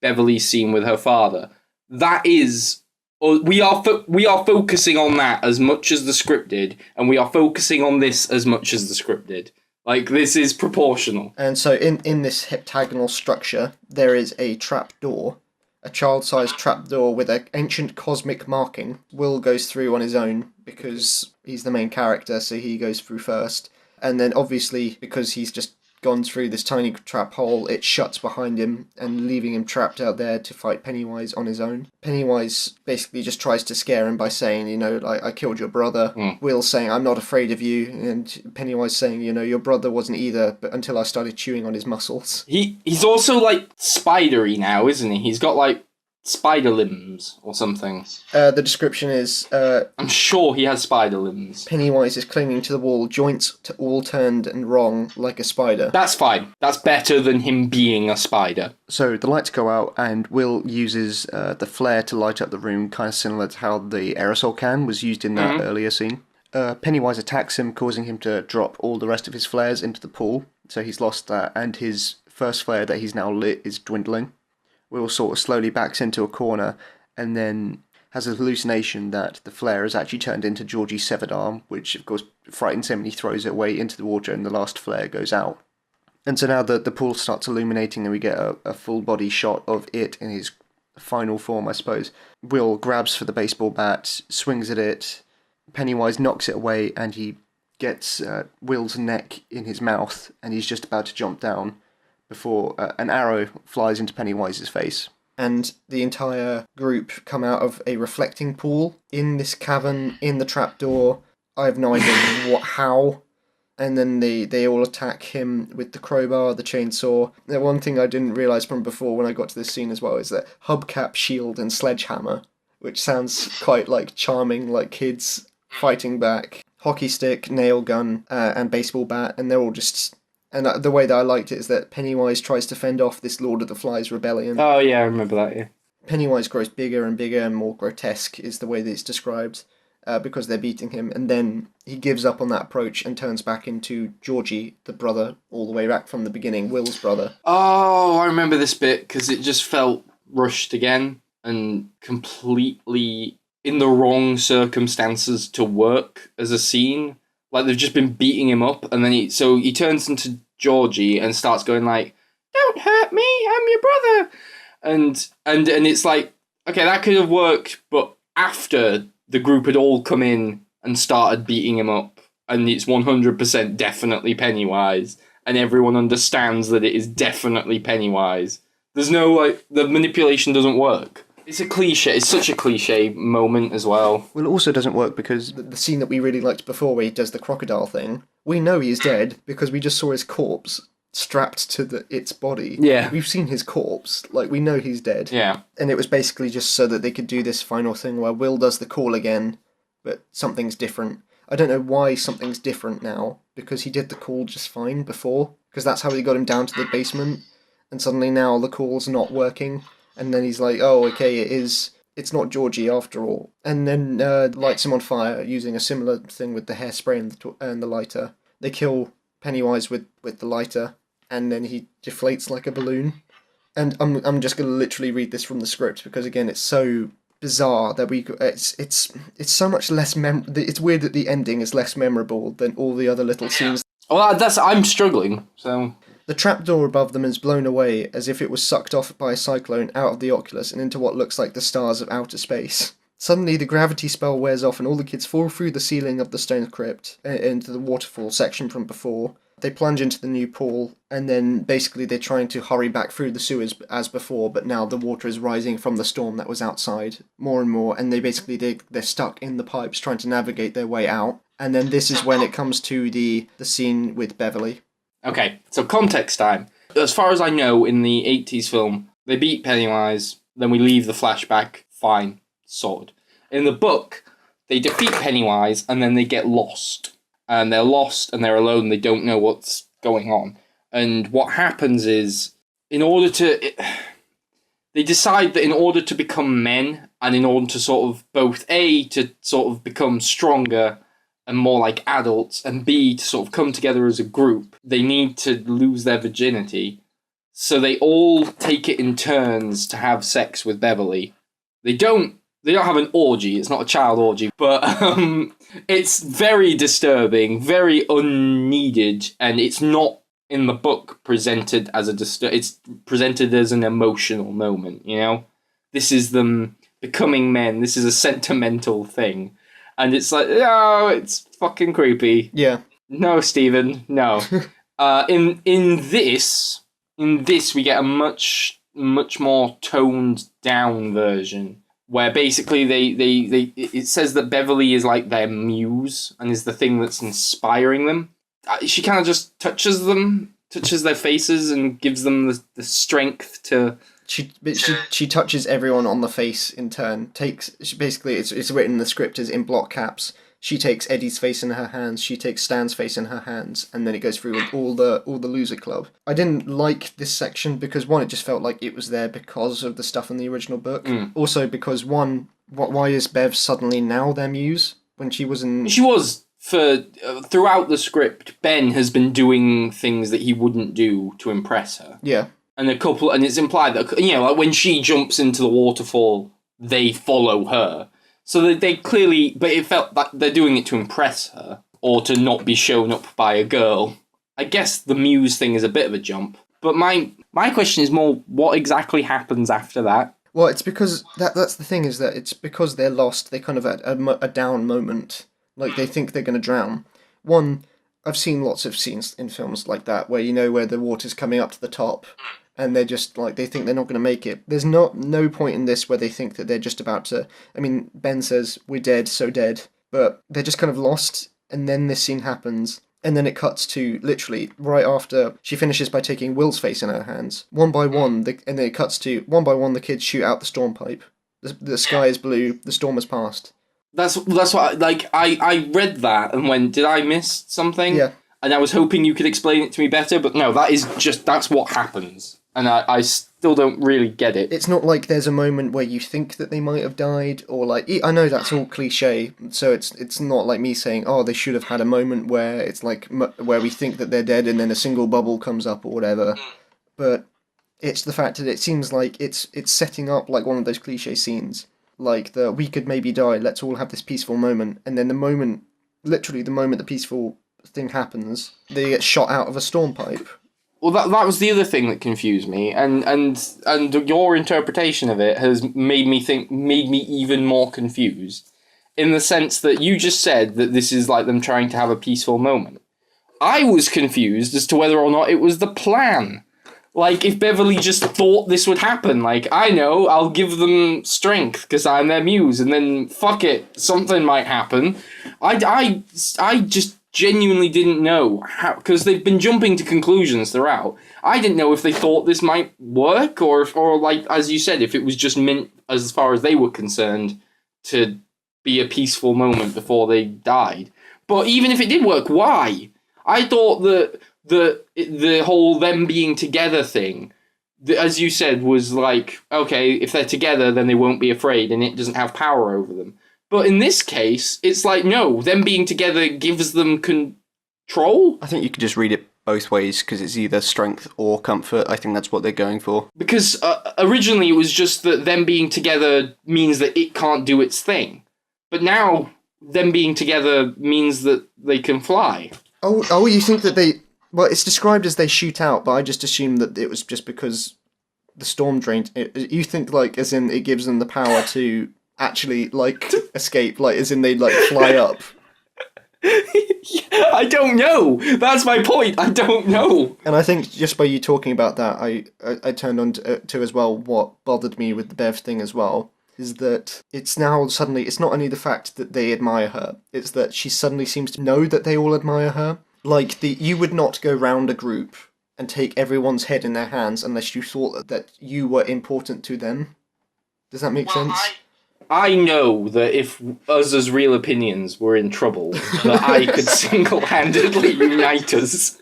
Beverly's scene with her father, that is... We are focusing on that as much as the script did, and we are focusing on this as much as the script did. Like, this is proportional. And so in this heptagonal structure, there is a trap door. A child-sized trapdoor with an ancient cosmic marking. Will goes through on his own because he's the main character, so he goes through first. And then obviously, because he's just gone through this tiny trap hole, it shuts behind him and leaving him trapped out there to fight Pennywise on his own. Pennywise basically just tries to scare him by saying, I killed your brother. Will saying, I'm not afraid of you. And Pennywise saying, your brother wasn't either, but until I started chewing on his muscles. He's also, spidery now, isn't he? He's got, spider limbs or something. The description is... I'm sure he has spider limbs. Pennywise is clinging to the wall, joints all turned and wrong like a spider. That's fine. That's better than him being a spider. So the lights go out and Will uses the flare to light up the room, kind of similar to how the aerosol can was used in that earlier scene. Pennywise attacks him, causing him to drop all the rest of his flares into the pool. So he's lost that, and his first flare that he's now lit is dwindling. Will sort of slowly backs into a corner and then has a hallucination that the flare has actually turned into Georgie's severed arm, which of course frightens him and he throws it away into the water and the last flare goes out. And so now the pool starts illuminating and we get a full body shot of it in his final form, I suppose. Will grabs for the baseball bat, swings at it, Pennywise knocks it away and he gets Will's neck in his mouth and he's just about to jump down before an arrow flies into Pennywise's face. And the entire group come out of a reflecting pool in this cavern, in the trapdoor. I have no idea how. And then they all attack him with the crowbar, the chainsaw. The one thing I didn't realise from before when I got to this scene as well is that hubcap, shield and sledgehammer, which sounds quite charming, like kids fighting back. Hockey stick, nail gun, and baseball bat, and they're all just... And the way that I liked it is that Pennywise tries to fend off this Lord of the Flies rebellion. Oh, yeah, I remember that, yeah. Pennywise grows bigger and bigger and more grotesque is the way that it's described, because they're beating him. And then he gives up on that approach and turns back into Georgie, the brother, all the way back from the beginning, Will's brother. Oh, I remember this bit, because it just felt rushed again and completely in the wrong circumstances to work as a scene. They've just been beating him up, and then he turns into Georgie and starts going "Don't hurt me, I'm your brother," and it's okay, that could have worked, but after the group had all come in and started beating him up, and it's 100% definitely Pennywise, and everyone understands that it is definitely Pennywise. There's no the manipulation doesn't work. It's a cliche. It's such a cliche moment as well. Well, it also doesn't work because the scene that we really liked before where he does the crocodile thing, we know he's dead because we just saw his corpse strapped to its body. Yeah. We've seen his corpse. We know he's dead. Yeah. And it was basically just so that they could do this final thing where Will does the call again, but something's different. I don't know why something's different now, because he did the call just fine before, because that's how he got him down to the basement, and suddenly now the call's not working. And then he's oh, okay, it's not Georgie after all. And then lights him on fire using a similar thing with the hairspray and the lighter. They kill Pennywise with the lighter, and then he deflates like a balloon. And I'm just going to literally read this from the script, because again, it's so bizarre that it's so much less it's weird that the ending is less memorable than all the other little scenes. Well, I'm struggling, so... The trapdoor above them is blown away as if it was sucked off by a cyclone out of the oculus and into what looks like the stars of outer space. Suddenly, the gravity spell wears off and all the kids fall through the ceiling of the stone crypt into the waterfall section from before. They plunge into the new pool, and then basically they're trying to hurry back through the sewers as before, but now the water is rising from the storm that was outside more and more, and they're stuck in the pipes trying to navigate their way out. And then this is when it comes to the scene with Beverly. Okay, so context time. As far as I know, in the 80s film, they beat Pennywise, then we leave the flashback, fine, sorted. In the book, they defeat Pennywise, and then they get lost. And they're lost, and they're alone, they don't know what's going on. And what happens is, they decide that in order to become men, and in order to sort of to sort of become stronger and more like adults, and B, to sort of come together as a group, they need to lose their virginity. So they all take it in turns to have sex with Beverly. They don't have an orgy, it's not a child orgy, but it's very disturbing, very unneeded, and it's not in the book presented as it's presented as an emotional moment, you know? This is them becoming men, this is a sentimental thing. And it's oh, it's fucking creepy. Yeah. No, Stephen, no. In this we get a much more toned down version where basically it says that Beverly is like their muse and is the thing that's inspiring them. She kind of just touches their faces and gives them the strength to. She touches everyone on the face in turn. Basically it's written in the script as in block caps. She takes Eddie's face in her hands, she takes Stan's face in her hands, and then it goes through with all the loser club. I didn't like this section because, one, it just felt like it was there because of the stuff in the original book. Also because, one, why is Bev suddenly now their muse when she was in... She was, throughout the script, Ben has been doing things that he wouldn't do to impress her. Yeah. And it's implied that, like when she jumps into the waterfall, they follow her. So they clearly, but it felt like they're doing it to impress her, or to not be shown up by a girl. I guess the muse thing is a bit of a jump. But my question is more, what exactly happens after that? Well, it's because, that's the thing, is that it's because they're lost, they kind of at a down moment. Like, they think they're going to drown. One, I've seen lots of scenes in films like that, where the water's coming up to the top, and they're just, like, they think they're not going to make it. There's no point in this where they think that they're just about to... I mean, Ben says, we're dead, so dead. But they're just kind of lost, and then this scene happens, and then it cuts to, literally, right after she finishes by taking Will's face in her hands. One by one, and then it cuts to, one by one, the kids shoot out the storm pipe. The sky is blue, the storm has passed. That's what, I read that and went, did I miss something? Yeah. And I was hoping you could explain it to me better, but no, that's what happens. And I still don't really get it. It's not like there's a moment where you think that they might have died, or like... I know that's all cliche, so it's not like me saying, oh, they should have had a moment where it's like... where we think that they're dead and then a single bubble comes up or whatever. But it's the fact that it seems like it's setting up like one of those cliche scenes. Like, we could maybe die, let's all have this peaceful moment. And then the moment the peaceful thing happens, they get shot out of a storm pipe. Well, that was the other thing that confused me, and your interpretation of it has made me even more confused, in the sense that you just said that this is like them trying to have a peaceful moment. I was confused as to whether or not it was the plan. Like, if Beverly just thought this would happen, like, I know, I'll give them strength because I'm their muse, and then, fuck it, something might happen. I just genuinely didn't know how, because they've been jumping to conclusions throughout. I didn't know if they thought this might work, or like, as you said, if it was just meant, as far as they were concerned, to be a peaceful moment before they died. But even if it did work, why? I thought that the whole them being together thing, as you said, was like, okay, if they're together, then they won't be afraid, and it doesn't have power over them. But in this case, it's like, no, them being together gives them control? I think you could just read it both ways, because it's either strength or comfort. I think that's what they're going for. Because originally it was just that them being together means that it can't do its thing. But now, them being together means that they can fly. Oh, you think that they... Well, it's described as they shoot out, but I just assumed that it was just because the storm drained... You think, like, as in it gives them the power to... actually, like, escape, like, as in they, like, fly up. I don't know. That's my point. I don't know. And I think just by you talking about that, I turned on to as well what bothered me with the Bev thing as well, is that it's now suddenly, it's not only the fact that they admire her, it's that she suddenly seems to know that they all admire her. Like, you would not go round a group and take everyone's head in their hands unless you thought that you were important to them. Does that make sense? I know that if us as Real Opinions were in trouble, that I could single-handedly unite us,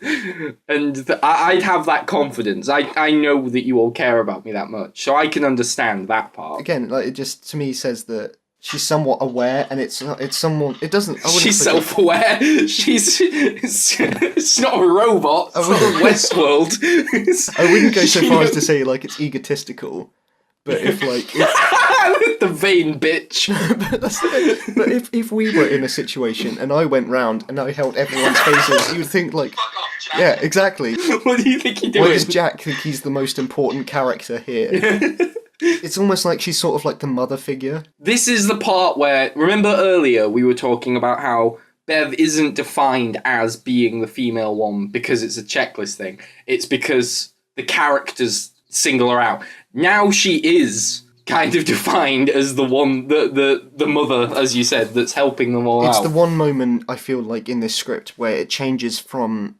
and I'd have that confidence. I know that you all care about me that much, so I can understand that part. Again, like, it just, to me, says that she's somewhat aware, and it's someone, it doesn't... She's self-aware. It's not a robot. It's not Westworld. I wouldn't go so far as to say, like, it's egotistical. But if, like... The vain bitch. But if we were in a situation and I went round and I held everyone's faces, you would think, like... Fuck off, Jack. Yeah, exactly. What do you think you're doing? Why does Jack think he's the most important character here? It's almost like she's sort of like the mother figure. This is the part where... Remember earlier we were talking about how Bev isn't defined as being the female one because it's a checklist thing. It's because the characters single her out. Now she is kind of defined as the one, the mother, as you said, that's helping them all out. It's the one moment, I feel like, in this script where it changes from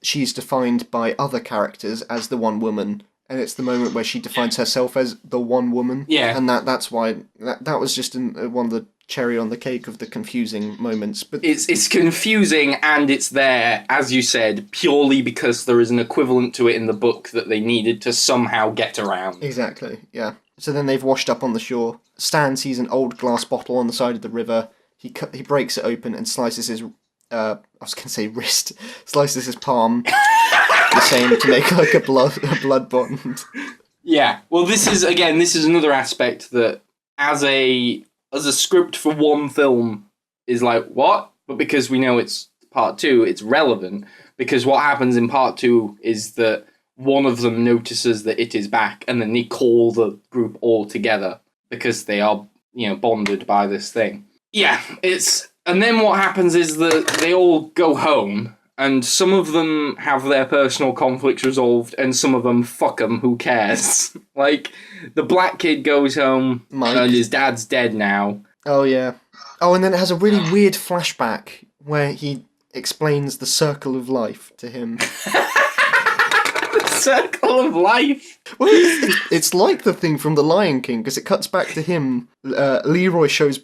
she's defined by other characters as the one woman, and it's the moment where she defines herself as the one woman. Yeah. And that's why... That was just one of the cherry on the cake of the confusing moments. But it's confusing, and it's there, as you said, purely because there is an equivalent to it in the book that they needed to somehow get around. Exactly, yeah. So then they've washed up on the shore. Stan sees an old glass bottle on the side of the river. He breaks it open and slices his... I was going to say wrist. Slices his palm the same to make like a blood bond. Yeah. Well, this is another aspect that as a script for one film is like, what? But because we know it's part 2, it's relevant. Because what happens in part 2 is that one of them notices that it is back, and then they call the group all together because they are, bonded by this thing. Yeah, and then what happens is that they all go home, and some of them have their personal conflicts resolved, and some of them, fuck them, who cares? Like, the black kid goes home, Mike. And his dad's dead now. Oh, yeah. Oh, and then it has a really weird flashback where he explains the circle of life to him. Circle of life. Well, it's like the thing from The Lion King, because it cuts back to him. Leroy shows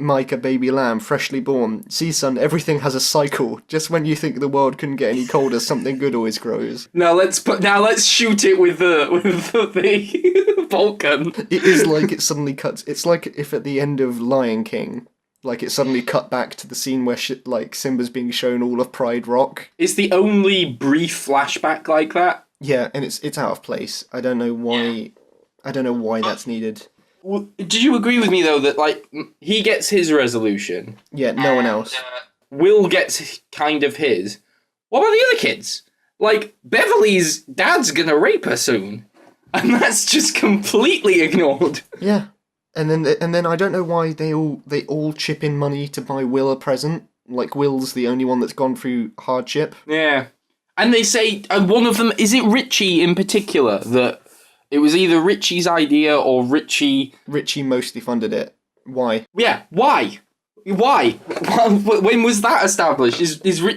Mike a baby lamb, freshly born. See, son, everything has a cycle. Just when you think the world couldn't get any colder, something good always grows. Now let's shoot it with the bolt gun. It is like it suddenly cuts. It's like if at the end of Lion King, like it suddenly cut back to the scene where Simba's being shown all of Pride Rock. It's the only brief flashback like that. Yeah, and it's out of place. I don't know why. Yeah. I don't know why that's needed. Well, did you agree with me though that like he gets his resolution? Yeah, no one else. Will gets kind of his. What about the other kids? Like Beverly's dad's gonna rape her soon, and that's just completely ignored. Yeah, and then I don't know why they all chip in money to buy Will a present. Like Will's the only one that's gone through hardship. Yeah. And they say, one of them, is it Richie in particular, that it was either Richie's idea or Richie... Richie mostly funded it. Why? Yeah, why? Why? When was that established?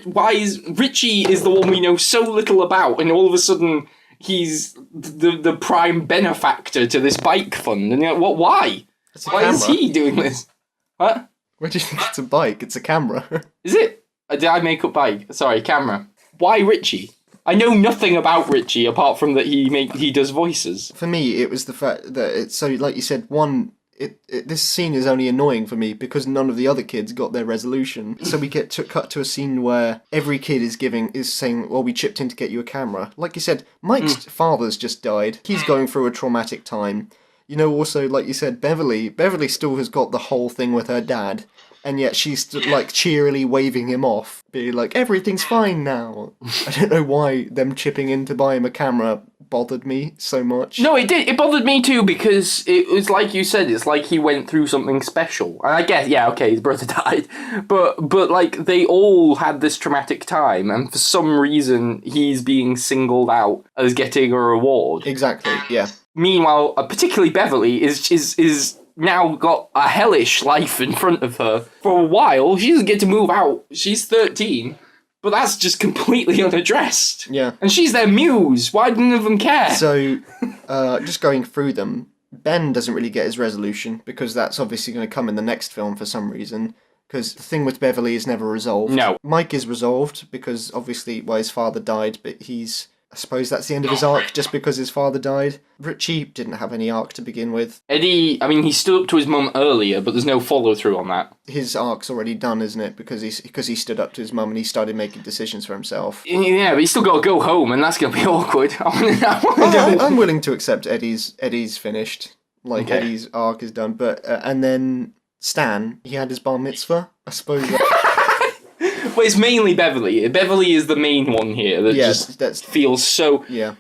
Why is Richie is the one we know so little about, and all of a sudden he's the prime benefactor to this bike fund, and you're like, what? Why? Why is he doing this? What? Where do you think it's a bike? It's a camera. Is it? Did I make up bike? Sorry, camera. Why Richie? I know nothing about Richie apart from that he does voices. For me, it was the fact that it's so, like you said, this scene is only annoying for me because none of the other kids got their resolution. So we get cut to a scene where every kid is saying, well, we chipped in to get you a camera. Like you said, Mike's father's just died. He's going through a traumatic time. Also, like you said, Beverly still has got the whole thing with her dad. And yet she's like cheerily waving him off, being like, everything's fine now. I don't know why them chipping in to buy him a camera bothered me so much. No, it did. It bothered me too because it was like you said, it's like he went through something special. And I guess, yeah, okay, his brother died. But like, they all had this traumatic time, and for some reason, he's being singled out as getting a reward. Exactly, yeah. Meanwhile, particularly Beverly is now got a hellish life in front of her. For a while, she doesn't get to move out. She's 13, but that's just completely unaddressed. Yeah. And she's their muse. Why none of them care? So, just going through them, Ben doesn't really get his resolution, because that's obviously going to come in the next film for some reason, because the thing with Beverly is never resolved. No. Mike is resolved, because obviously, his father died, but I suppose that's the end of his arc, just because his father died. Richie didn't have any arc to begin with. Eddie, I mean, he stood up to his mum earlier, but there's no follow-through on that. His arc's already done, isn't it? Because he stood up to his mum and he started making decisions for himself. Yeah, but he's still got to go home, and that's going to be awkward. I'm willing to accept Eddie's finished. Like, okay. Eddie's arc is done. But and then Stan, he had his bar mitzvah, I suppose. Well, it's mainly Beverly. Beverly is the main one here that feels so... Yeah.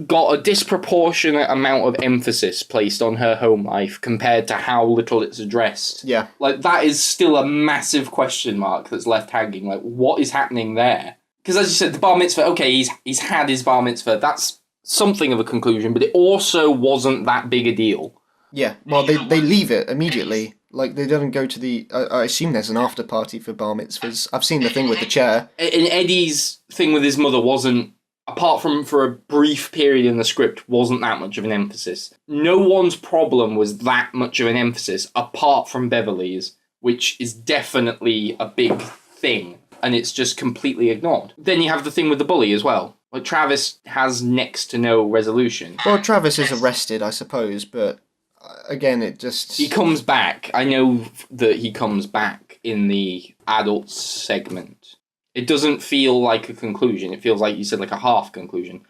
got a disproportionate amount of emphasis placed on her home life compared to how little it's addressed. Yeah. Like, that is still a massive question mark that's left hanging. Like, what is happening there? Because as you said, the bar mitzvah, okay, he's had his bar mitzvah. That's something of a conclusion, but it also wasn't that big a deal. Yeah, well, they leave it immediately. Like, they don't go to the... I assume there's an after party for bar mitzvahs. I've seen the thing with the chair. And Eddie's thing with his mother wasn't, apart from for a brief period in the script, wasn't that much of an emphasis. No one's problem was that much of an emphasis, apart from Beverly's, which is definitely a big thing, and it's just completely ignored. Then you have the thing with the bully as well. Like, Travis has next to no resolution. Well, Travis is arrested, I suppose, but again, it just... He comes back. I know that he comes back in the adults segment. It doesn't feel like a conclusion. It feels like you said, like a half conclusion.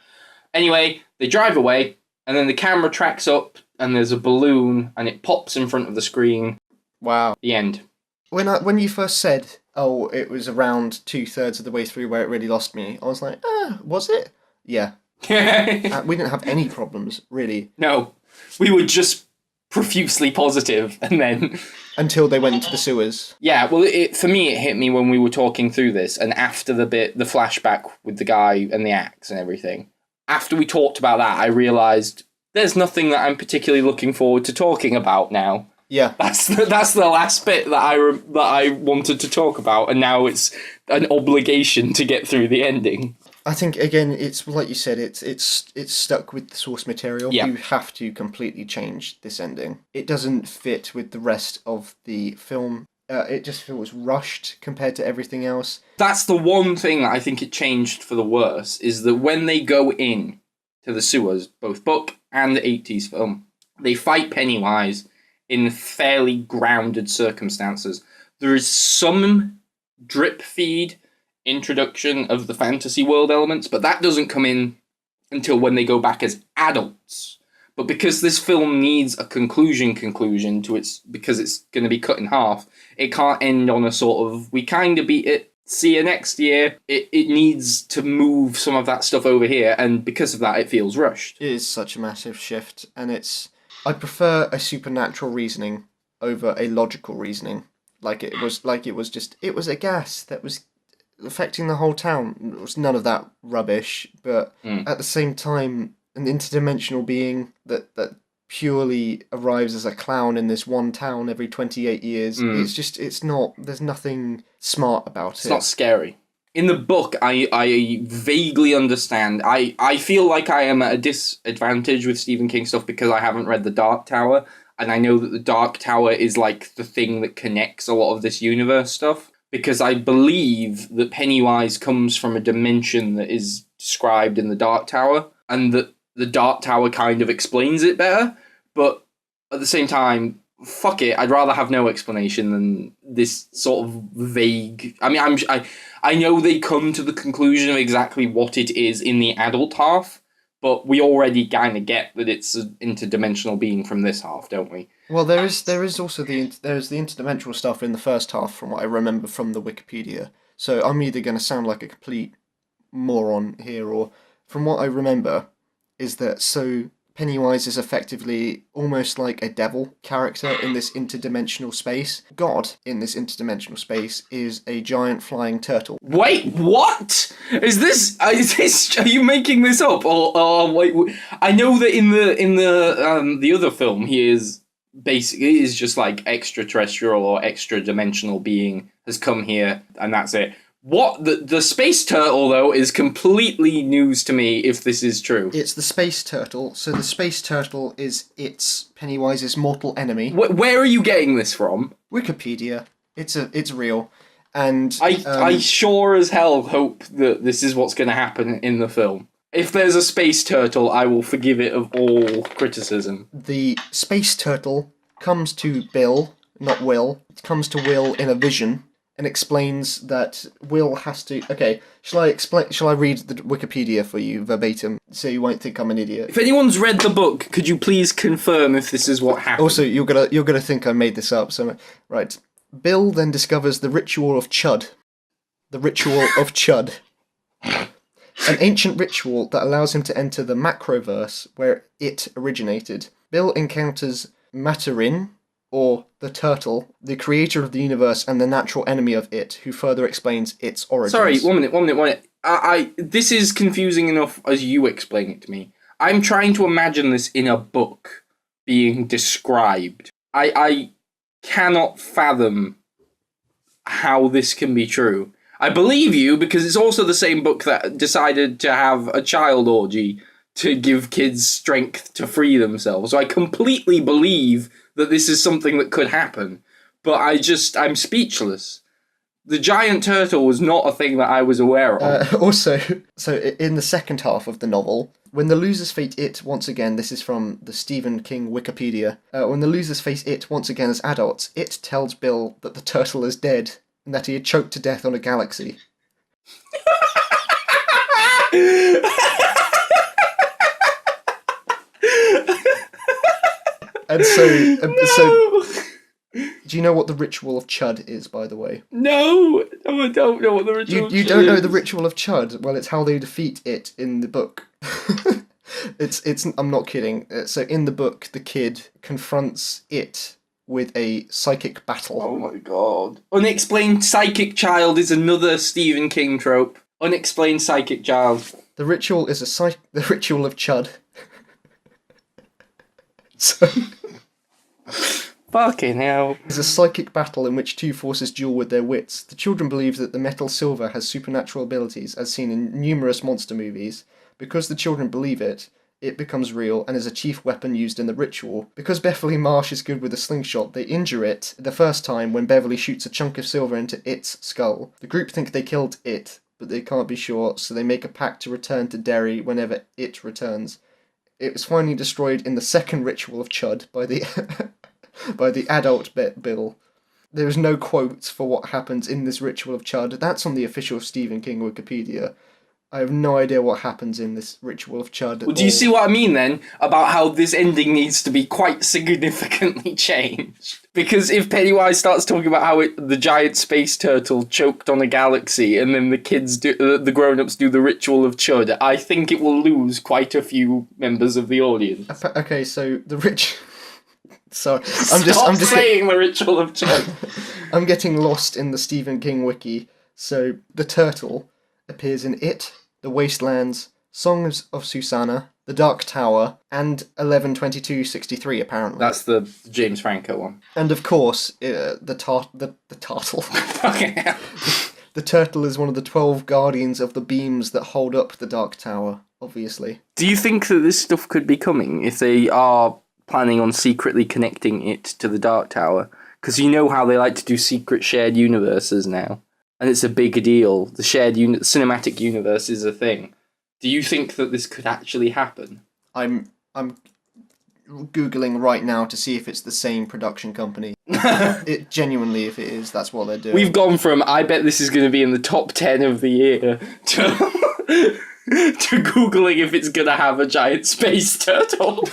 Anyway, they drive away, and then the camera tracks up, and there's a balloon, and it pops in front of the screen. Wow. The end. When you first said, oh, it was around 2/3 of the way through where it really lost me, I was like, was it? Yeah. We didn't have any problems, really. No. We were just profusely positive, and then... Until they went into the sewers. Yeah, well, for me, it hit me when we were talking through this, and after the flashback with the guy and the axe and everything. After we talked about that, I realised there's nothing that I'm particularly looking forward to talking about now. Yeah. That's the last bit that I wanted to talk about, and now it's an obligation to get through the ending. I think, again, it's like you said, it's stuck with the source material. Yeah. You have to completely change this ending. It doesn't fit with the rest of the film. It just feels rushed compared to everything else. That's the one thing that I think it changed for the worse, is that when they go in to the sewers, both book and the 80s film, they fight Pennywise in fairly grounded circumstances. There is some drip feed introduction of the fantasy world elements, but that doesn't come in until when they go back as adults. But because this film needs a conclusion to its, because it's going to be cut in half, it can't end on a sort of, we kind of beat it, see you next year. It needs to move some of that stuff over here, and because of that, it feels rushed. It is such a massive shift, and I prefer a supernatural reasoning over a logical reasoning. It was a gas that was affecting the whole town. It was none of that rubbish, but at the same time, an interdimensional being that purely arrives as a clown in this one town every 28 years. There's nothing smart about it. It's not scary. In the book, I vaguely understand. I feel like I am at a disadvantage with Stephen King stuff because I haven't read The Dark Tower, and I know that The Dark Tower is like the thing that connects a lot of this universe stuff, because I believe that Pennywise comes from a dimension that is described in The Dark Tower, and that The Dark Tower kind of explains it better, but at the same time, fuck it, I'd rather have no explanation than this sort of vague... I mean, I know they come to the conclusion of exactly what it is in the adult half, but we already kind of get that it's an interdimensional being from this half, don't we? Well, there is also the interdimensional stuff in the first half, from what I remember from the Wikipedia. So I'm either going to sound like a complete moron here, or from what I remember, is that Pennywise is effectively almost like a devil character in this interdimensional space. God in this interdimensional space is a giant flying turtle. Wait, what? Is this? Are you making this up? Or wait, I know that in the other film he is basically just like extraterrestrial or extra dimensional being has come here and that's it. What? The space turtle, though, is completely news to me if this is true. It's the space turtle, so the space turtle is Pennywise's mortal enemy. Where are you getting this from? Wikipedia. It's real. And I sure as hell hope that this is what's going to happen in the film. If there's a space turtle, I will forgive it of all criticism. The space turtle comes to Bill, not Will. It comes to Will in a vision, and explains that Will has to... Okay, shall I read the Wikipedia for you verbatim, so you won't think I'm an idiot? If anyone's read the book, could you please confirm if this is what happened? Also, you're gonna think I made this up, so... Right. Bill then discovers the ritual of Chud. The ritual of Chud. An ancient ritual that allows him to enter the macroverse where it originated. Bill encounters Maturin, or the turtle, the creator of the universe and the natural enemy of it, who further explains its origins. Sorry, one minute. This is confusing enough as you explain it to me. I'm trying to imagine this in a book being described. I cannot fathom how this can be true. I believe you because it's also the same book that decided to have a child orgy to give kids strength to free themselves. So I completely believe that this is something that could happen. But I'm speechless. The giant turtle was not a thing that I was aware of. So in the second half of the novel, when the losers face it once again, this is from the Stephen King Wikipedia, when the losers face it once again as adults, it tells Bill that the turtle is dead and that he had choked to death on a galaxy. And so, do you know what the ritual of Chud is, by the way? No, I don't know what the ritual of Chud is. You don't know the ritual of Chud? Well, it's how they defeat it in the book. It's. I'm not kidding. So in the book, the kid confronts it with a psychic battle. Oh my god. Unexplained psychic child is another Stephen King trope. Unexplained psychic child. The ritual is the ritual of Chud. So... Fucking hell. It's a psychic battle in which two forces duel with their wits. The children believe that the metal silver has supernatural abilities, as seen in numerous monster movies. Because the children believe it, it becomes real and is a chief weapon used in the ritual. Because Beverly Marsh is good with a slingshot, they injure it the first time when Beverly shoots a chunk of silver into its skull. The group think they killed it, but they can't be sure, so they make a pact to return to Derry whenever it returns. It was finally destroyed in the second ritual of Chud by the by the adult Bill. There is no quotes for what happens in this ritual of Chud. That's on the official Stephen King Wikipedia. I have no idea what happens in this ritual of Chud. Well, do you see what I mean then about how this ending needs to be quite significantly changed? Because if Pennywise starts talking about how the giant space turtle choked on a galaxy and then the grown-ups do the ritual of Chud, I think it will lose quite a few members of the audience. Okay, so the Sorry, I'm just saying the ritual of Chud. I'm getting lost in the Stephen King wiki. So the turtle appears in It, The Wastelands, Songs of Susanna, The Dark Tower, and 11/22/63. Apparently, that's the James Franco one. And of course, the turtle. Okay. The turtle is one of the 12 guardians of the beams that hold up the Dark Tower. Obviously. Do you think that this stuff could be coming if they are planning on secretly connecting it to the Dark Tower? Because you know how they like to do secret shared universes now. And it's a big deal. The shared cinematic universe is a thing. Do you think that this could actually happen? I'm Googling right now to see if it's the same production company. It genuinely, if it is, that's what they're doing. We've gone from, I bet this is going to be in the top 10 of the year, to Googling if it's going to have a giant space turtle.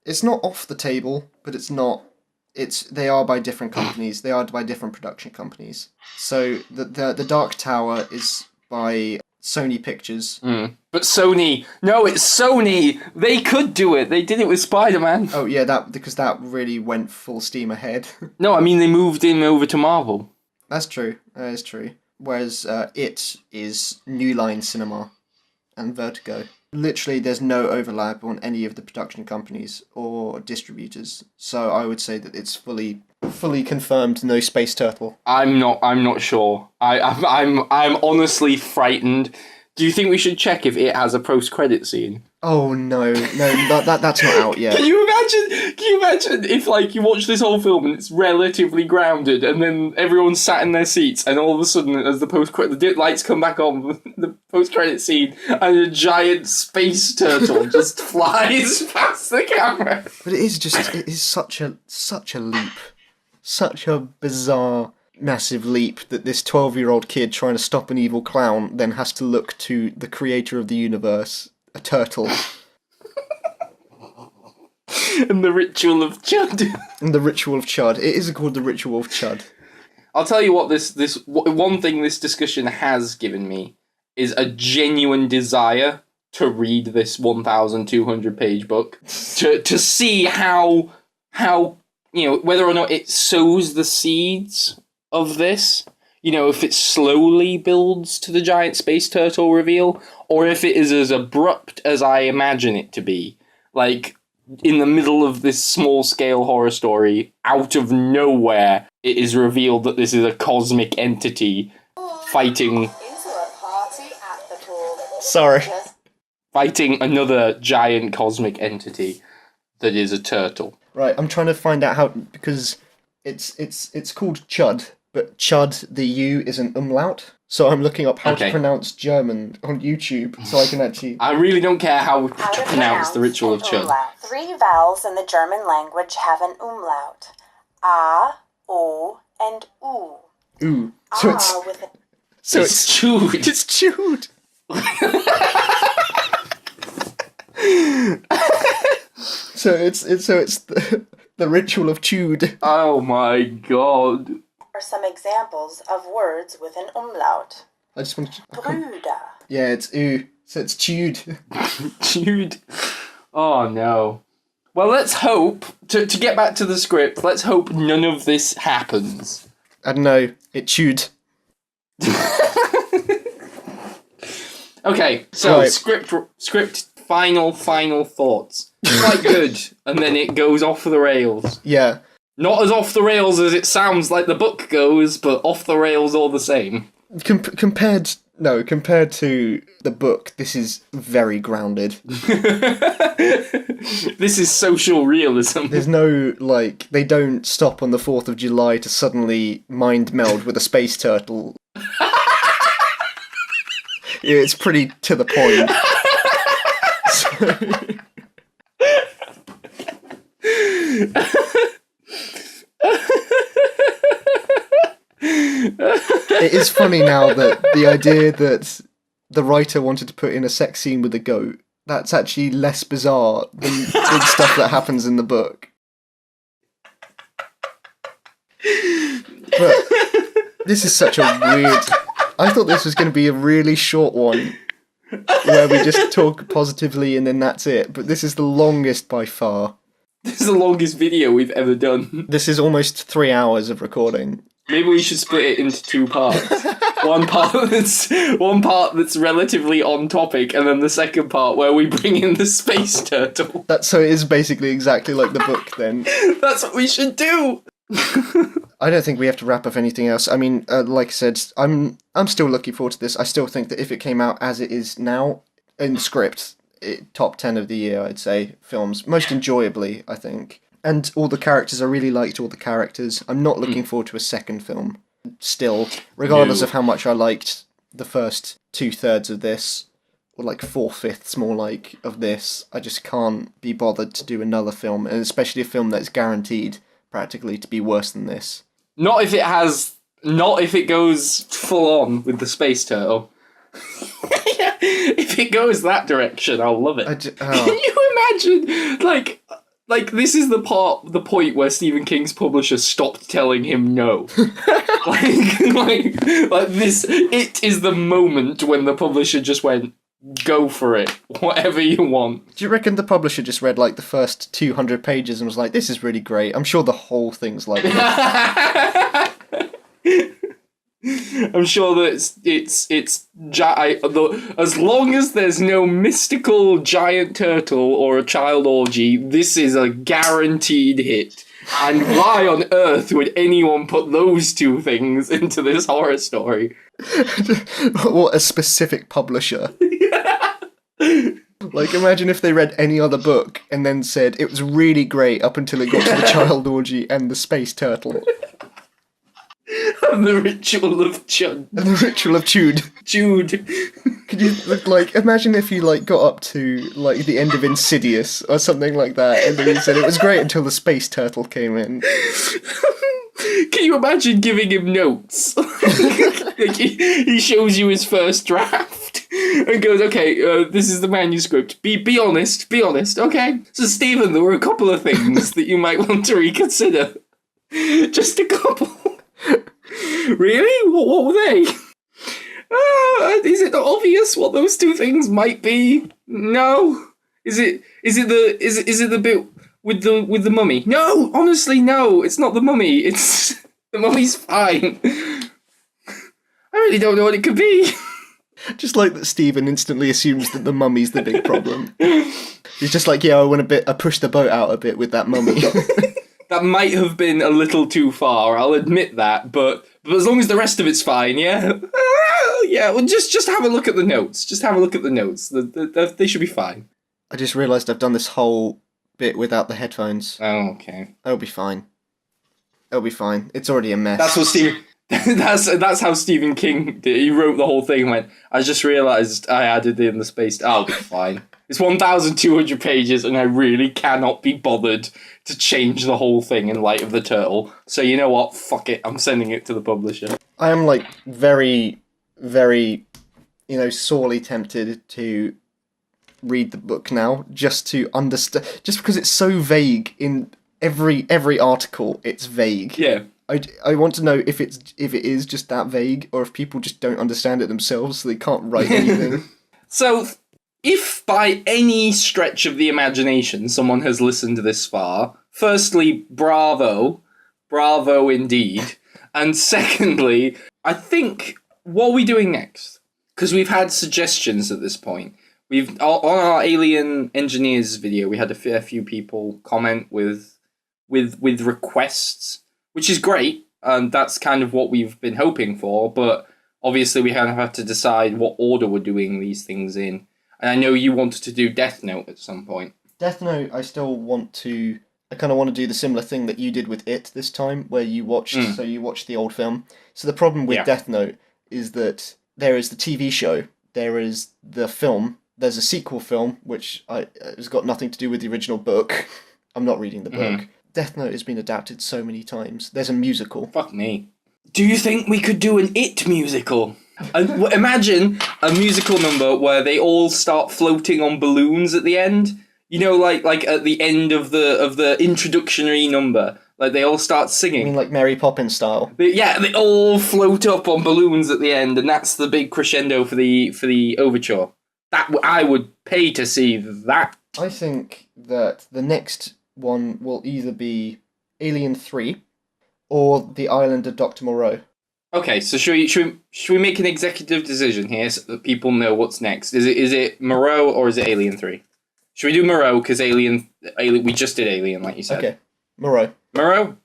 It's not off the table, but it's not. They are by different companies. They are by different production companies. So the Dark Tower is by Sony Pictures. But Sony, no, it's Sony. They could do it. They did it with Spider-Man. Oh yeah, because that really went full steam ahead. No, I mean they moved him over to Marvel. That's true. That is true. Whereas It is New Line Cinema and Vertigo. Literally, there's no overlap on any of the production companies or distributors. So I would say that it's fully confirmed. No space turtle. I'm not sure. I'm honestly frightened. Do you think we should check if It has a post-credit scene? Oh no, that's not out yet. Can you imagine if like you watch this whole film and it's relatively grounded, and then everyone's sat in their seats, and all of a sudden, as the lights come back on, the post-credit scene, and a giant space turtle just flies past the camera. But it is such a leap, such a bizarre, massive leap that this 12-year-old kid trying to stop an evil clown then has to look to the creator of the universe, a turtle. And the ritual of Chud. And the ritual of Chud. It is called the ritual of Chud. I'll tell you what this one thing this discussion has given me is a genuine desire to read this 1,200 page book to see how whether or not it sows the seeds of this. If it slowly builds to the giant space turtle reveal, or if it is as abrupt as I imagine it to be. Like, in the middle of this small-scale horror story, out of nowhere, it is revealed that this is a cosmic entity fighting... Sorry. Fighting another giant cosmic entity that is a turtle. Right, I'm trying to find out how... Because it's called Chud, but Chud, the U, is an umlaut. So I'm looking up how to pronounce German on YouTube, so I can actually... I really don't care how to pronounce the ritual of Chud. 3 vowels in the German language have an umlaut. A, O, and U. Ooh. So it's Chud. It's Chud. So it's the ritual of Chud. Oh my god. Are some examples of words with an umlaut. I just want to... Brüder. Yeah, it's U. So it's Chud. Chud. Oh no. Well, let's hope, to get back to the script, let's hope none of this happens. I don't know. It Chud. Okay, so right. Script final thoughts. Quite good, and then it goes off the rails. Yeah. Not as off the rails as it sounds like the book goes, but off the rails all the same. Compared to the book, this is very grounded. This is social realism. There's no, they don't stop on the 4th of July to suddenly mind meld with a space turtle. Yeah, it's pretty to the point. It is funny now that the idea that the writer wanted to put in a sex scene with a goat, that's actually less bizarre than stuff that happens in the book. But this is such a weird... I thought this was going to be a really short one, where we just talk positively and then that's it, but this is the longest by far. This is the longest video we've ever done. This is almost 3 hours of recording. Maybe we should split it into 2 parts. one part that's relatively on topic, and then the second part where we bring in the space turtle. So it is basically exactly like the book then. That's what we should do! I don't think we have to wrap up anything else. I mean, like I said, I'm still looking forward to this. I still think that if it came out as it is now, in script, top 10 of the year, I'd say, films. Most enjoyably, I think. And all the characters, I really liked all the characters. I'm not looking forward to a second film, still. Regardless of how much I liked the first 2/3 of this, or 4/5 more of this, I just can't be bothered to do another film, and especially a film that's guaranteed practically to be worse than this. Not if it goes full on with the space turtle. If it goes that direction, I'll love it. Can you imagine, this is the point where Stephen King's publisher stopped telling him no. This, it is the moment when the publisher just went, go for it, whatever you want. Do you reckon the publisher just read the first 200 pages and was like, this is really great? I'm sure the whole thing's like that. I'm sure that as long as there's no mystical giant turtle or a child orgy, this is a guaranteed hit. And why on earth would anyone put those two things into this horror story? What a specific publisher. Imagine if they read any other book and then said it was really great up until it got to the child orgy and the space turtle. And the ritual of Chud. And the ritual of Chud. Chud. Could you, imagine if you, got up to, the end of Insidious or something like that, and then you said it was great until the space turtle came in. Can you imagine giving him notes? He shows you his first draft and goes, okay, this is the manuscript. Be honest, okay? So, Stephen, there were a couple of things that you might want to reconsider. Just a couple. Really? What were they? Is it not obvious what those two things might be? No. Is it the bit with the mummy? No, honestly, no. It's not the mummy. It's the mummy's fine. I really don't know what it could be. Just like that, Stephen instantly assumes that the mummy's the big problem. He's just like, yeah, I pushed the boat out a bit with that mummy. That might have been a little too far, I'll admit that, but as long as the rest of it's fine, yeah? Yeah, well, just have a look at the notes. Just have a look at the notes. They should be fine. I just realised I've done this whole bit without the headphones. Oh, okay. It'll be fine. It'll be fine. It's already a mess. That's what Stephen... that's how Stephen King did. He wrote the whole thing and went, I just realised I added in the space. I'll be fine. It's 1,200 pages and I really cannot be bothered to change the whole thing in light of the turtle. So you know what? Fuck it. I'm sending it to the publisher. I am like very, very, sorely tempted to read the book now just to understand, just because it's so vague in every article. It's vague. Yeah. I want to know if it is just that vague or if people just don't understand it themselves so they can't write anything. So if by any stretch of the imagination someone has listened this far, firstly, bravo. Bravo indeed. And secondly, I think, what are we doing next? Because we've had suggestions at this point. On our Alien Engineers video, we had a few people comment with requests, which is great. And that's kind of what we've been hoping for. But obviously we have to decide what order we're doing these things in. And I know you wanted to do Death Note at some point. Death Note, I kind of want to do the similar thing that you did with It this time, where you watched the old film. So the problem with Death Note is that there is the TV show, there is the film, there's a sequel film, which has got nothing to do with the original book. I'm not reading the book. Death Note has been adapted so many times. There's a musical. Fuck me. Do you think we could do an It musical? Imagine a musical number where they all start floating on balloons at the end. You know, like at the end of the introductory number, like they all start singing. You mean like Mary Poppins style? They all float up on balloons at the end, and that's the big crescendo for the overture. That I would pay to see that. I think that the next one will either be Alien 3 or The Island of Dr. Moreau. Okay, so should we make an executive decision here so that people know what's next? Is it Moreau or is it Alien 3? Should we do Moreau because Alien? We just did Alien, like you said. Okay, Moreau. There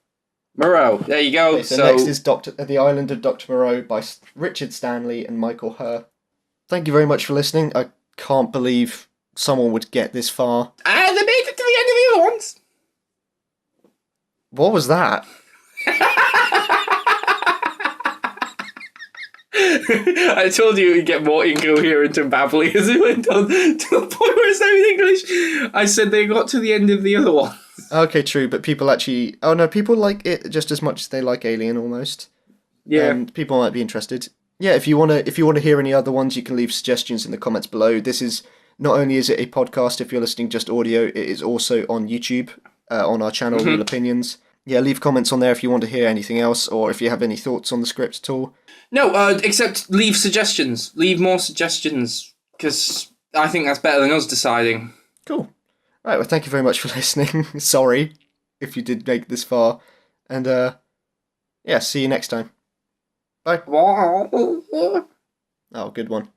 you go. Okay, so next is The Island of Dr. Moreau by Richard Stanley and Michael Herr. Thank you very much for listening. I can't believe someone would get this far. And they made it to the end of the other ones. What was that? I told you it would get more incoherent and babbly as it went on to the point where it's not even English. I said they got to the end of the other one. Okay, true, but people actually... Oh no, people like it just as much as they like Alien, almost. Yeah. And people might be interested. Yeah, if you want to hear any other ones, you can leave suggestions in the comments below. This is... Not only is it a podcast if you're listening just audio, it is also on YouTube, on our channel, Real Opinions. Yeah, leave comments on there if you want to hear anything else, or if you have any thoughts on the script at all. No, except leave suggestions. Leave more suggestions, because I think that's better than us deciding. Cool. Right, well, thank you very much for listening. Sorry if you did make it this far. And, see you next time. Bye. Oh, good one.